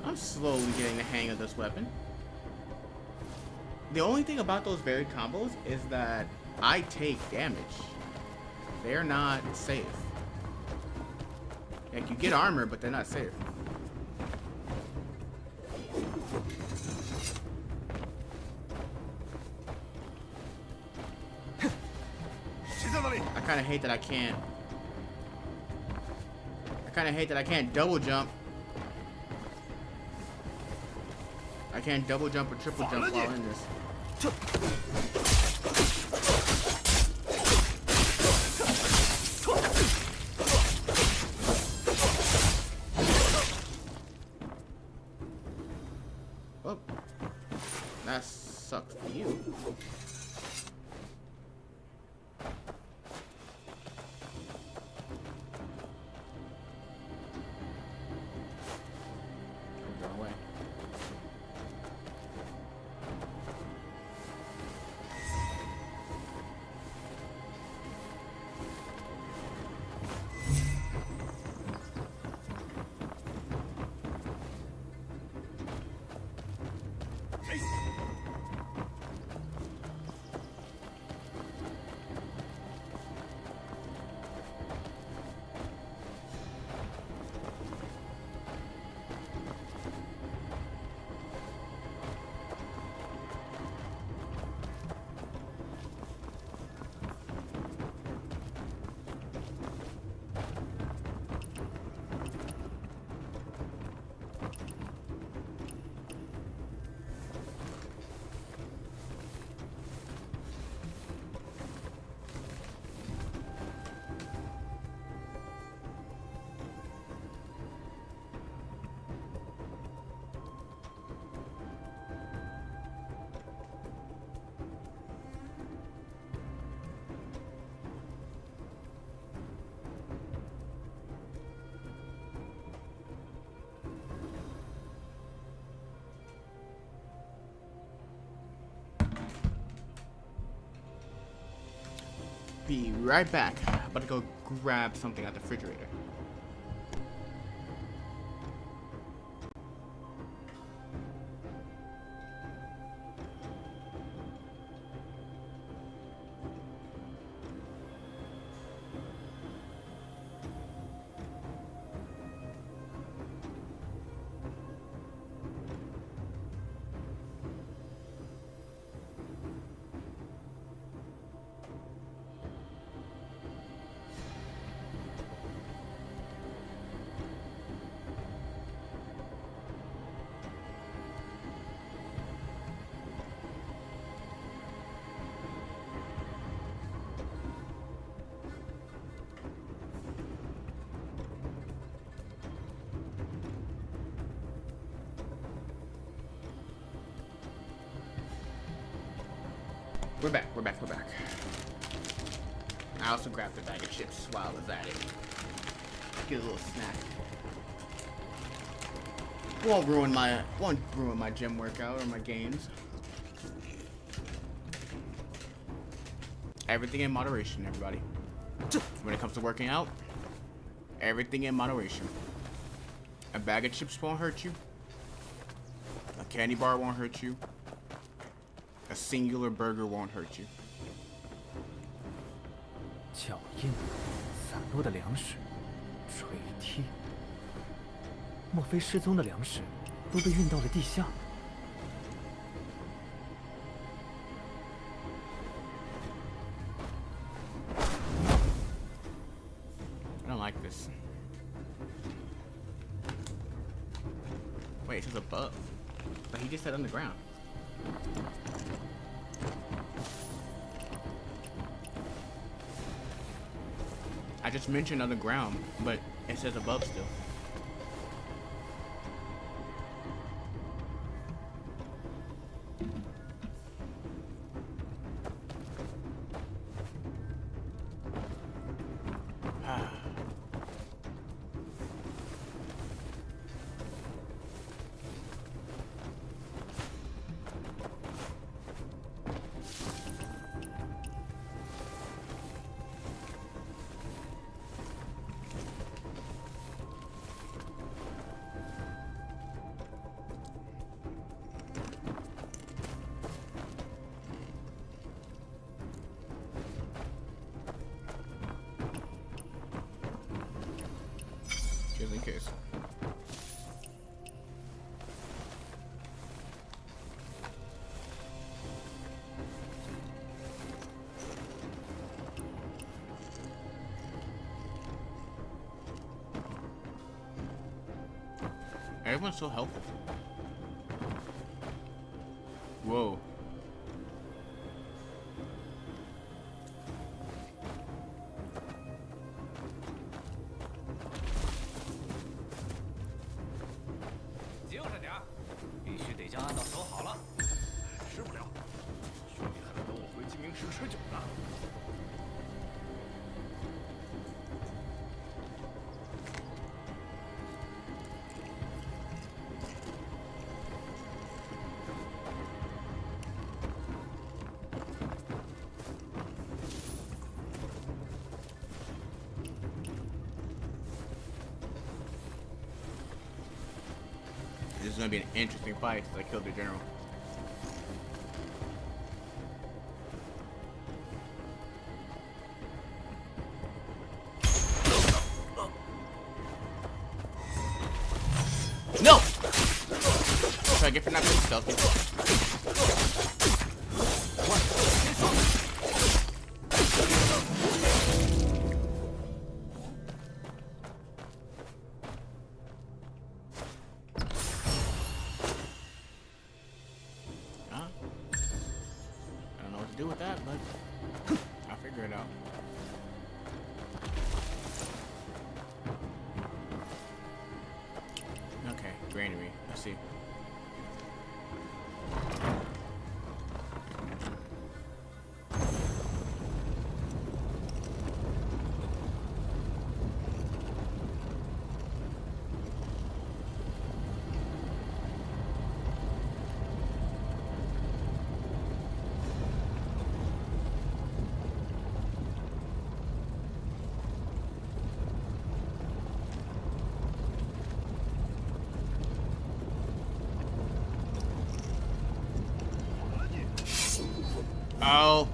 I'm slowly getting the hang of this weapon. The only thing about those varied combos is that I take damage. They're not safe. Like, you get armor, but they're not safe. I kind of hate that I can't. I kind of hate that I can't double jump. I can't double jump or triple jump while in this. Oh. That sucks for you. Wrong way. Be right back. I'm about to go grab something at the refrigerator. We're back. I also grabbed a bag of chips while I was at it. Get a little snack. Won't ruin my gym workout or my games. Everything in moderation, everybody. When it comes to working out, everything in moderation. A bag of chips won't hurt you. A candy bar won't hurt you. A singular burger won't hurt you. 脚印，散落的粮食，垂梯。莫非失踪的粮食都被运到了地下？ I don't like this. Wait, it says above. But he just said underground. I just mentioned underground, but it says above still. Just in case. Everyone's so helpful. Whoa. gonna be an interesting fight since I killed the general. No! What do I get for not being stealthy? Huh? I don't know what to do with that, but I'll figure it out. Okay, granary. Let's see. Oh.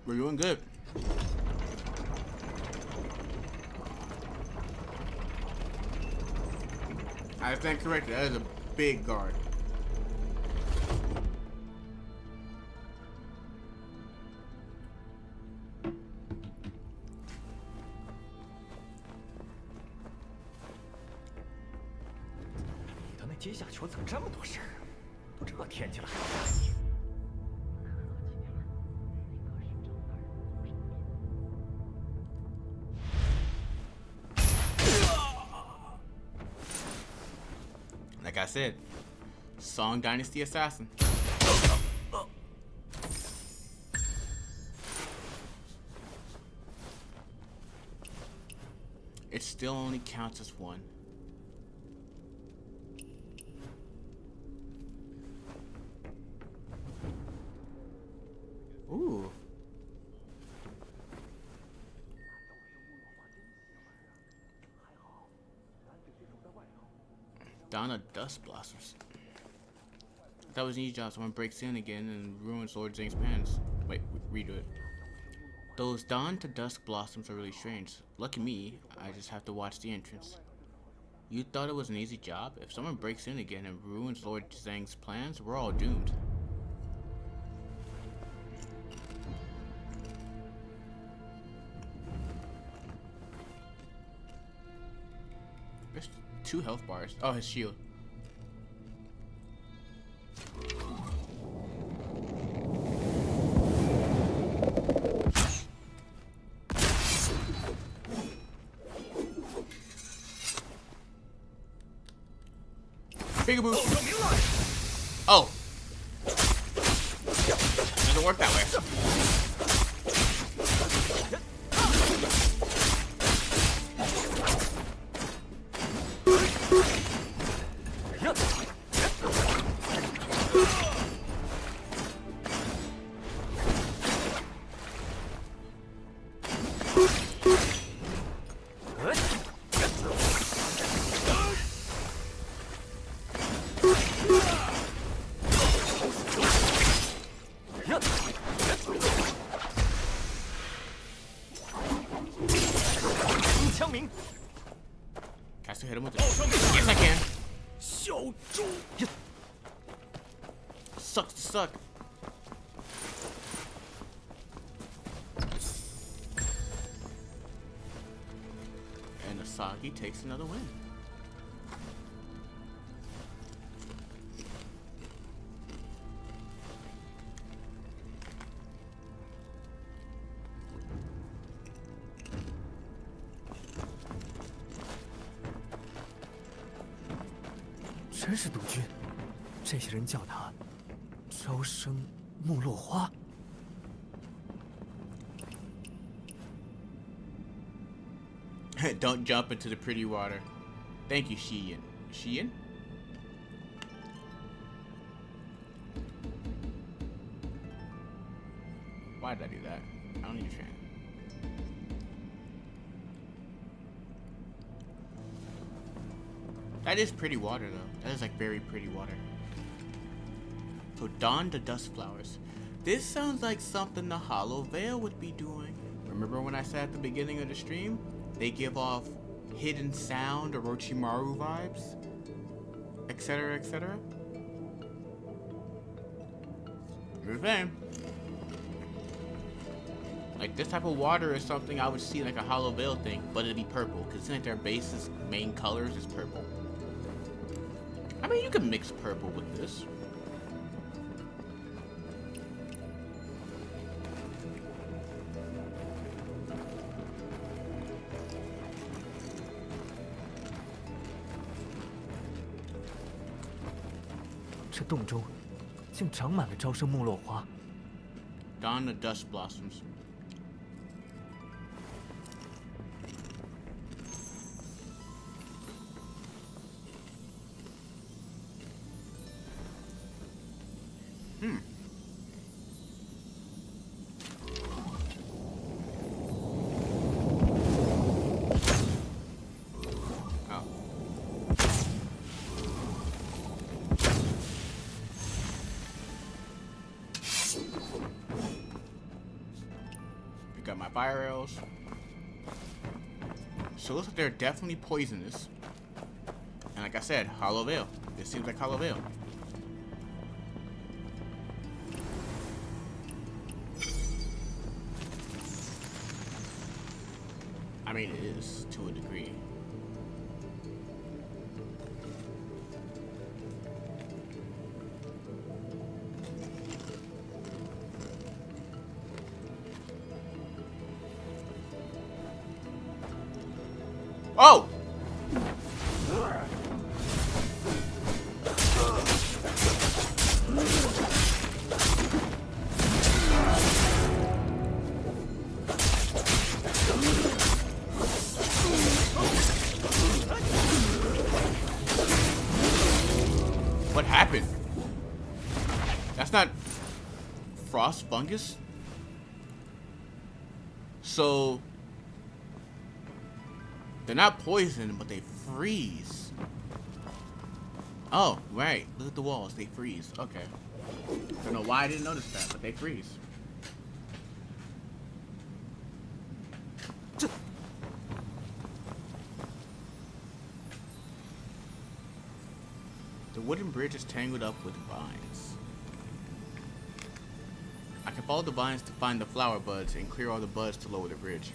We're doing good. I stand corrected. That is a big guard. Like I said, Song Dynasty Assassin. It still only counts as one. Ooh. Donna Dust Blossoms. That was an easy job. Someone breaks in again and ruins Lord Zing's plans. Wait, redo it. Those dawn to dusk blossoms are really strange. Lucky me, I just have to watch the entrance. You thought it was an easy job? If someone breaks in again and ruins Lord Zhang's plans, we're all doomed. There's 2 health bars. Oh, his shield. Peekaboo. Oh. Doesn't work that way. 行。 Can I still hit him with it? Yes, I can. 小猪， Sucks to suck. And Asagi takes another win. “真是毒君，这些人叫他朝生木落花。” Don't jump into the pretty water. Thank you, Shiyin. Shiyin? Why did I do that? I don't need to train. That is pretty water, though. That is like very pretty water. So Dawn the Dust Flowers. This sounds like something the Hollow Veil would be doing. Remember when I said at the beginning of the stream, they give off hidden sound or Orochimaru vibes, etc., etc. You're saying. Like this type of water is something I would see like a Hollow Veil thing, but it'd be purple because like their base's main colors is purple. I mean, you can mix purple with this. “这洞中竟长满了朝生木落花。” Dawn the Dust Blossoms. Got my fire arrows. So it looks like they're definitely poisonous. And like I said, Hollow Veil. This seems like Hollow Veil. I mean, it is to a degree. Oh! What happened? That's not frost fungus? So they're not poisoned, but they freeze. Oh, right. Look at the walls. They freeze. Okay. I don't know why I didn't notice that, but they freeze. The wooden bridge is tangled up with vines. I can follow the vines to find the flower buds and clear all the buds to lower the bridge.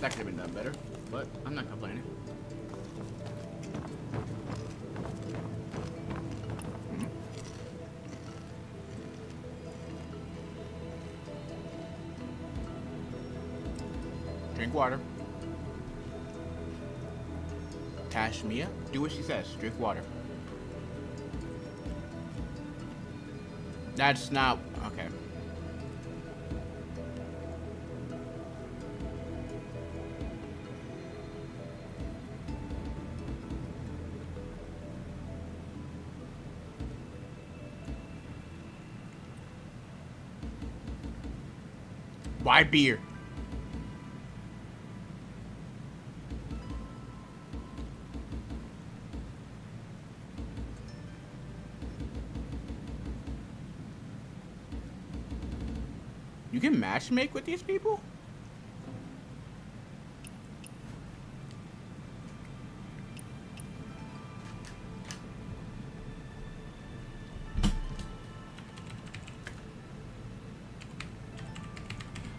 That could have been done better, but I'm not complaining. Drink water. Tashmia, do what she says. Drink water. That's not okay. Why beer? You can matchmake with these people?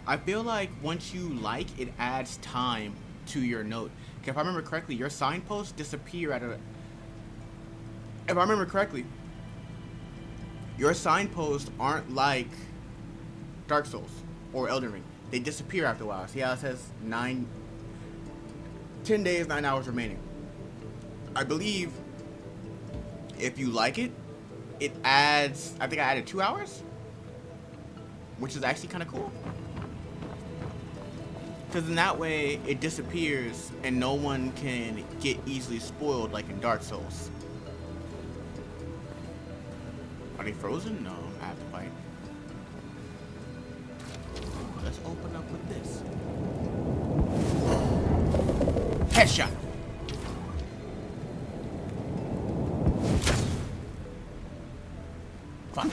I feel like once you like, it adds time to your note. If I remember correctly, your signposts disappear at a... If I remember correctly, your signposts aren't like Dark Souls or Elden Ring. They disappear after a while. See how it says 10 days, 9 hours remaining. I believe if you like it, it adds, I think I added 2 hours, which is actually kind of cool. Because in that way, it disappears and no one can get easily spoiled like in Dark Souls. Are they frozen? No, I have to fight. Let's open up with this. Headshot. Fuck.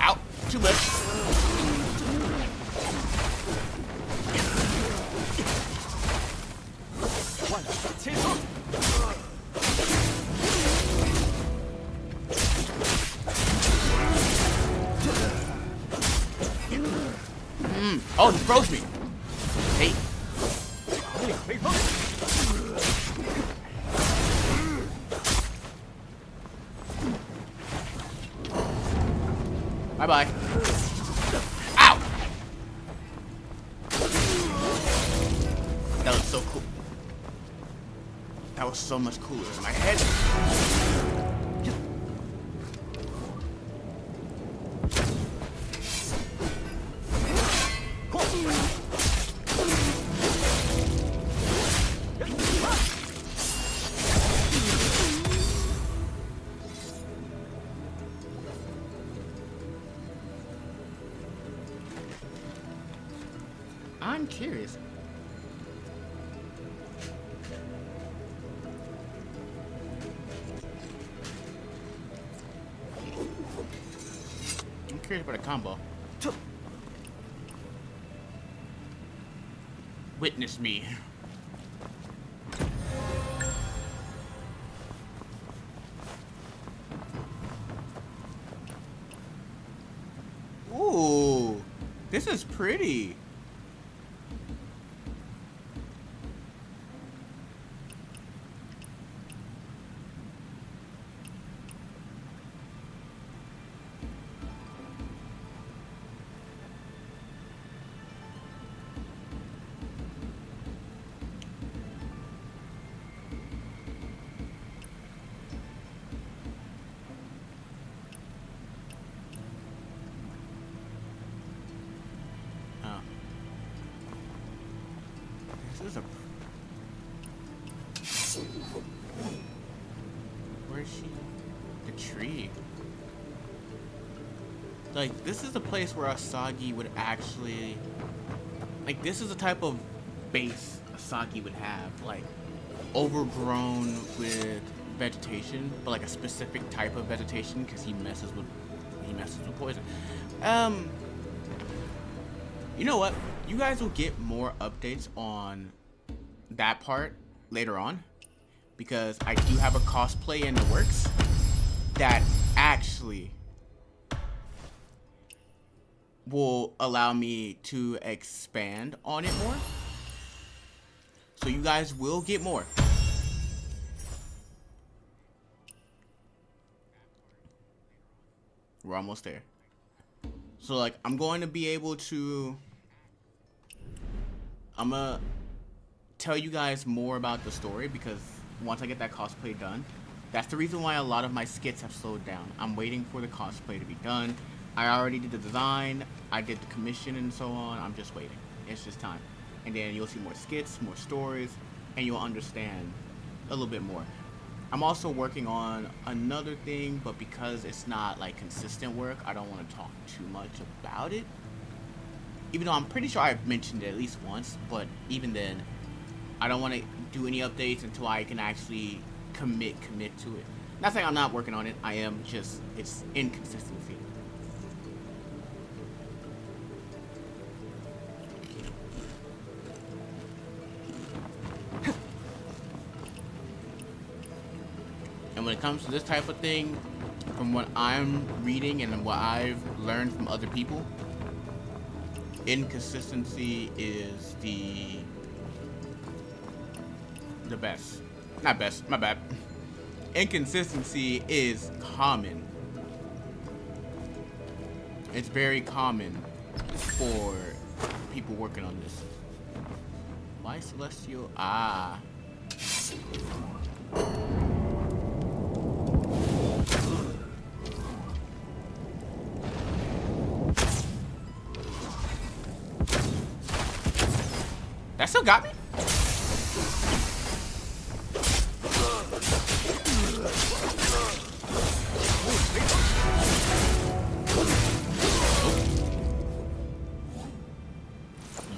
Out. Too much. Oh, he froze me. Hey. Bye-bye. Ow! That was so cool. That was so much cooler in my head. I'm curious. I'm curious about a combo. Witness me. Ooh, this is pretty. This is a... Where is she? The tree. Like, this is the place where Asagi would actually... Like, this is the type of base Asagi would have. Like, overgrown with vegetation, but like a specific type of vegetation because he messes with poison. You know what? You guys will get more updates on that part later on because I do have a cosplay in the works that actually will allow me to expand on it more. So you guys will get more. We're almost there. So like I'm going to be able to I'm gonna tell you guys more about the story because once I get that cosplay done, that's the reason why a lot of my skits have slowed down. I'm waiting for the cosplay to be done. I already did the design, I did the commission and so on. I'm just waiting. It's just time. And then you'll see more skits, more stories, and you'll understand a little bit more. I'm also working on another thing, but because it's not like consistent work, I don't want to talk too much about it. Even though I'm pretty sure I've mentioned it at least once, but even then, I don't want to do any updates until I can actually commit to it. Not saying I'm not working on it, I am, just it's inconsistency. And when it comes to this type of thing, from what I'm reading and what I've learned from other people, inconsistency is the best. Not best, my bad. Inconsistency is common. It's very common for people working on this. Why Celestial? Ah. That still got me?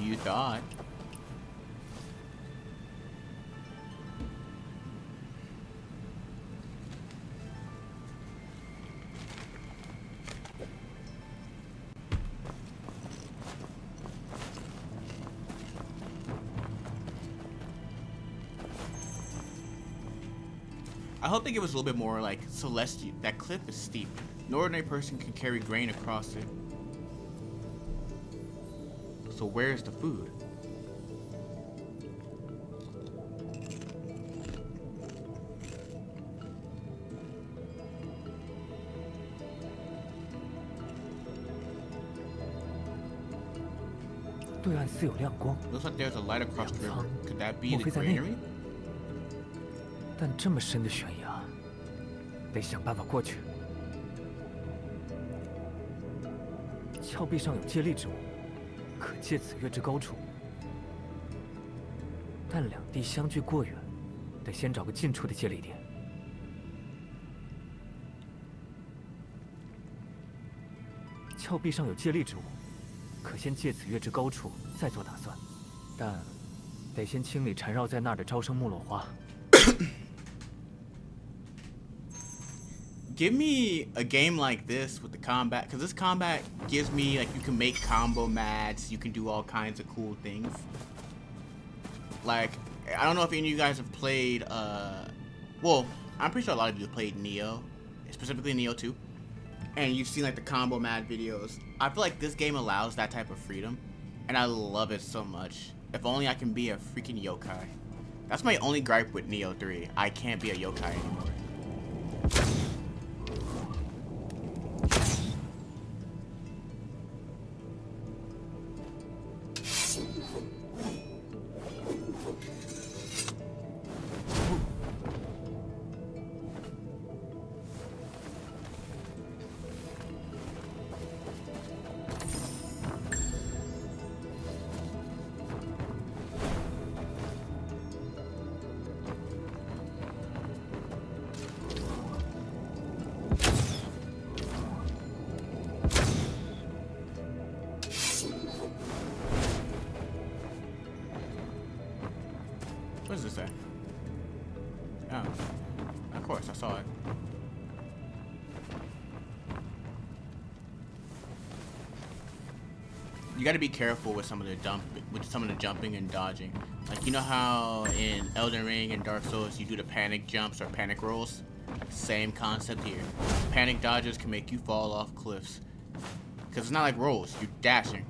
You thought. I hope they give us a little bit more like Celestial. That cliff is steep. An ordinary person can carry grain across it. So where's the food? Looks like there's a light across the river. Could that be the granary? 但这么深的悬崖，得想办法过去。峭壁上有借力之物，可借此跃至高处。但两地相距过远，得先找个近处的借力点。峭壁上有借力之物，可先借此跃至高处，再做打算。但得先清理缠绕在那儿的招生木落花。Give me a game like this with the combat, because this combat gives me, like, you can make combo mats, you can do all kinds of cool things. Like, I don't know if any of you guys have played, well, I'm pretty sure a lot of you have played Neo, specifically Neo 2, and you've seen, like, the combo mat videos. I feel like this game allows that type of freedom, and I love it so much. If only I can be a freaking yokai. That's my only gripe with Neo 3. I can't be a yokai anymore. What does it say? Oh, of course, I saw it. You got to be careful with some of the jumping and dodging. Like, you know how in Elden Ring and Dark Souls you do the panic jumps or panic rolls? Same concept here. Panic dodges can make you fall off cliffs. Because it's not like rolls, you're dashing.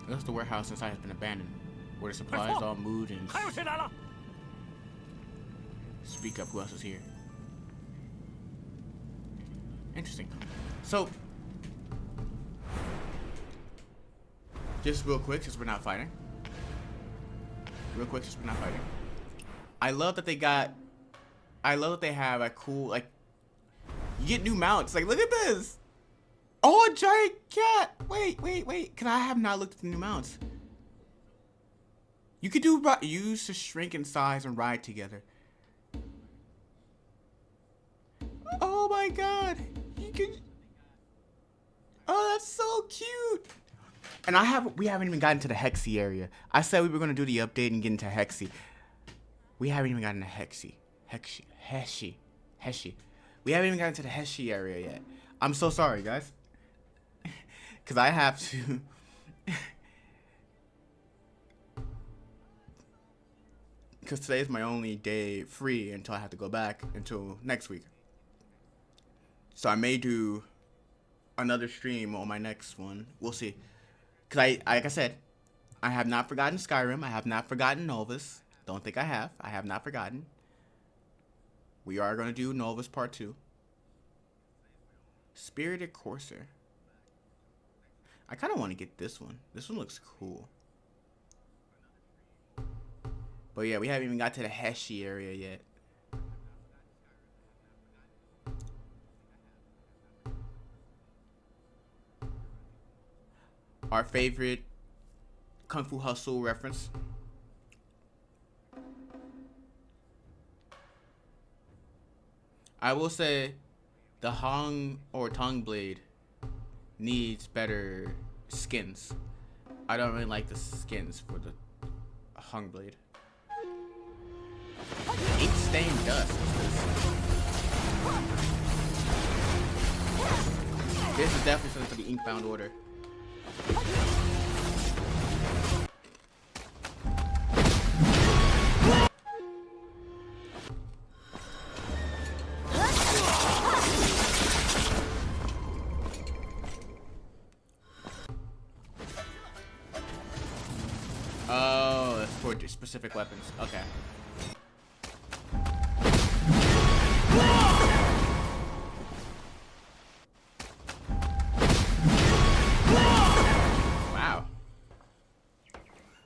Unless the warehouse inside has been abandoned, where the supplies all moved and... Speak up, who else is here? Interesting. So, just real quick, since we're not fighting. I love that they got I love that they have a cool, like, you get new mounts. Like, look at this. Oh, a giant cat. Wait. Because I have not looked at the new mounts. You could do use to shrink in size and ride together. Oh my god. You could. Oh, that's so cute. And we haven't even gotten to the Hexy area. I said we were gonna do the update and get into Hexy. We haven't even gotten to Hexy. Heshi. We haven't even gotten to the Heshi area yet. I'm so sorry, guys. Cause I have to. Because today is my only day free until I have to go back until next week. So I may do another stream on my next one. We'll see. Because like I said, I have not forgotten Skyrim. I have not forgotten Novus. Don't think I have. I have not forgotten. We are going to do Novus Part 2. Spirited Courser. I kind of want to get this one. This one looks cool. But yeah, we haven't even got to the Heshi area yet. Our favorite Kung Fu Hustle reference. I will say the Hong or Tongue Blade needs better skins. I don't really like the skins for the Hung Blade. Ink stained dust. This is definitely something for the Inkbound order. Oh, that's for specific weapons. Okay. Wow.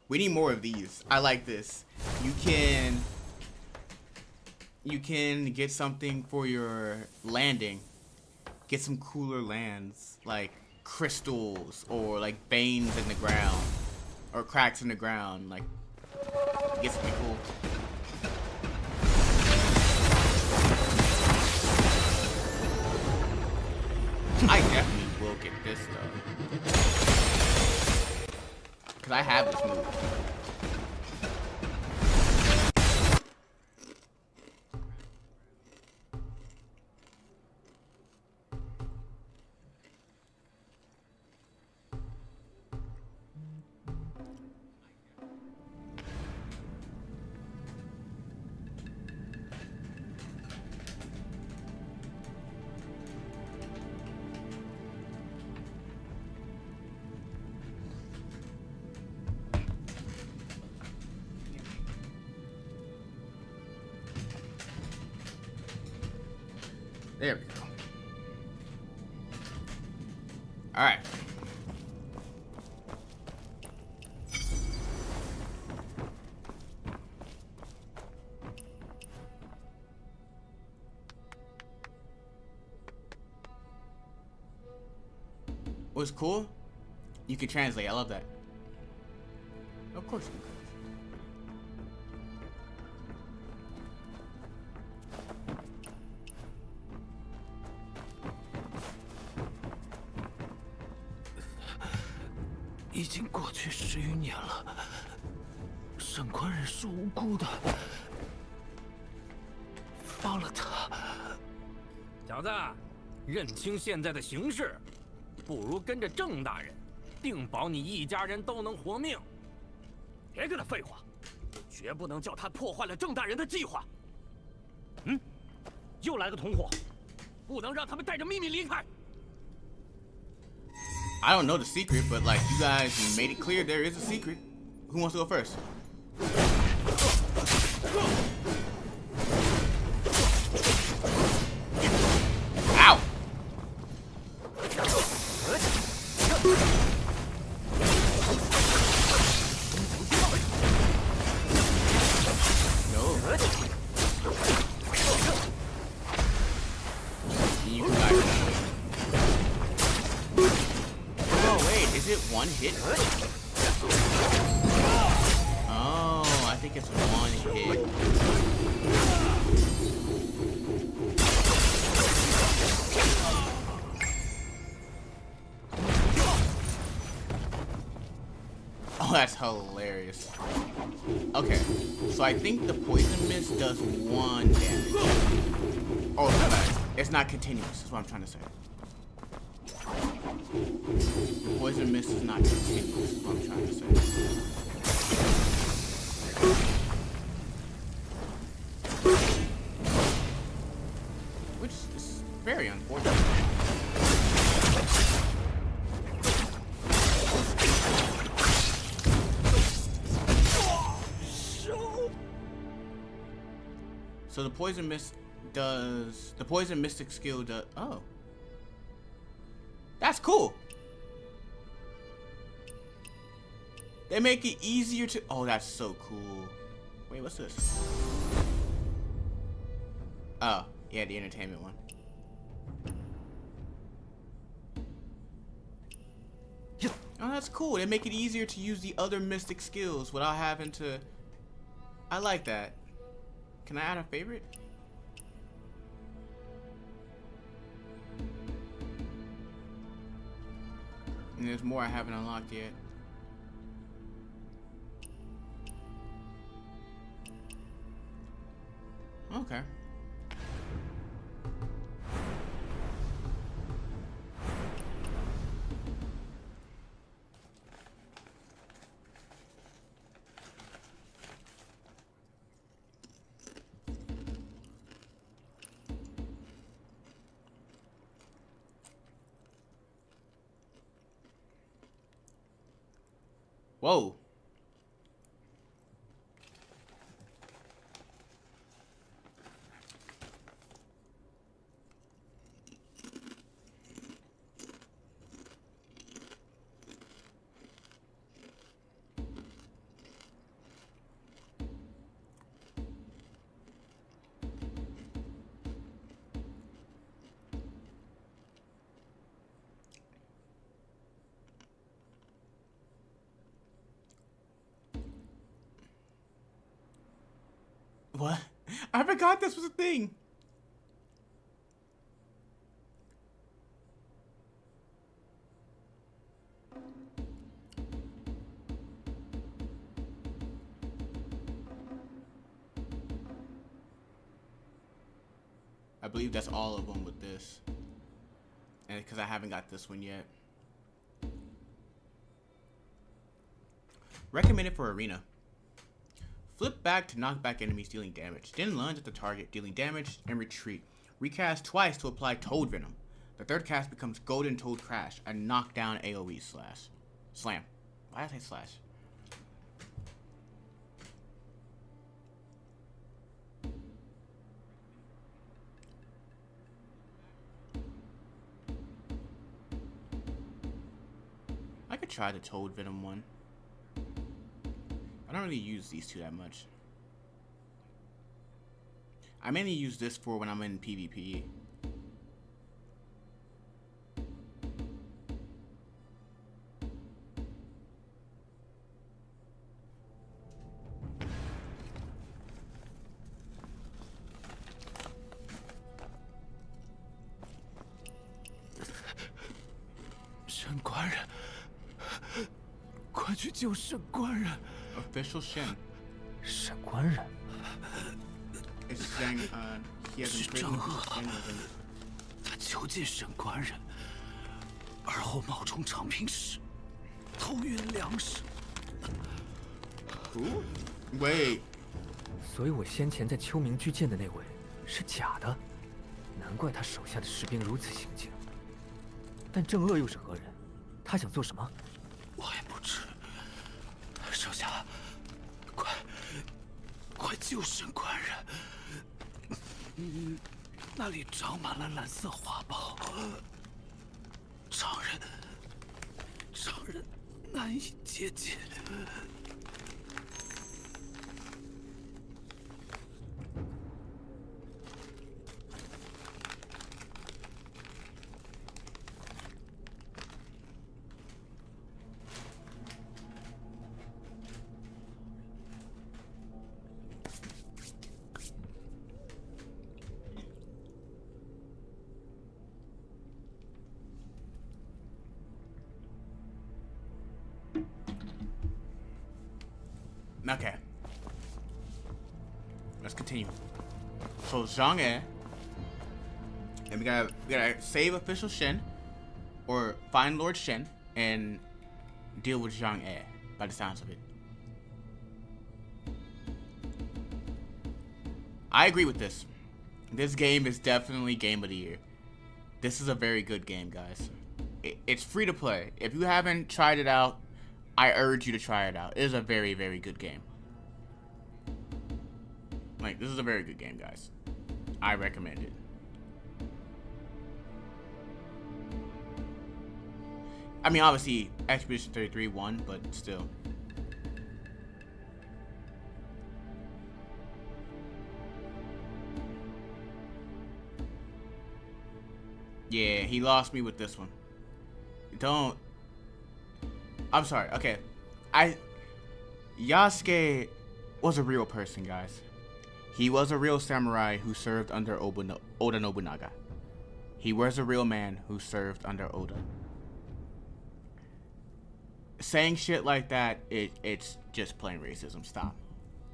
We need more of these. I like this. You can get something for your landing. Get some cooler lands, like crystals or like veins in the ground. Or cracks in the ground, like, get something cool. I definitely will get this though. Cause I have this move. There we go. All right. What's cool? You can translate. I love that. Of course you can. 已经过去10余年了，沈宽人是无辜的，放了他。小子，认清现在的形势，不如跟着郑大人，定保你一家人都能活命。别跟他废话，绝不能叫他破坏了郑大人的计划。嗯，又来个同伙，不能让他们带着秘密离开。 I don't know the secret, but like you guys made it clear there is a secret. Who wants to go first? Ow! No. it one hit? Oh, I think it's one hit. Oh, that's hilarious. Okay, so I think the poison mist does 1 damage. Oh, no, it's not continuous, is what I'm trying to say. The poison mist is not continuous, is what I'm trying to say. Which is very unfortunate. So the poison mist does, the poison mystic skill does, oh. That's cool. They make it easier to, oh, that's so cool. Wait, what's this? Oh, yeah, the entertainment one. Oh, that's cool. They make it easier to use the other mystic skills without having to, I like that. Can I add a favorite? And there's more I haven't unlocked yet. Okay. Whoa. What? I forgot this was a thing. I believe that's all of them with this. And because I haven't got this one yet. Recommended for arena. Flip back to knock back enemies dealing damage. Then lunge at the target dealing damage and retreat. Recast twice to apply Toad Venom. The third cast becomes Golden Toad Crash, a knockdown AoE slash. Slam. Why did I say slash? I could try the Toad Venom one. I don't really use these two that much. I mainly use this for when I'm in PvP. Official Shen. 神官人 It's saying he has imprisoned Shen within. 他囚禁神官人，而后冒充长平使，偷运粮食。 Who? Wait. 所以我先前在秋明居见的那位是假的，难怪他手下的士兵如此行径。但郑恶又是何人？他想做什么？我也不知。手下，快救神官人！那里长满了蓝色花苞，常人难以接近。 Wait, continue. So Zhang E, and we gotta save official Shen, or find Lord Shen and deal with Zhang E. By the sounds of it, I agree with this. This game is definitely game of the year. This is a very good game, guys. It's free to play. If you haven't tried it out, I urge you to try it out. It is a very, very good game. Like, this is a very good game, guys. I recommend it. I mean, obviously, Expedition 33 won, but still. Yeah, he lost me with this one. Don't. I'm sorry. Okay. Yasuke was a real person, guys. He was a real samurai who served under Oda Nobunaga. He was a real man who served under Oda. Saying shit like that, it's just plain racism. Stop.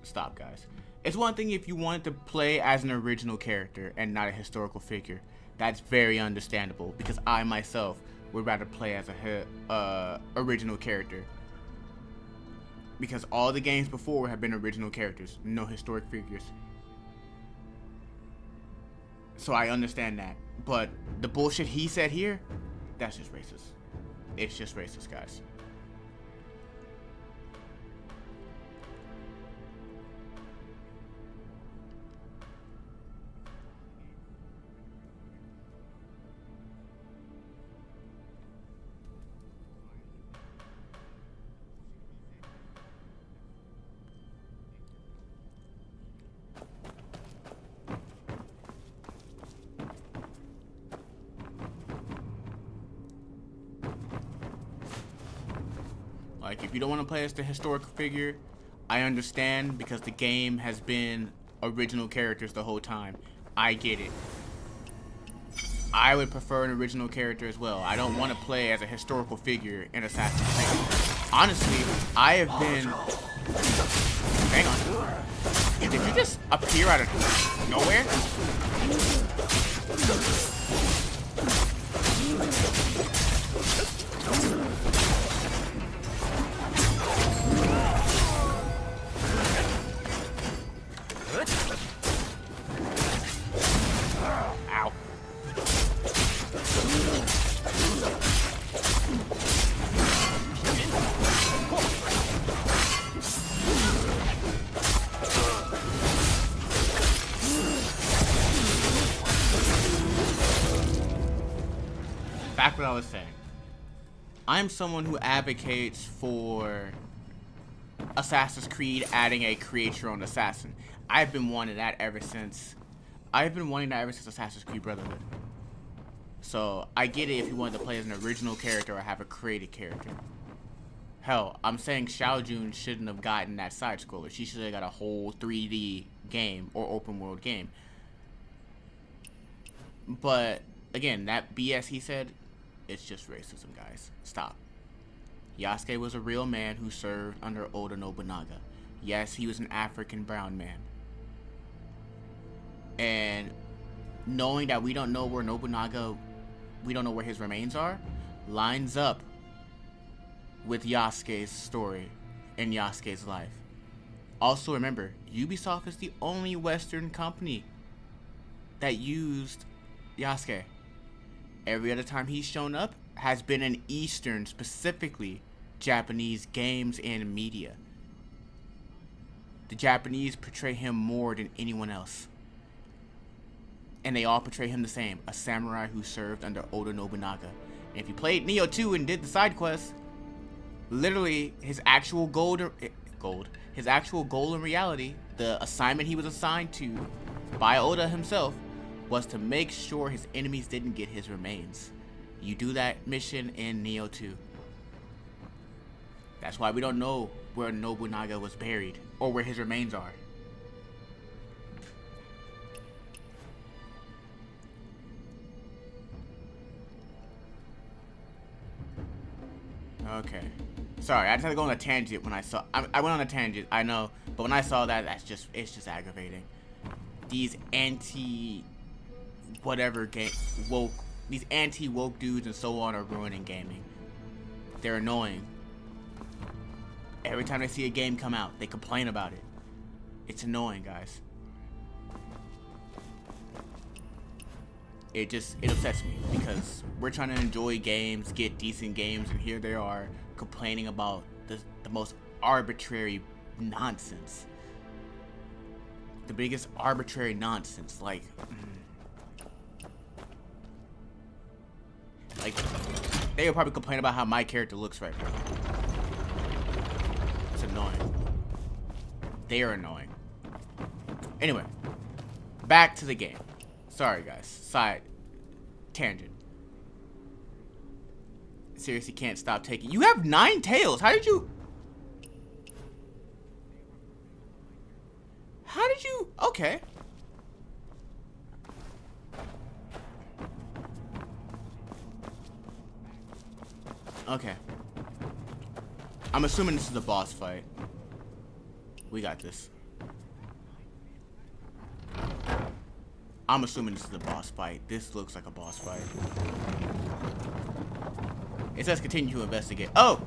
Stop, guys. It's one thing if you wanted to play as an original character and not a historical figure. That's very understandable, because I myself would rather play as a original character. Because all the games before have been original characters, no historic figures. So I understand that. But the bullshit he said here, that's just racist. It's just racist, guys. Like, if you don't want to play as the historical figure, I understand, because the game has been original characters the whole time. I get it. I would prefer an original character as well. I don't want to play as a historical figure in Assassin's Creed. Honestly, I have been... Hang on. Did you just appear out of nowhere? Ow. Back what I was saying. I'm someone who advocates for Assassin's Creed adding a create your own assassin. I've been wanting that ever since Assassin's Creed Brotherhood. So I get it if you wanted to play as an original character or have a created character. Hell, I'm saying Xiaojun shouldn't have gotten that side scroller. She should have got a whole 3D game or open world game. But again, that BS he said, it's just racism, guys. Stop. Yasuke was a real man who served under Oda Nobunaga. Yes, he was an African brown man. And knowing that we don't know where Nobunaga, we don't know where his remains are, lines up with Yasuke's story and Yasuke's life. Also remember, Ubisoft is the only Western company that used Yasuke. Every other time he's shown up has been in Eastern, specifically Japanese games and media. The Japanese portray him more than anyone else. And they all portray him the same, a samurai who served under Oda Nobunaga. And if you played Nioh 2 and did the side quests, literally his actual goal in reality, the assignment he was assigned to by Oda himself, was to make sure his enemies didn't get his remains. You do that mission in Nioh 2. That's why we don't know where Nobunaga was buried or where his remains are. Okay. Sorry, I just had to go on a tangent when I went on a tangent, I know, but when I saw that, it's just aggravating. these anti-whatever game woke, these anti-woke dudes and so on are ruining gaming. They're annoying. Every time they see a game come out, they complain about it. It's annoying, guys. It upsets me because we're trying to enjoy games, get decent games, and here they are complaining about the most arbitrary nonsense. The biggest arbitrary nonsense, like they would probably complain about how my character looks right now. It's annoying. They are annoying. Anyway, back to the game. Sorry guys, side tangent. Seriously can't stop taking. You have 9 tails. How did you? Okay. Okay. I'm assuming this is a boss fight. We got this. I'm assuming this is a boss fight. This looks like a boss fight. It says continue to investigate. Oh!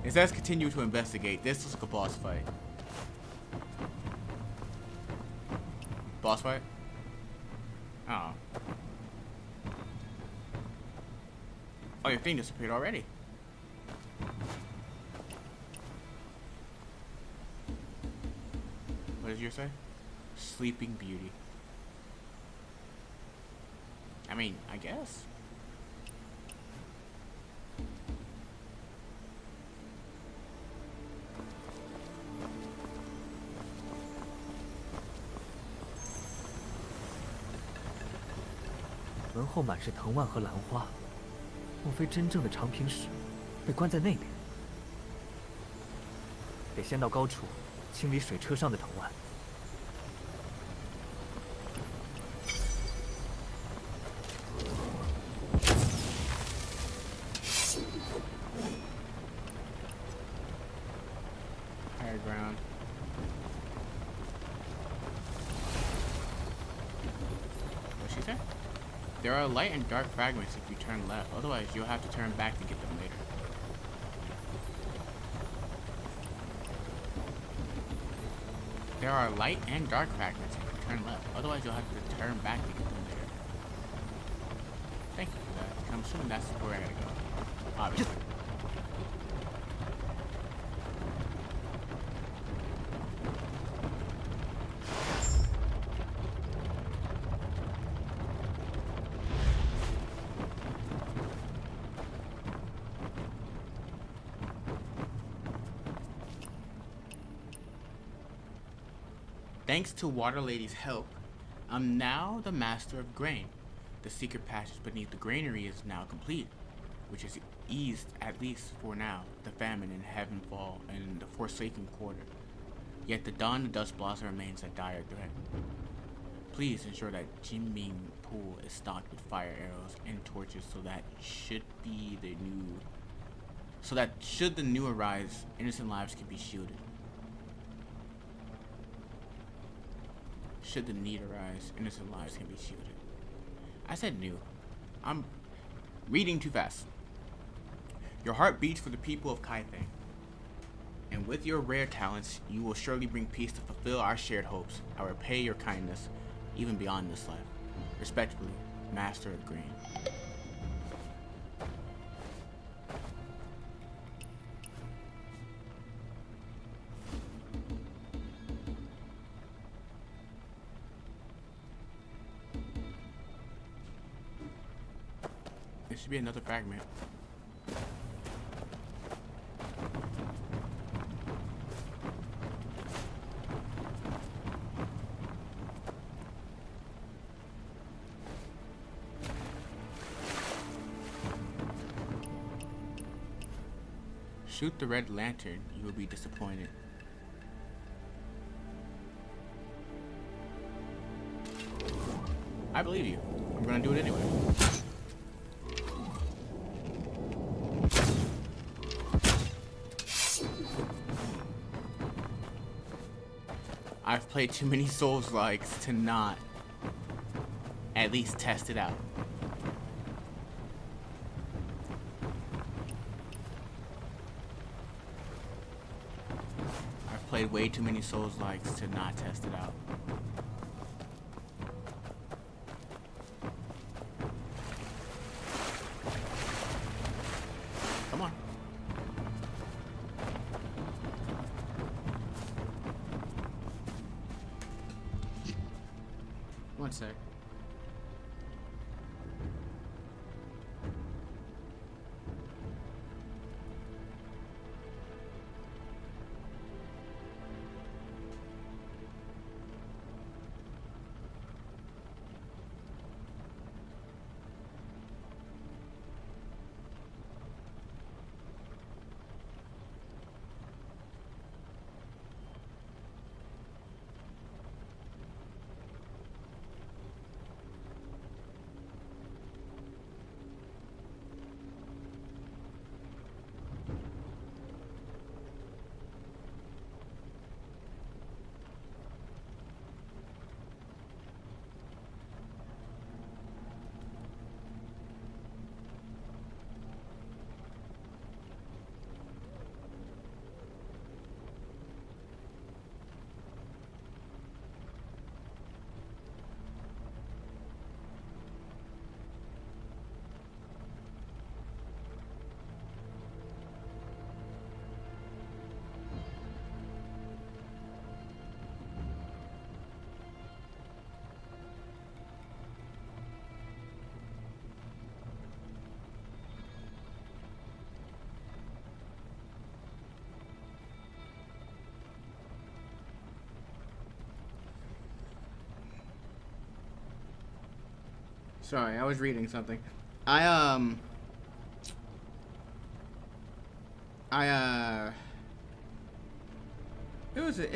It says continue to investigate. This looks like a boss fight. Boss fight? Oh. Oh, your thing disappeared already. What does yours say? Sleeping Beauty. I mean, I guess.门后满是藤蔓和兰花，莫非真正的长平使被关在那边？得先到高处清理水车上的藤蔓。 Ground. What'd she say? There are light and dark fragments if you turn left, otherwise you'll have to turn back to get them later. There are light and dark fragments if you turn left, otherwise you'll have to turn back to get them later. Thank you for that. I'm assuming that's where I gotta go. Obviously. Thanks to Water Lady's help, I'm now the master of grain. The secret passage beneath the granary is now complete, which has eased, at least for now, the famine in Heavenfall and the Forsaken Quarter. Yet the dawn of Dust Blossom remains a dire threat. Please ensure that Jinming Pool is stocked with fire arrows and torches so that should the new arise, innocent lives can be shielded. Should the need arise, innocent lives can be shielded. I said new. I'm reading too fast. Your heart beats for the people of Kaifeng. And with your rare talents, you will surely bring peace to fulfill our shared hopes. I repay your kindness, even beyond this life. Respectfully, Master of Grain. There should be another fragment. Shoot the red lantern, you will be disappointed. I believe you. I'm gonna do it anyway. I've played too many Souls-likes to not at least test it out. I've played way too many Souls-likes to not test it out. Come on. One sec. Sorry, I was reading something. It's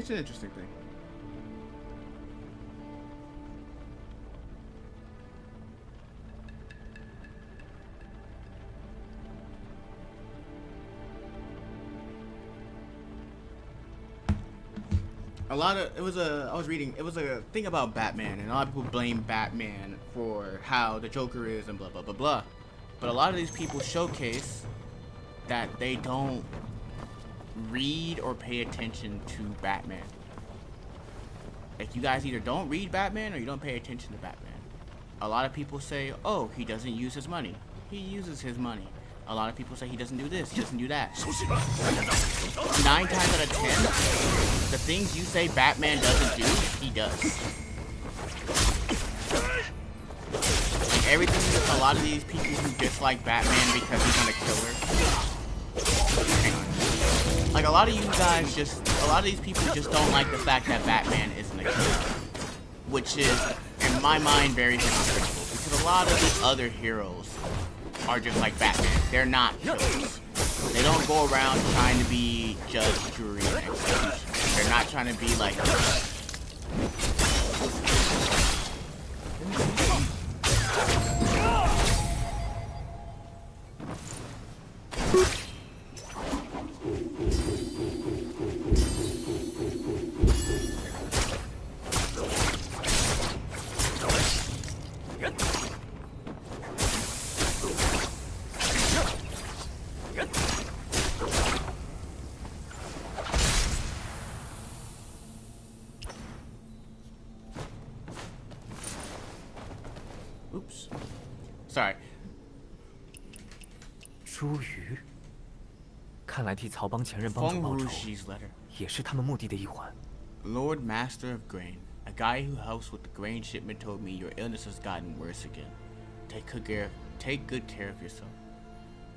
an interesting thing. I was reading, it was a thing about Batman, and a lot of people blame Batman for how the Joker is and blah blah blah blah. But a lot of these people showcase that they don't read or pay attention to Batman. Like, you guys either don't read Batman or you don't pay attention to Batman. A lot of people say, oh, he doesn't use his money. He uses his money. A lot of people say he doesn't do this, he doesn't do that. 9 times out of 10, the things you say Batman doesn't do, he does. Like, everything, a lot of these people who dislike Batman because he's not a killer. Hang on. Like, a lot of these people just don't like the fact that Batman isn't a killer. Which is, in my mind, very hypocritical. Because a lot of the other heroes are just like Batman. They're not killers. They don't go around trying to be judge, jury, and executioner. They're not trying to be like... Oops. Sorry. 茱萸，看来替曹帮前任帮主报仇， Rouge's letter. 也是他们目的的一环。 Lord Master of Grain, a guy who helps with the grain shipment told me your illness has gotten worse again. Take good care of yourself.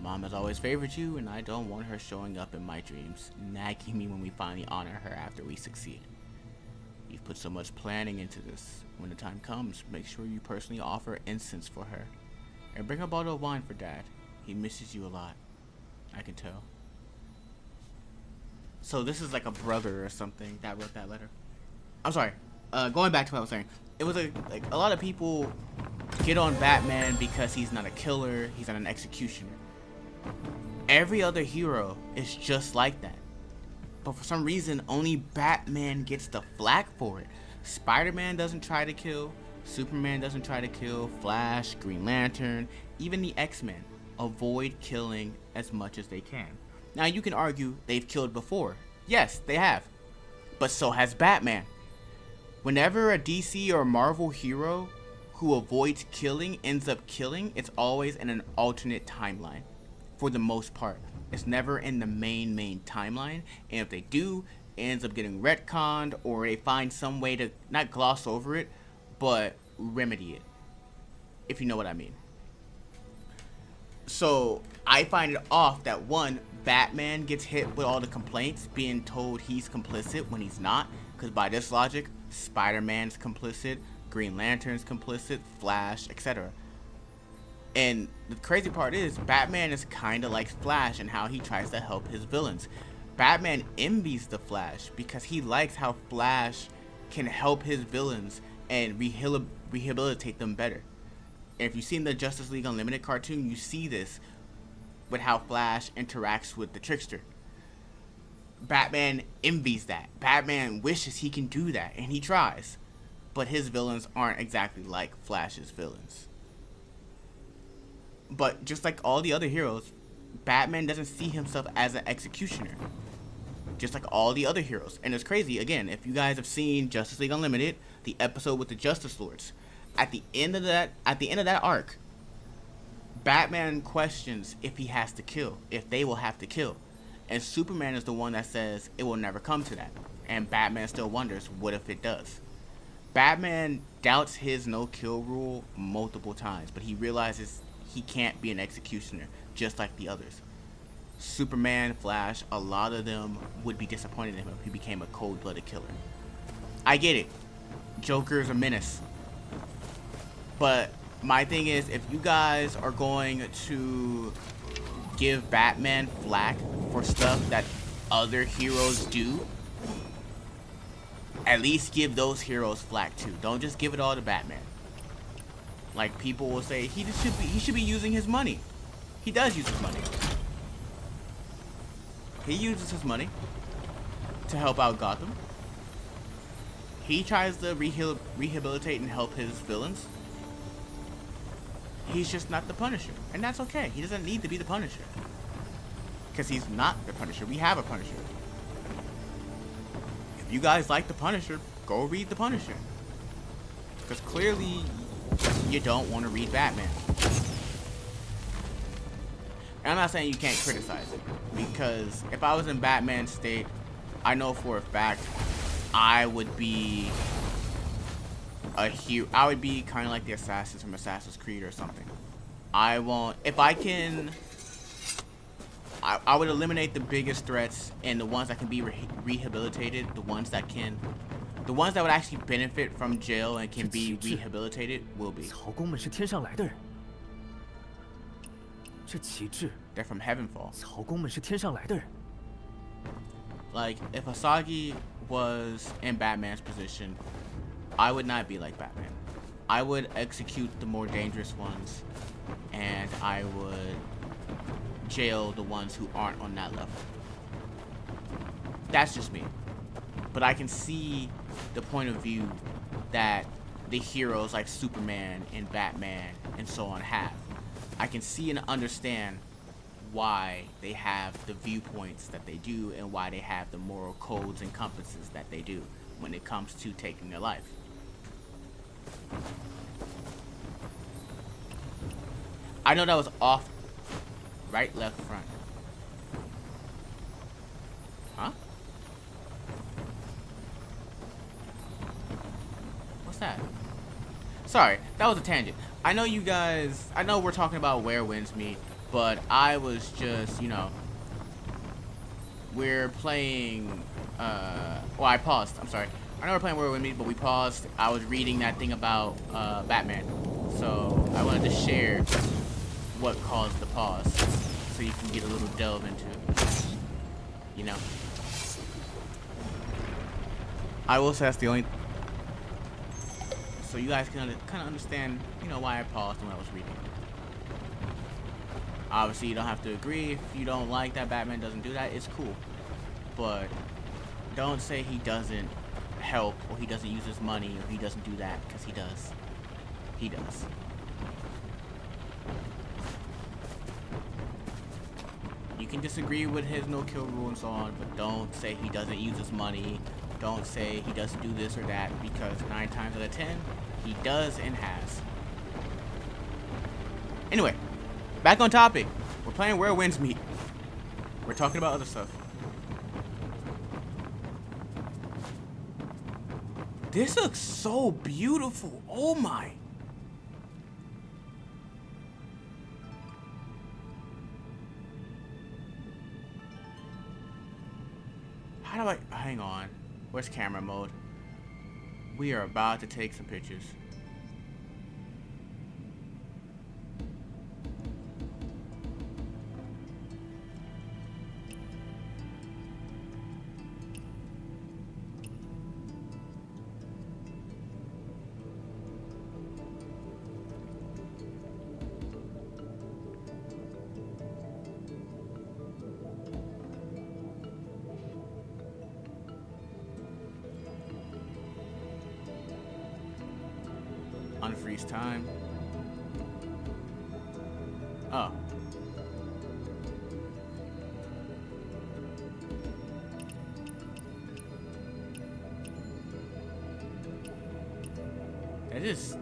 Mom has always favored you, and I don't want her showing up in my dreams, nagging me when we finally honor her after we succeed. You've put so much planning into this. When the time comes, make sure you personally offer incense for her. And bring a bottle of wine for Dad. He misses you a lot. I can tell. So this is like a brother or something that wrote that letter. I'm sorry. Going back to what I was saying. It was like a lot of people get on Batman because he's not a killer, he's not an executioner. Every other hero is just like that. but for some reason, only Batman gets the flack for it. Spider-Man doesn't try to kill, Superman doesn't try to kill, Flash, Green Lantern, even the X-Men avoid killing as much as they can. Now you can argue they've killed before. Yes, they have. But so has Batman. Whenever a DC or Marvel hero who avoids killing ends up killing, it's always in an alternate timeline. For the most part. It's never in the main timeline. And if they do, it ends up getting retconned, or they find some way to not gloss over it, but remedy it. If you know what I mean. So I find it off that one, Batman gets hit with all the complaints, being told he's complicit when he's not. Because by this logic, Spider-Man's complicit, Green Lantern's complicit, Flash, etc. And the crazy part is, Batman is kind of like Flash in how he tries to help his villains. Batman envies the Flash because he likes how Flash can help his villains and rehabilitate them better. And if you've seen the Justice League Unlimited cartoon, you see this with how Flash interacts with the Trickster. Batman envies that. Batman wishes he can do that, and he tries. But his villains aren't exactly like Flash's villains. But just like all the other heroes, Batman doesn't see himself as an executioner. Just like all the other heroes. And it's crazy, again, if you guys have seen Justice League Unlimited, the episode with the Justice Lords, at the end of that arc, Batman questions if he has to kill, if they will have to kill. And Superman is the one that says it will never come to that. And Batman still wonders, what if it does? Batman doubts his no-kill rule multiple times, but he realizes he can't be an executioner just like the others. Superman, Flash, a lot of them would be disappointed in him if he became a cold-blooded killer. I get it. Joker's a menace. But my thing is, if you guys are going to give Batman flack for stuff that other heroes do, at least give those heroes flack too. Don't just give it all to Batman. Like, people will say he should be using his money. He does use his money. He uses his money to help out Gotham. He tries to rehabilitate and help his villains. He's just not the Punisher, and that's okay. He doesn't need to be the Punisher, because he's not the Punisher. We have a Punisher. If you guys like the Punisher, go read the Punisher, because clearly you don't want to read Batman. And I'm not saying you can't criticize it, because if I was in Batman's state, I know for a fact I would be a hero. I would be kind of like the assassins from Assassin's Creed or something. I won't, if I can, I would eliminate the biggest threats, and the ones that can be rehabilitated, the ones that would actually benefit from jail and can be rehabilitated will be. 曹公们是天上来的人。这旗帜 They're from Heavenfall. 曹公们是天上来的人。 Like, if Asagi was in Batman's position, I would not be like Batman. I would execute the more dangerous ones, and I would jail the ones who aren't on that level. That's just me. But I can see the point of view that the heroes like Superman and Batman and so on have. I can see and understand why they have the viewpoints that they do, and why they have the moral codes and compasses that they do when it comes to taking their life. I know that was off. Right, left, front. Huh? What's that? Sorry, that was a tangent. I know you guys, I know we're talking about Where Winds Meet, but I was just, you know, we're playing, well, I paused, I'm sorry. I know we're playing Where Winds Meet, but we paused. I was reading that thing about Batman. So I wanted to share what caused the pause, so you can get a little delve into it, you know. I will say that's the only, so you guys can kind of understand, you know, why I paused when I was reading. Obviously, you don't have to agree. If you don't like that Batman doesn't do that, it's cool. but don't say he doesn't help or he doesn't use his money or he doesn't do that, because he does. He does. You can disagree with his no-kill rule and so on, but don't say he doesn't use his money. Don't say he doesn't do this or that, because 9 times out of 10, he does and has. Anyway, back on topic. We're playing Where Winds Meet. We're talking about other stuff. This looks so beautiful. Oh my. How do I, hang on. Where's camera mode? We are about to take some pictures. Unfreeze time. Oh.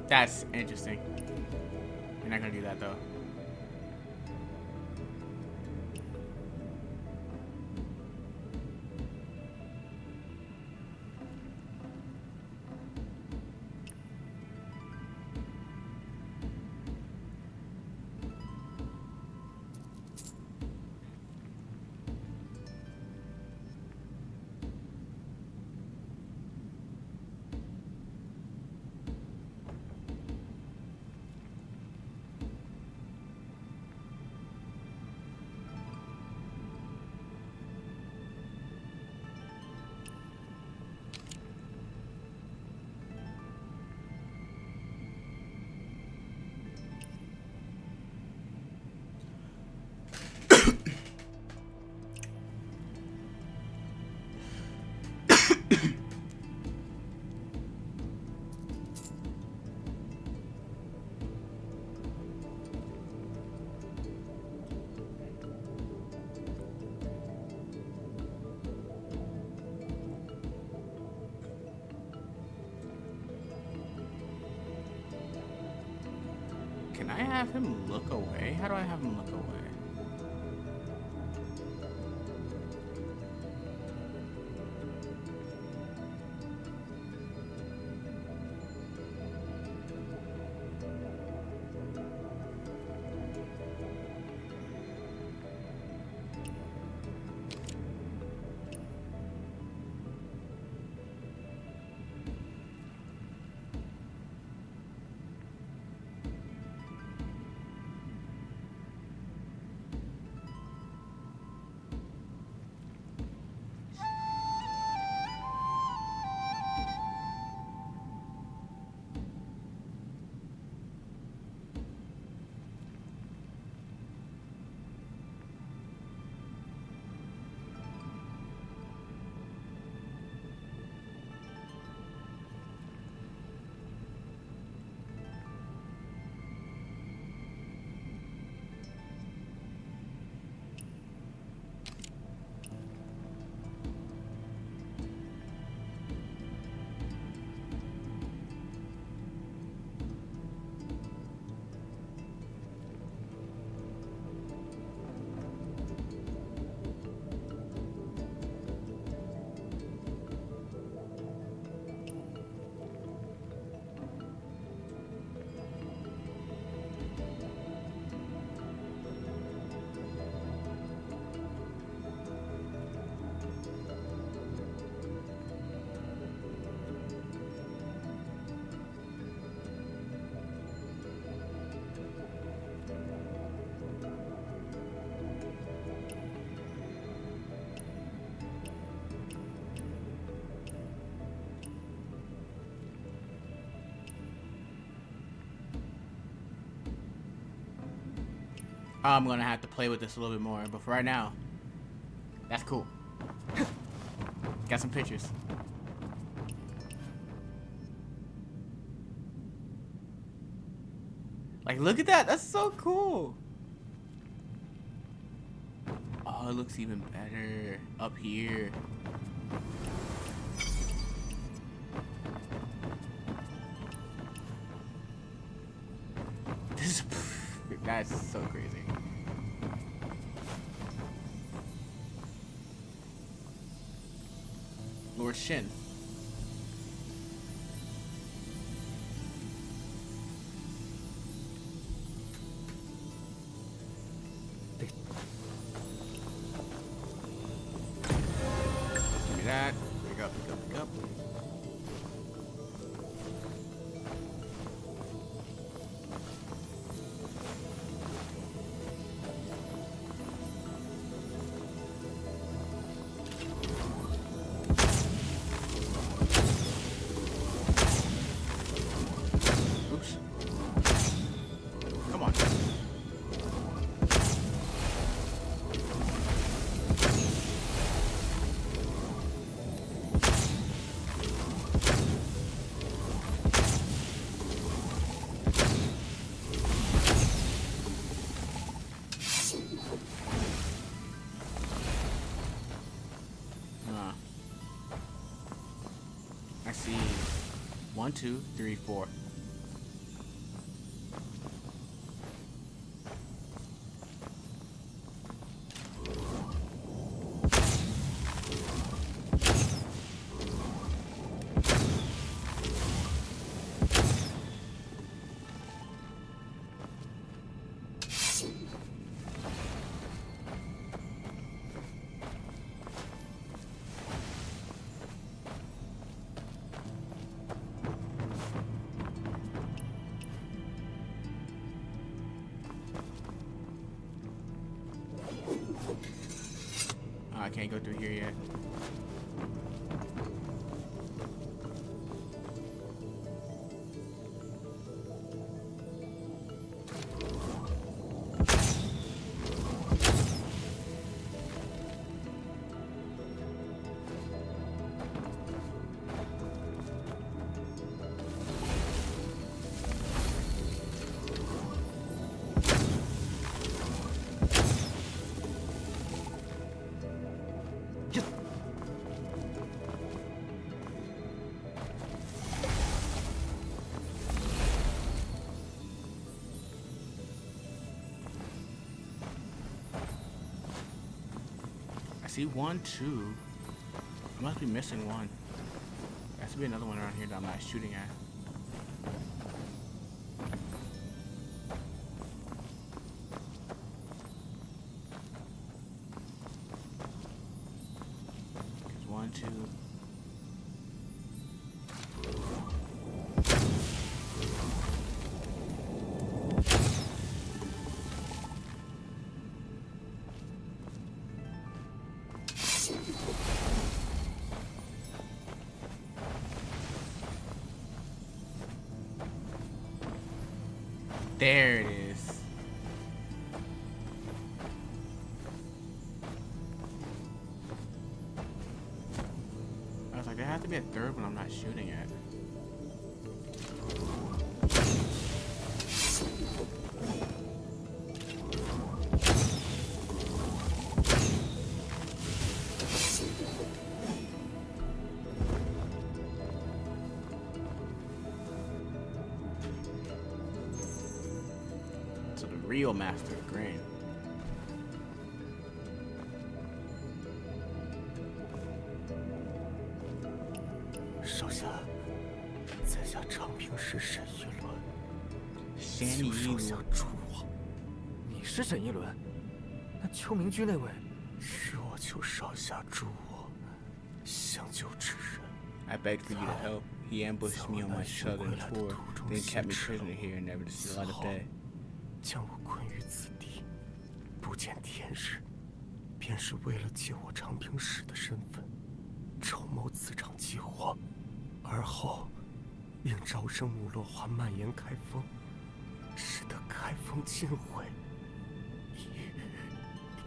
That's interesting. You're not gonna do that though. Can I have him look away? How do I have him look away? I'm gonna have to play with this a little bit more, but for right now, that's cool. Got some pictures. Like, look at that. That's so cool. Oh, it looks even better up here. This is that's so crazy. Lord Shin. Give me that. Pick up, pick up, pick up. Oops. Come on. I see 1, 2, 3, 4. I can't go through here yet. I see 1, 2. I must be missing one. There has to be another one around here that I'm not shooting at. There's 1, 2. There it is. I was like, there has to be a third one I'm not shooting at. So the real master of grain.你是沈一伦？那秋明居那位？是我求少侠助我，相救之人。 I begged for you to help. He ambushed me on my southern tour, then kept me prisoner here and never to see the light of day. 将我困于此地，不见天日，便是为了借我长平使的身份，筹谋此场饥荒，而后令招生木落花蔓延开封，使得开封尽毁，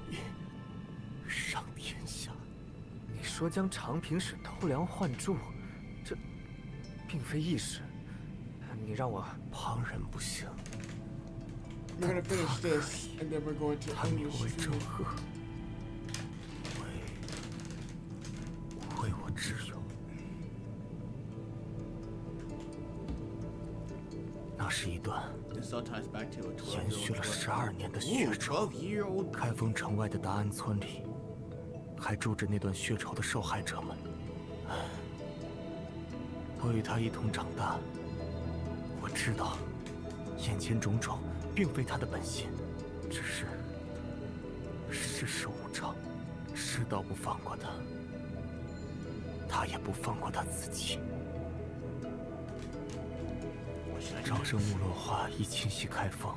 以上天下。你说将长平使偷梁换柱，这并非易事。你让我旁人不行， We're gonna finish this, and then we're going to 他 end 名 this 为正 stream. 恶，为我之勇。那是一段 This all ties back to a 延续了 12-year-old 12年的血 Ooh, 仇。 12-year-old. 开封城外的达安村里，还住着那段血仇的受害者们。我与他一同长大，我知道，眼前种种并非他的本心，只是世事无常，世道不放过他，他也不放过他自己。朝生木落花已侵袭开封，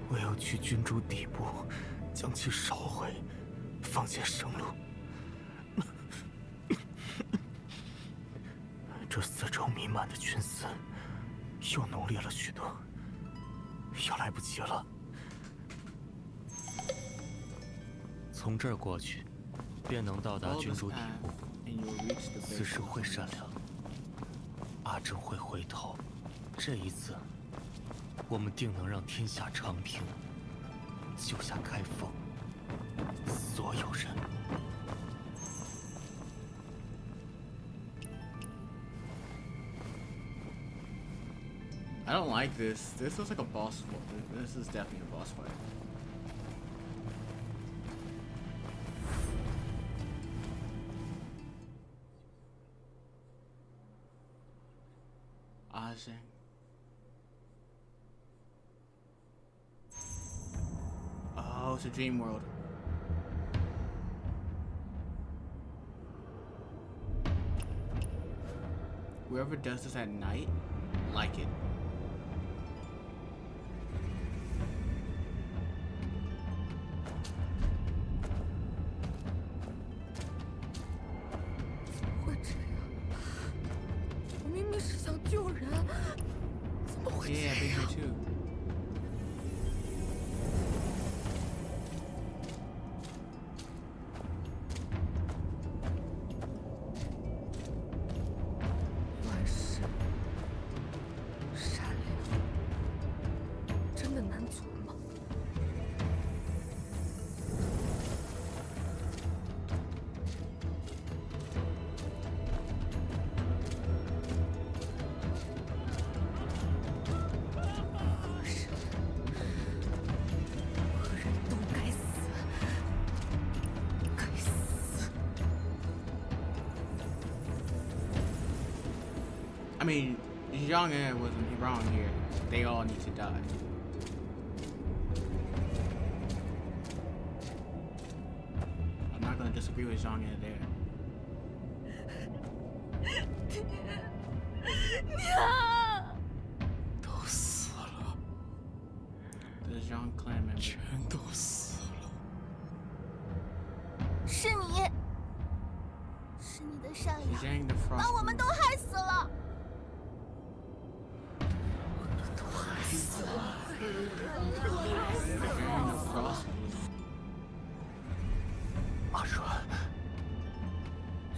我要去君主底部，将其烧毁，放见生路。这四周弥漫的群丝，又浓烈了许多，要来不及了。从这儿过去，便能到达 Follow 君 this 主底 path, 部， and you will reach the 此 base 时 of 会 the 善良，阿正会回头。这一次，我们定能让天下长平，救下开封所有人。 I don't like this. This looks like a boss fight. This is definitely a boss fight. Ajeng. Oh, it's a dream world. Whoever does this at night, like it. Yeah, I think so too. I mean, Zhang He wasn't wrong here. They all need to die. I'm not gonna disagree with Zhang He there. 都死了， The Zhang clan members. 全都死了。是你，是你的善良， Zhang the 把 Frost. 我们都害死了。 Zhang the Frost. 阿软，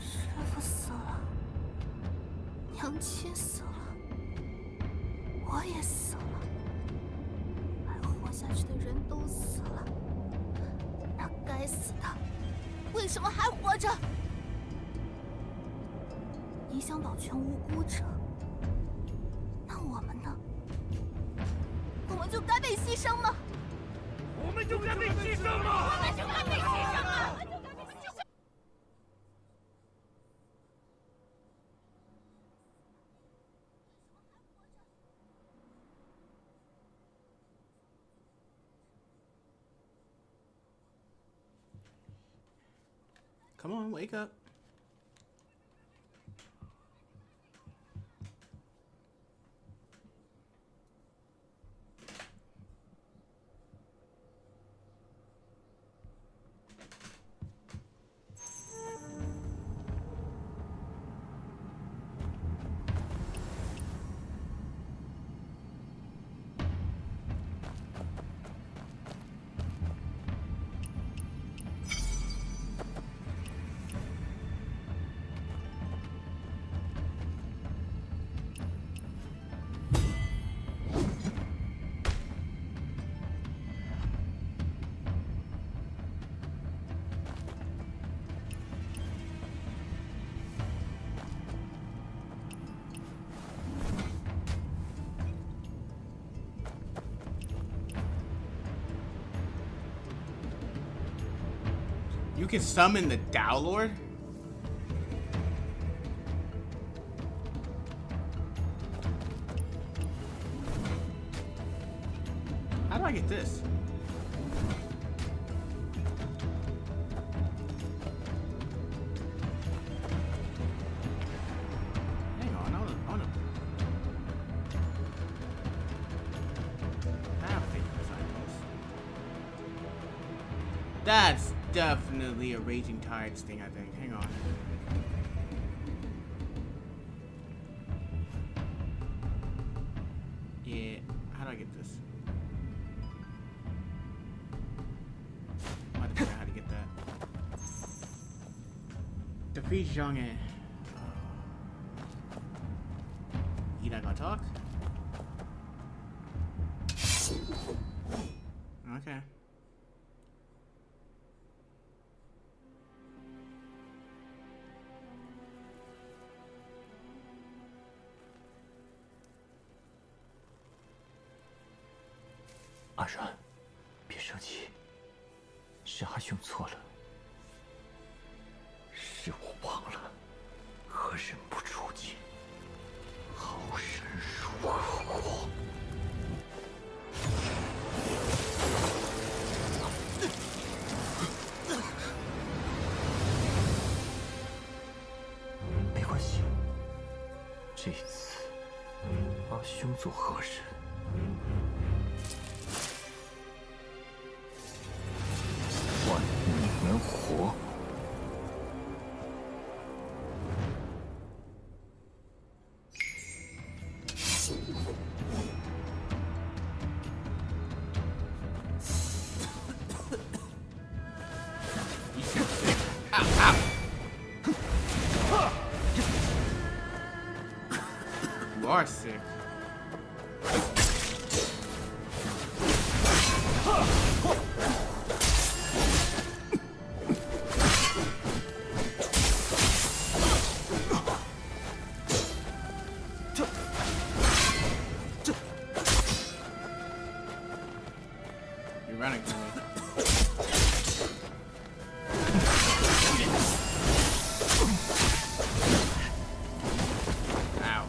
师傅死了，娘亲死了，我也死了，还活下去的人都死了。那该死的，为什么还活着？你想保全无辜者，那我们呢？我们就该被牺牲吗？我们就该被牺牲吗？我们就该被牺牲吗？ Come on, wake up. You can summon the Tao Lord? How do I get this? Hang on, I wanna have faith inside this. That's definitely a Raging Tides thing, I think. Hang on. Yeah, how do I get this? I have to figure out how to get that. Defeat Zhang He. You not gonna talk? Okay.阿然，别生气，是阿兄错了，是我忘了，何人不出境，好生如何过？没关系，这次阿兄做何人？换你们活！You are sick. You're running from me. Ow.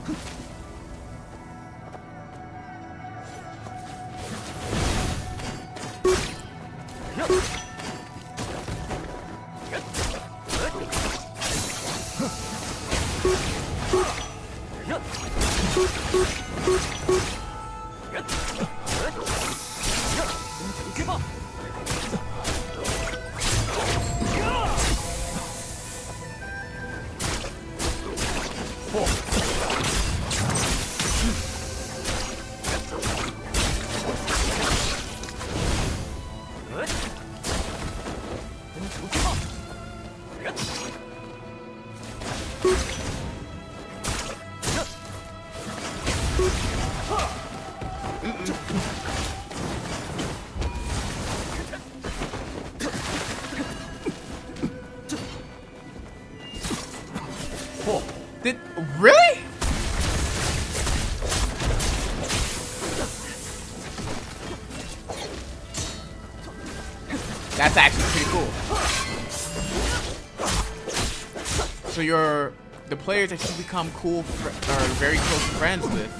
Really? That's actually pretty cool. So the players that you become cool or very close friends with,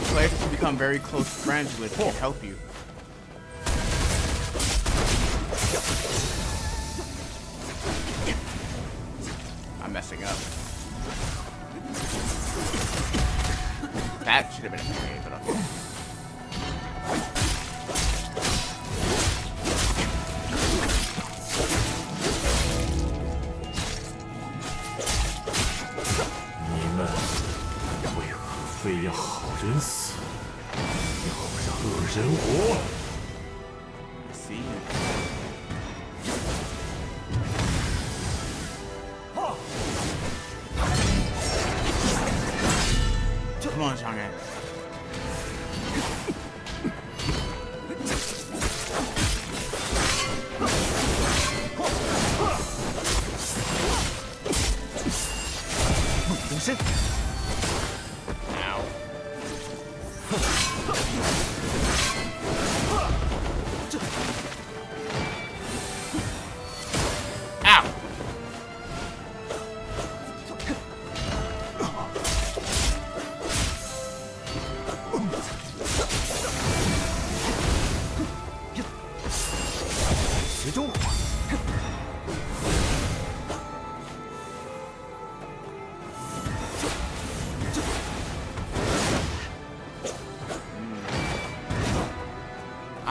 players that you become very close friends with can help you. I'm messing up. That should have been a trade, but okay. See you. Come on, Zhang He. Ow.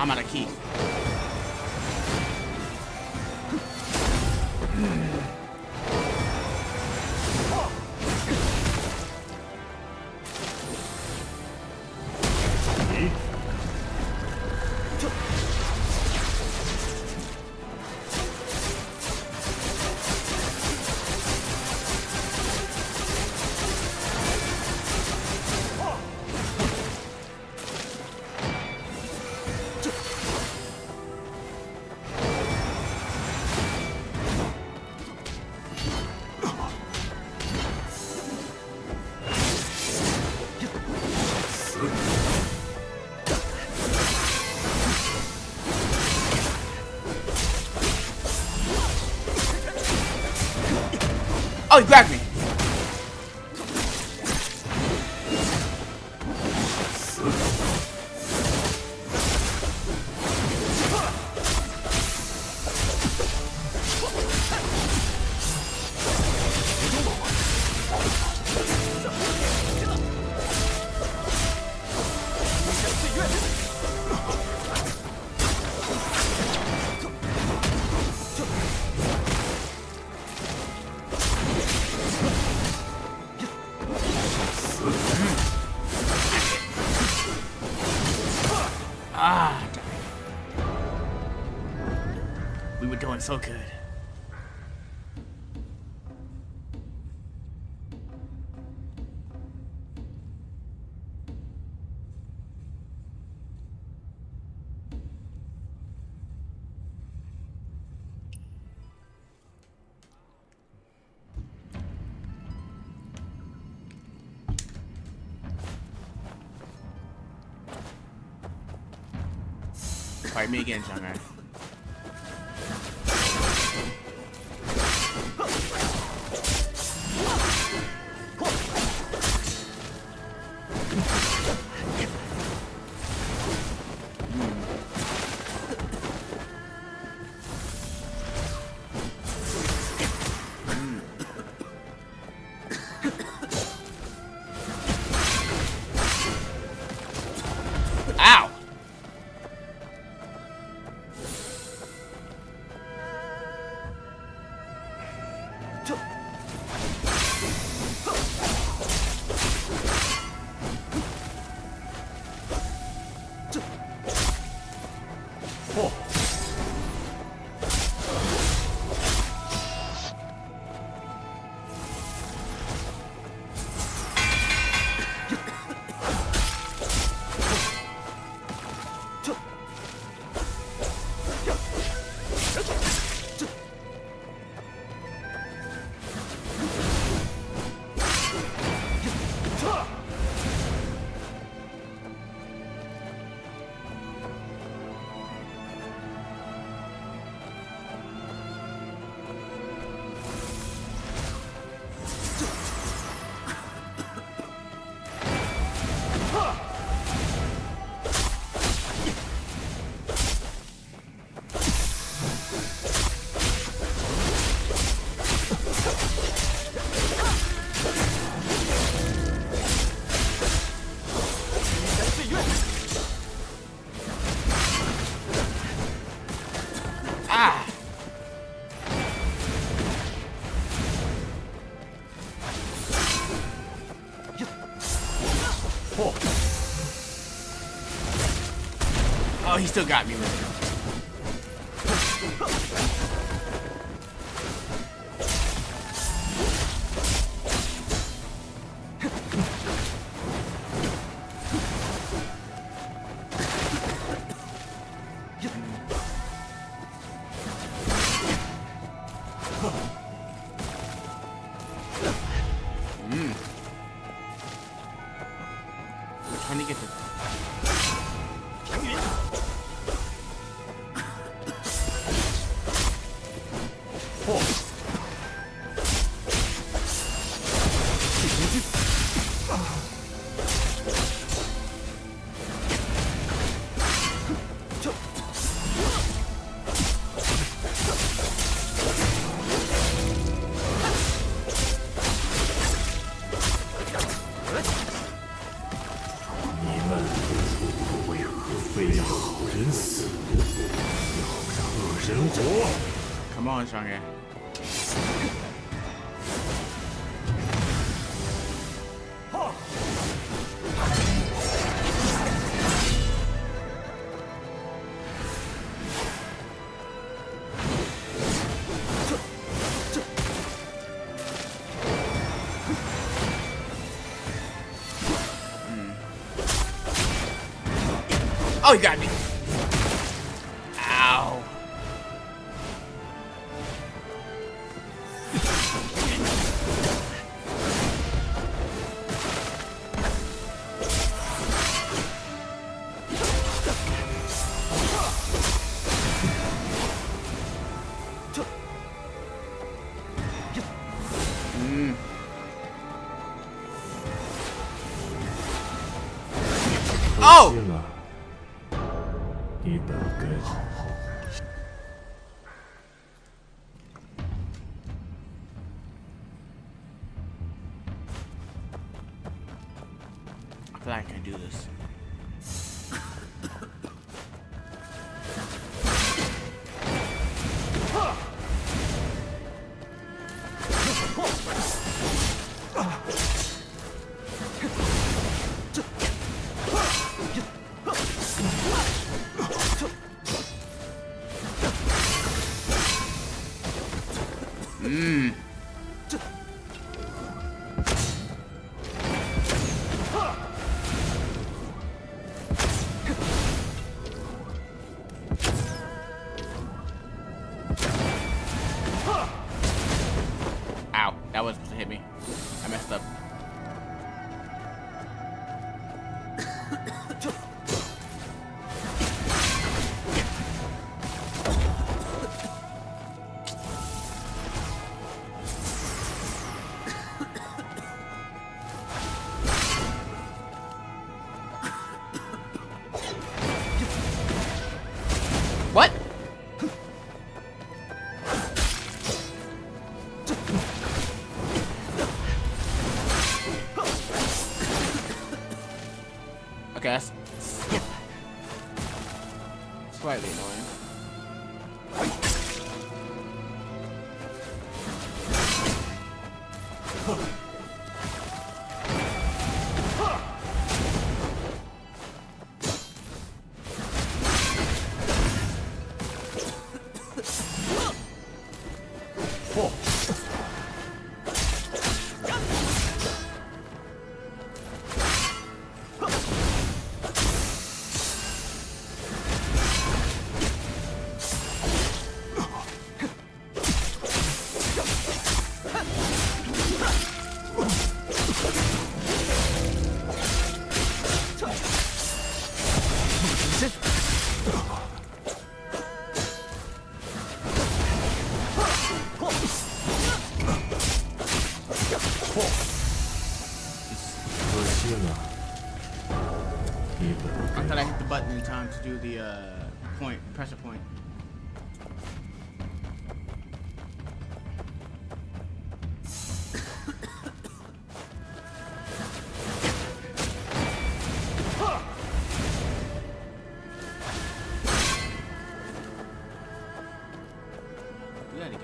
I'm out of key. Oh, he grabbed me. Ah, we were doing so good. Fight me again, Shanghai. Ow! Oh, he still got me with it. Trying to get the为何非要好人人死，要让恶人活。 Come on, Shang. Oh, you got me. Ow. Oh! 你本该好好。 I feel like I can do this. Ow, that wasn't supposed to hit me. I messed up. What? Okay, that's slightly annoying. I thought I hit the button in time to do the pressure point. Do that again.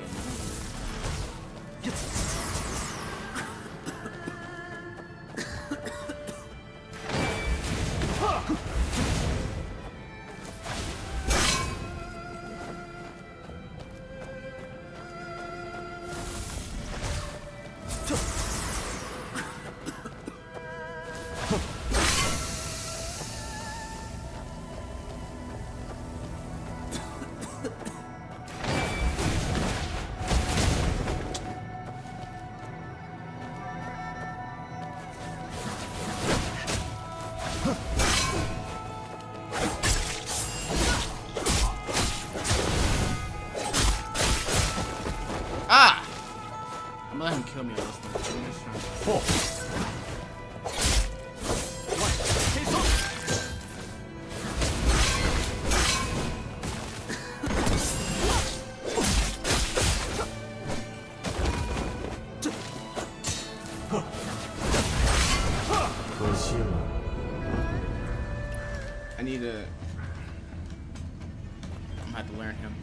Ah! I'm gonna let him kill me on this one. I'm just trying to... I need to have to learn him.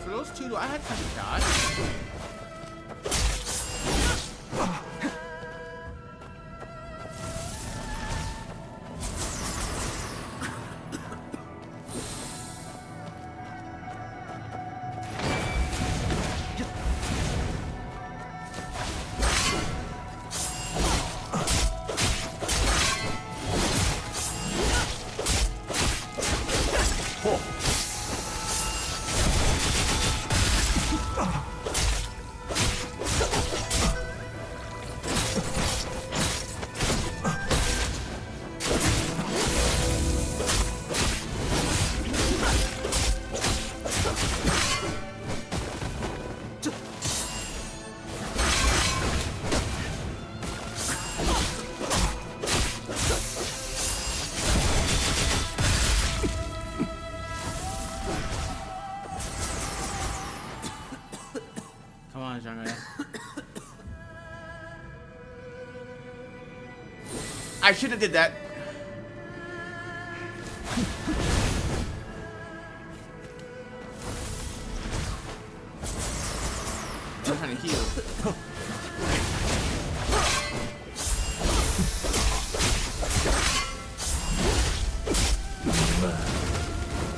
For those two, I had time to dodge. Come on, Zhang. I should have did that. I'm trying to heal.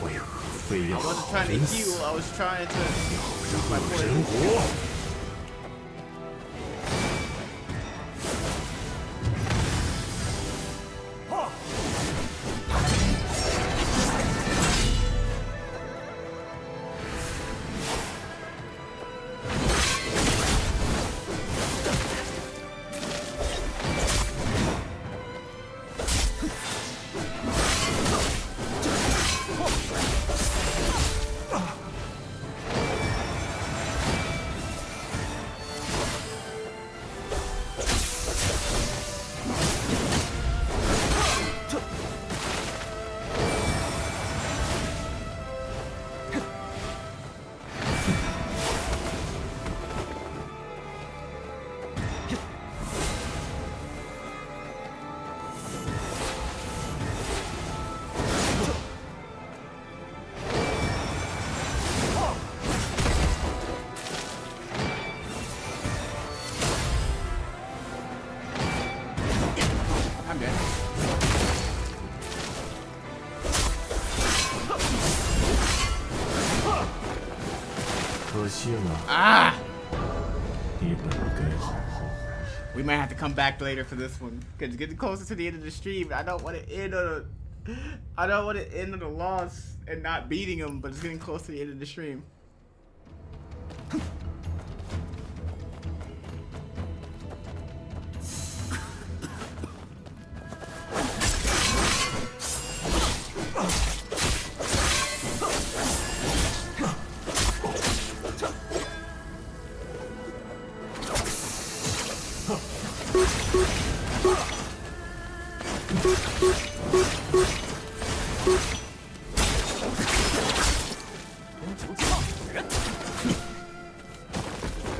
为何非要 I wasn't 好 trying to 人 heal. 死， I was trying to 要 use my 让人 poison. 活？ I'm dead. 可惜了， Ah! 你本该好好。 We might have to come back later for this one, cause it's getting closer to the end of the stream. I don't want to end on a loss and not beating him, but it's getting close to the end of the stream.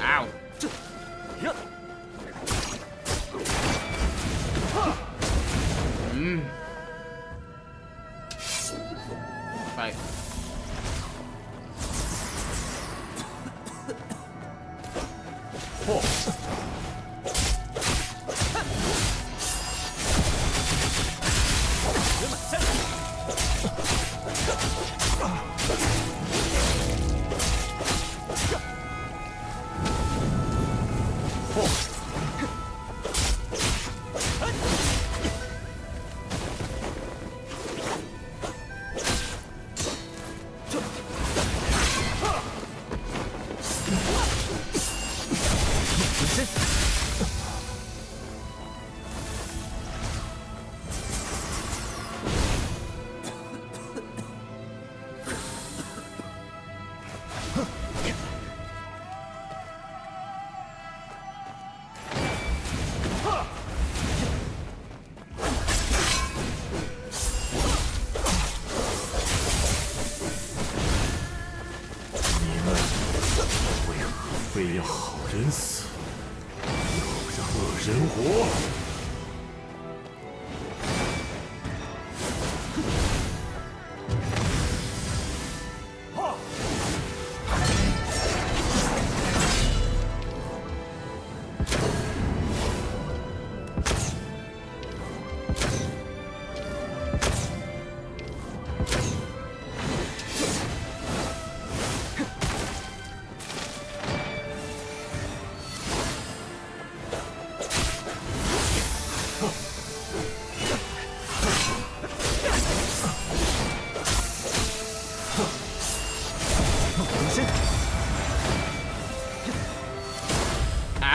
Ow. Fight.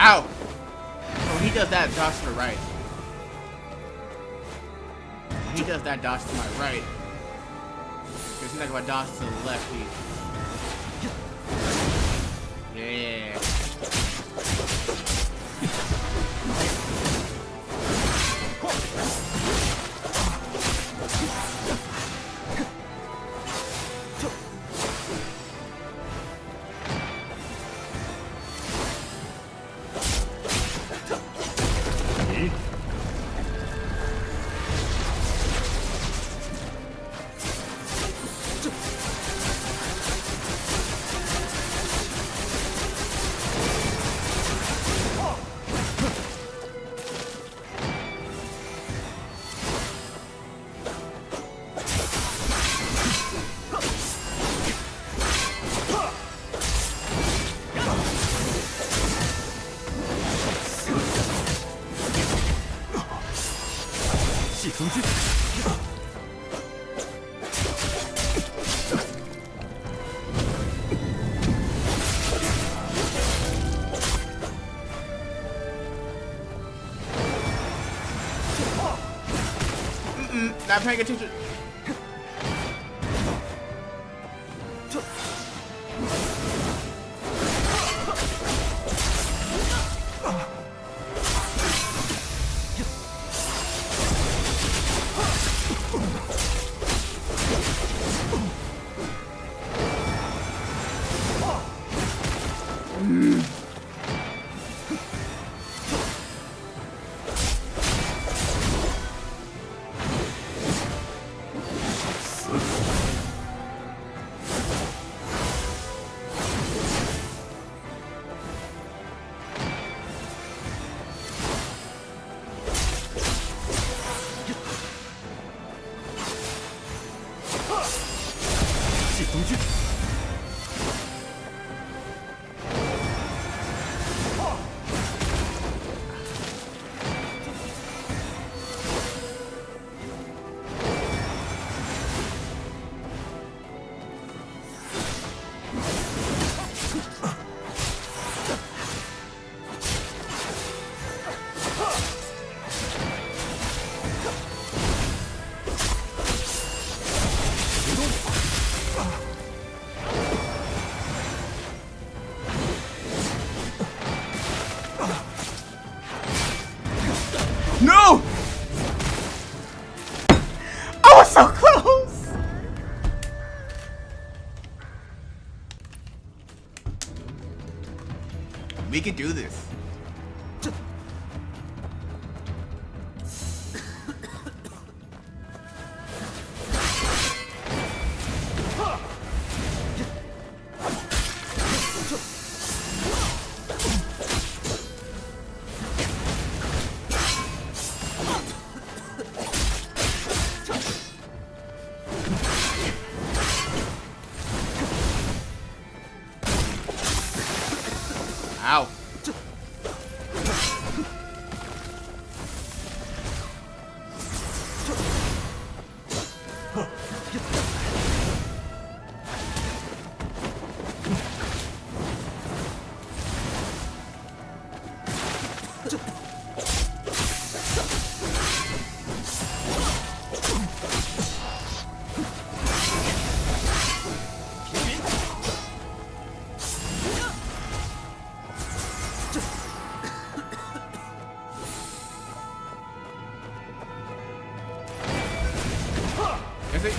Ow! Oh, he does that dodge to the right. He does that dodge to my right. It's like if I dodge to the left, yeah. Not paying attention. No! I was so close! We can do this. Ow. Is it?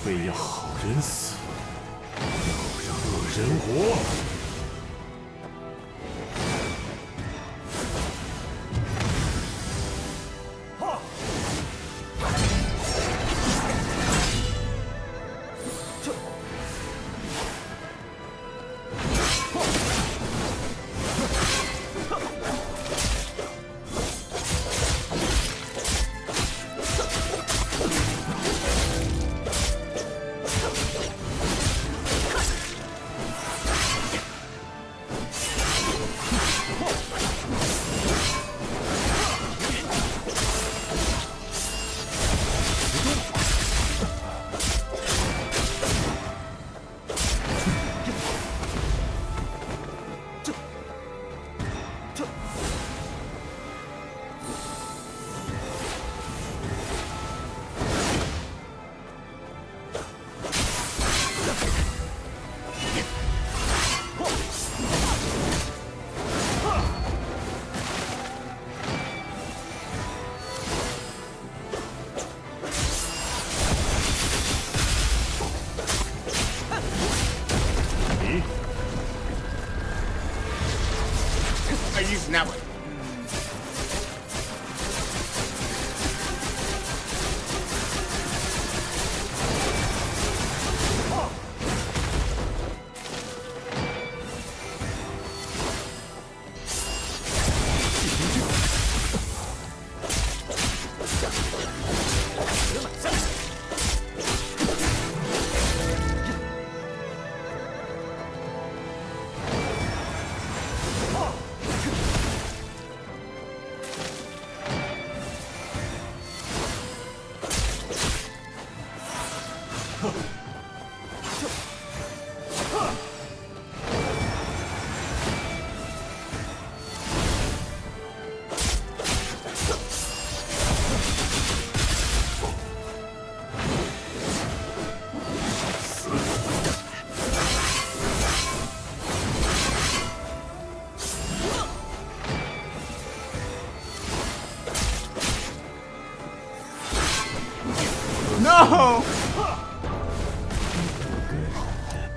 非要好人死，要让恶人活。I use that one. No!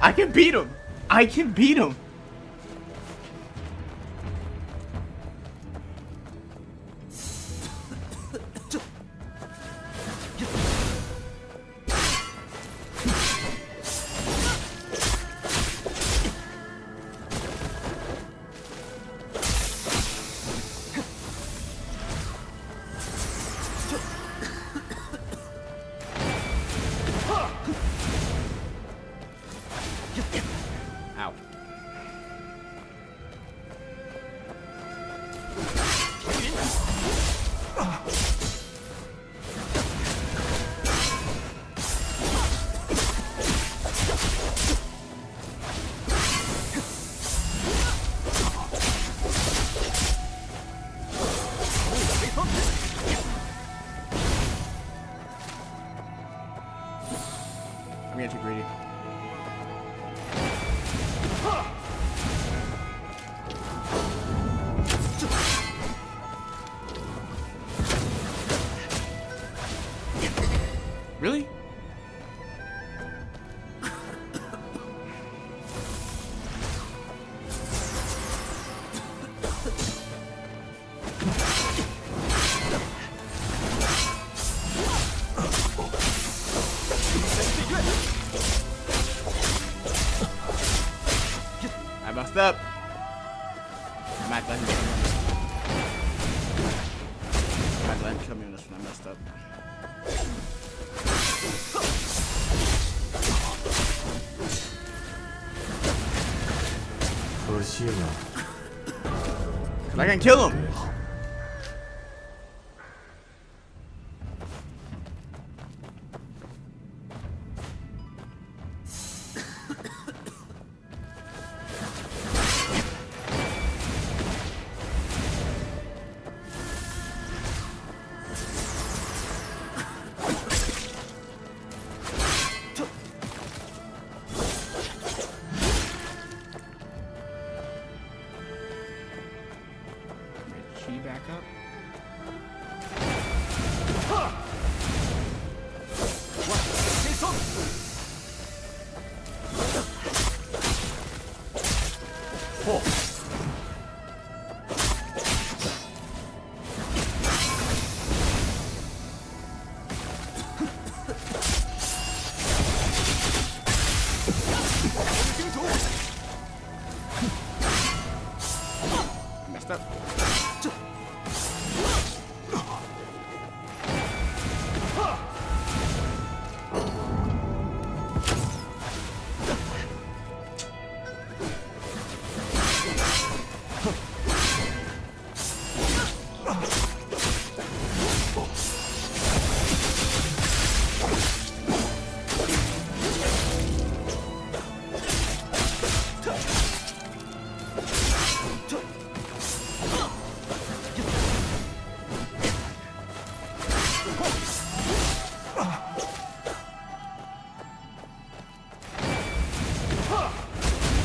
I can beat him! I can beat him! Ow. I'm getting too greedy. Really? I messed up. I'm not glad he killed me on this one. I messed up. I can kill him.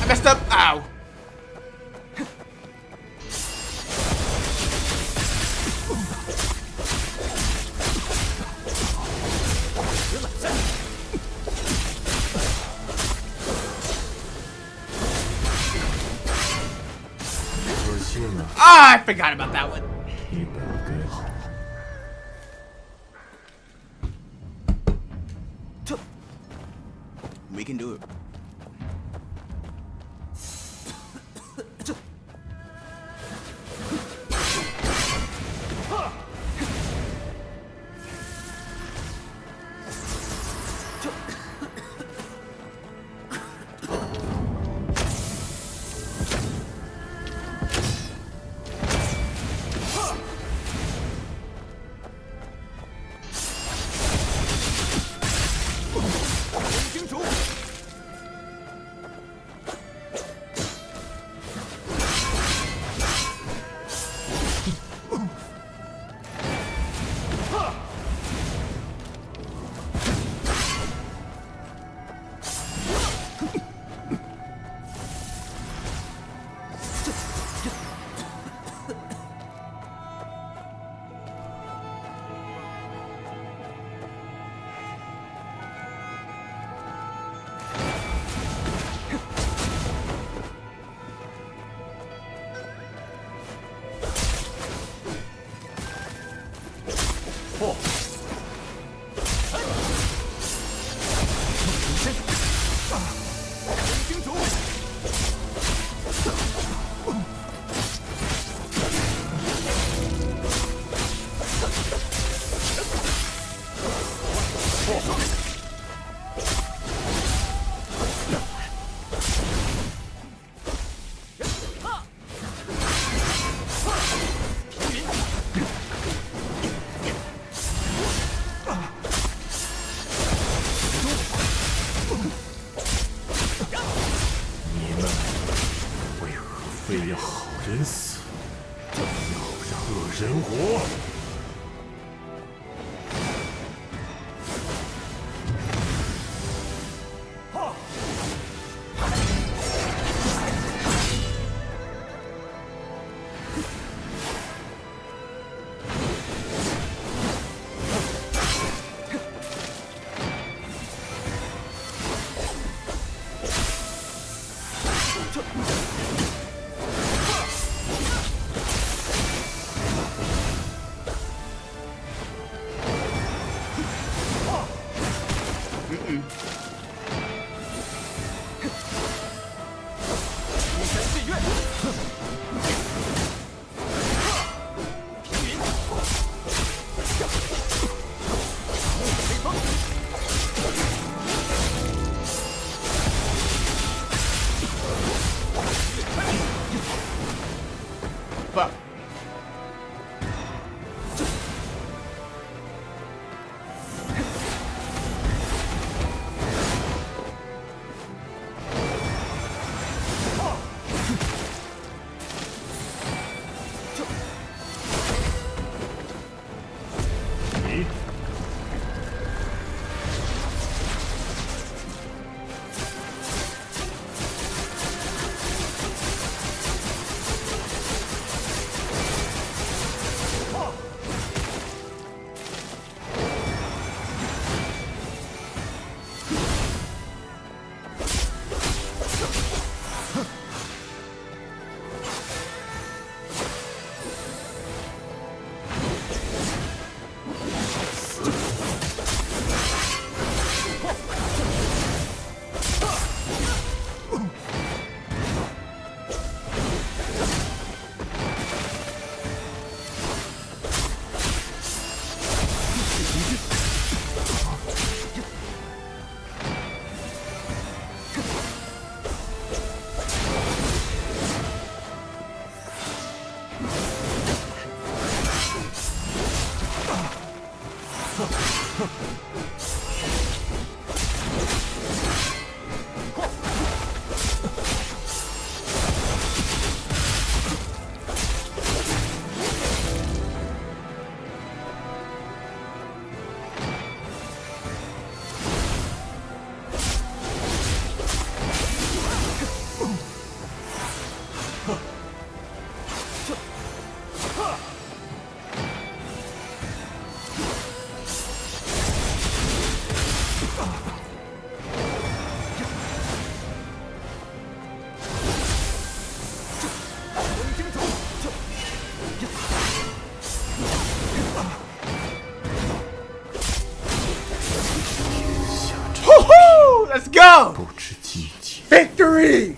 I messed up. Ow. Ah, I forgot about that one. 一本给好。We can do it. Fuck. Let's go! 不知季节。 Victory!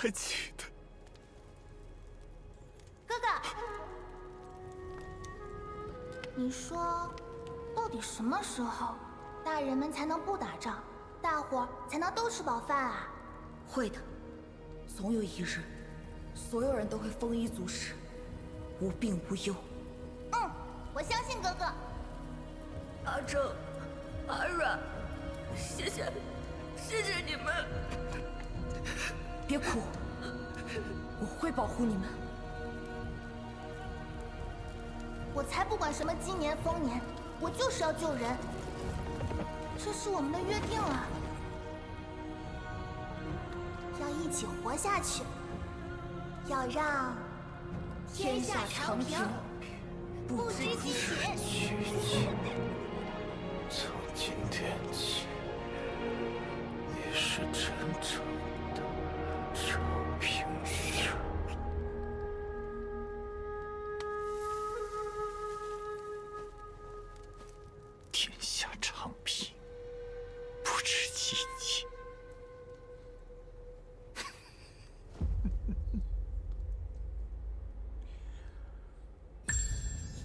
还记得？哥哥，你说，到底什么时候，大人们才能不打仗，大伙儿才能都吃饱饭啊？会的，总有一日，所有人都会丰衣足食，无病无忧。嗯，我相信哥哥。阿正，阿软，谢谢你们。别哭，我会保护你们。我才不管什么鸡年丰年，我就是要救人，这是我们的约定啊！要一起活下去，要让天下长平，不知饥且。从今天起，你是真正的长平人。天下长平，不知季节。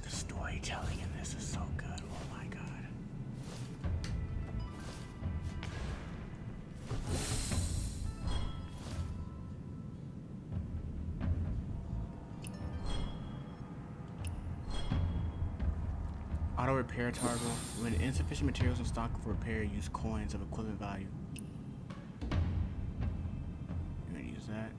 The storytelling in this is so good. Oh my god. Auto repair toggle. When insufficient materials in stock for repair, use coins of equivalent value. You're gonna use that.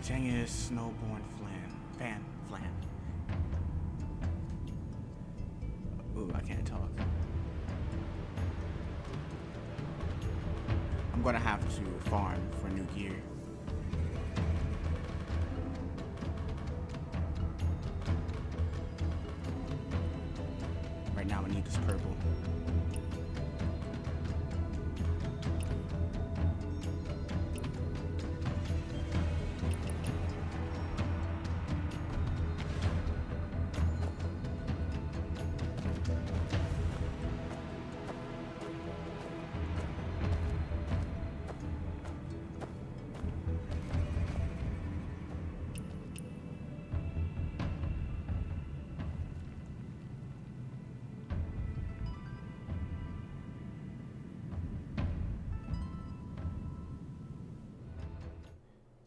Zengus Snowborn Flan. Ooh, I can't talk. I'm gonna have to farm for new gear. Right now I need this purple.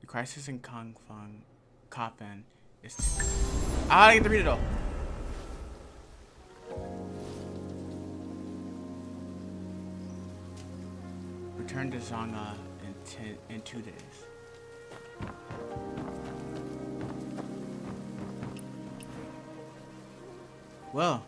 The crisis in Coffin is. I get to read it all. Return to Zanga in 2 days. Well,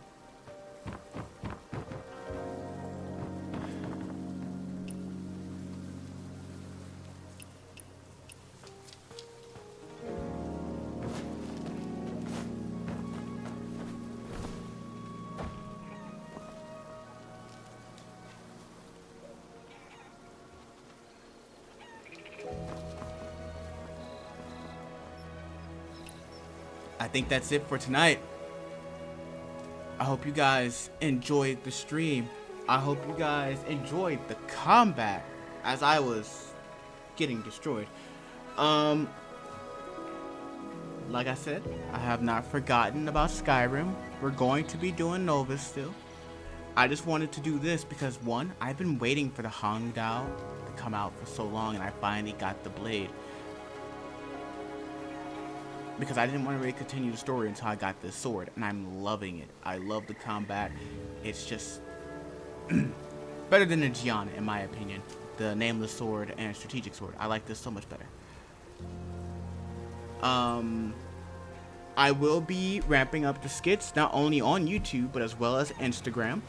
I think that's it for tonight. I hope you guys enjoyed the stream. I hope you guys enjoyed the combat as I was getting destroyed. Like I said, I have not forgotten about Skyrim. We're going to be doing Nova still. I just wanted to do this because, one, I've been waiting for the Hangdao to come out for so long, and I finally got the blade. Because I didn't want to really continue the story until I got this sword, and I'm loving it. I love the combat. It's just better than the Gianna, in my opinion. The Nameless Sword and Strategic Sword. I like this so much better. I will be ramping up the skits, not only on YouTube, but as well as Instagram.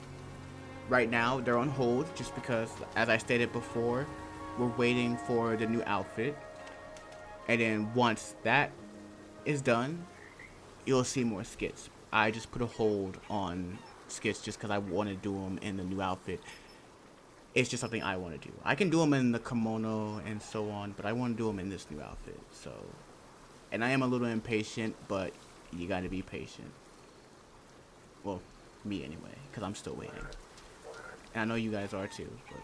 Right now, they're on hold, just because, as I stated before, we're waiting for the new outfit. And then once that is done, you'll see more skits. I just put a hold on skits just because I want to do them in the new outfit. It's just something I want to do. I can do them in the kimono and so on, but I want to do them in this new outfit. So, and I am a little impatient, but you got to be patient. Well, me anyway, because I'm still waiting. And I know you guys are too. But.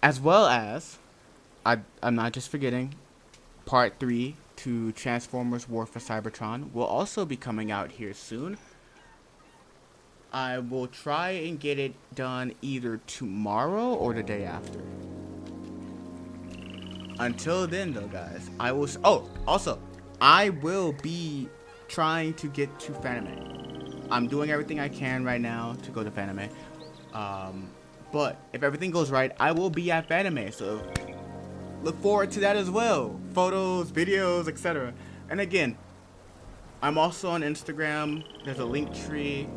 As well as, I'm not just forgetting, Part 3 to Transformers War for Cybertron will also be coming out here soon. I will try and get it done either tomorrow or the day after. Until then, though, guys, I will... Oh, also, I will be trying to get to Fanime. I'm doing everything I can right now to go to Fanime. But if everything goes right, I will be at Fanime, so look forward to that as well. Photos, videos, etc. And again, I'm also on Instagram. There's a link tree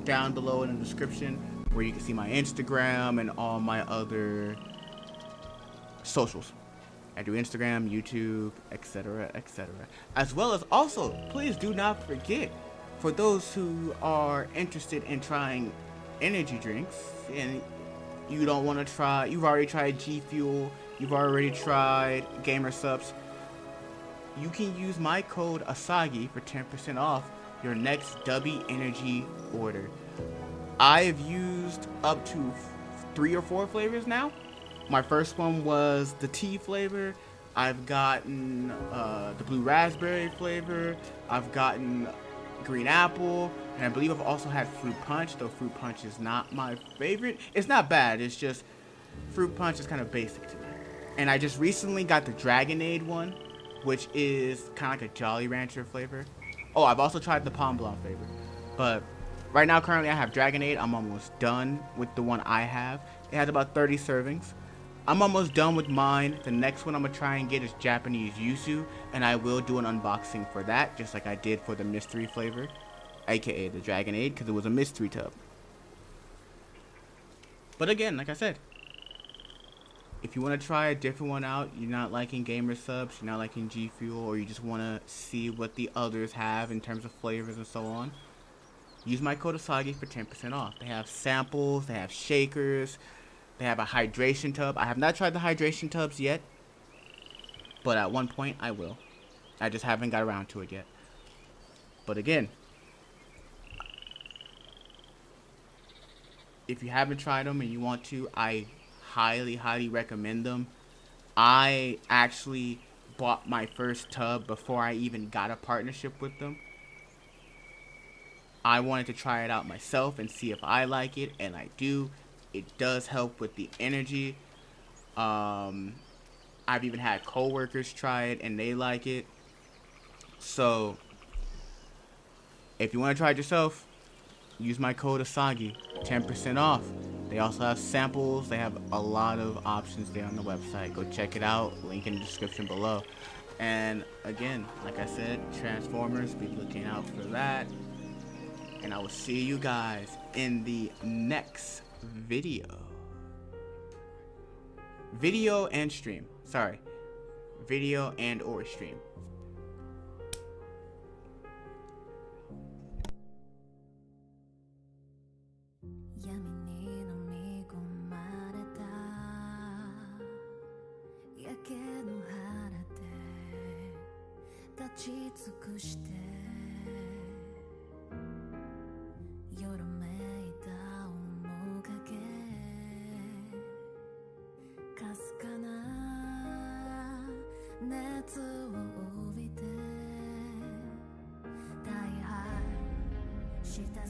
down below in the description where you can see my Instagram and all my other socials. I do Instagram, YouTube, etc., etc. As well as also, please do not forget, for those who are interested in trying energy drinks and you don't want to try, you've already tried G Fuel, you've already tried Gamer Subs, you can use my code ASAGI for 10% off your next W Energy order. I've used up to 3 or 4 flavors now. My first one was the tea flavor. I've gotten the blue raspberry flavor. I've gotten green apple. And I believe I've also had fruit punch, though fruit punch is not my favorite. It's not bad. It's just fruit punch is kind of basic to me. And I just recently got the Dragonade one, which is kind of like a Jolly Rancher flavor. Oh, I've also tried the Palm Blanc flavor. But right now, currently, I have Dragonade. I'm almost done with the one I have. It has about 30 servings. I'm almost done with mine. The next one I'm going to try and get is Japanese Yuzu. And I will do an unboxing for that, just like I did for the mystery flavor. AKA the Dragonade, because it was a mystery tub. But again, like I said, if you want to try a different one out, you're not liking Gamer Subs, you're not liking G Fuel, or you just want to see what the others have in terms of flavors and so on, use my code ASAGI for 10% off. They have samples, they have shakers, they have a hydration tub. I have not tried the hydration tubs yet, but at one point I will. I just haven't got around to it yet. But again, if you haven't tried them and you want to, I highly recommend them. I actually bought my first tub before I even got a partnership with them. I wanted to try it out myself and see if I like it, and I do. It does help with the energy. I've even had coworkers try it and they like it. So if you want to try it yourself, use my code ASAGI, 10% off. They also have samples. They have a lot of options there on the website. Go check it out. Link in the description below. And again, like I said, Transformers, be looking out for that. And I will see you guys in the next video. Video and stream. Sorry. Video and or stream. ち尽くしてよろめいた面影かすかな熱を帯びて大敗した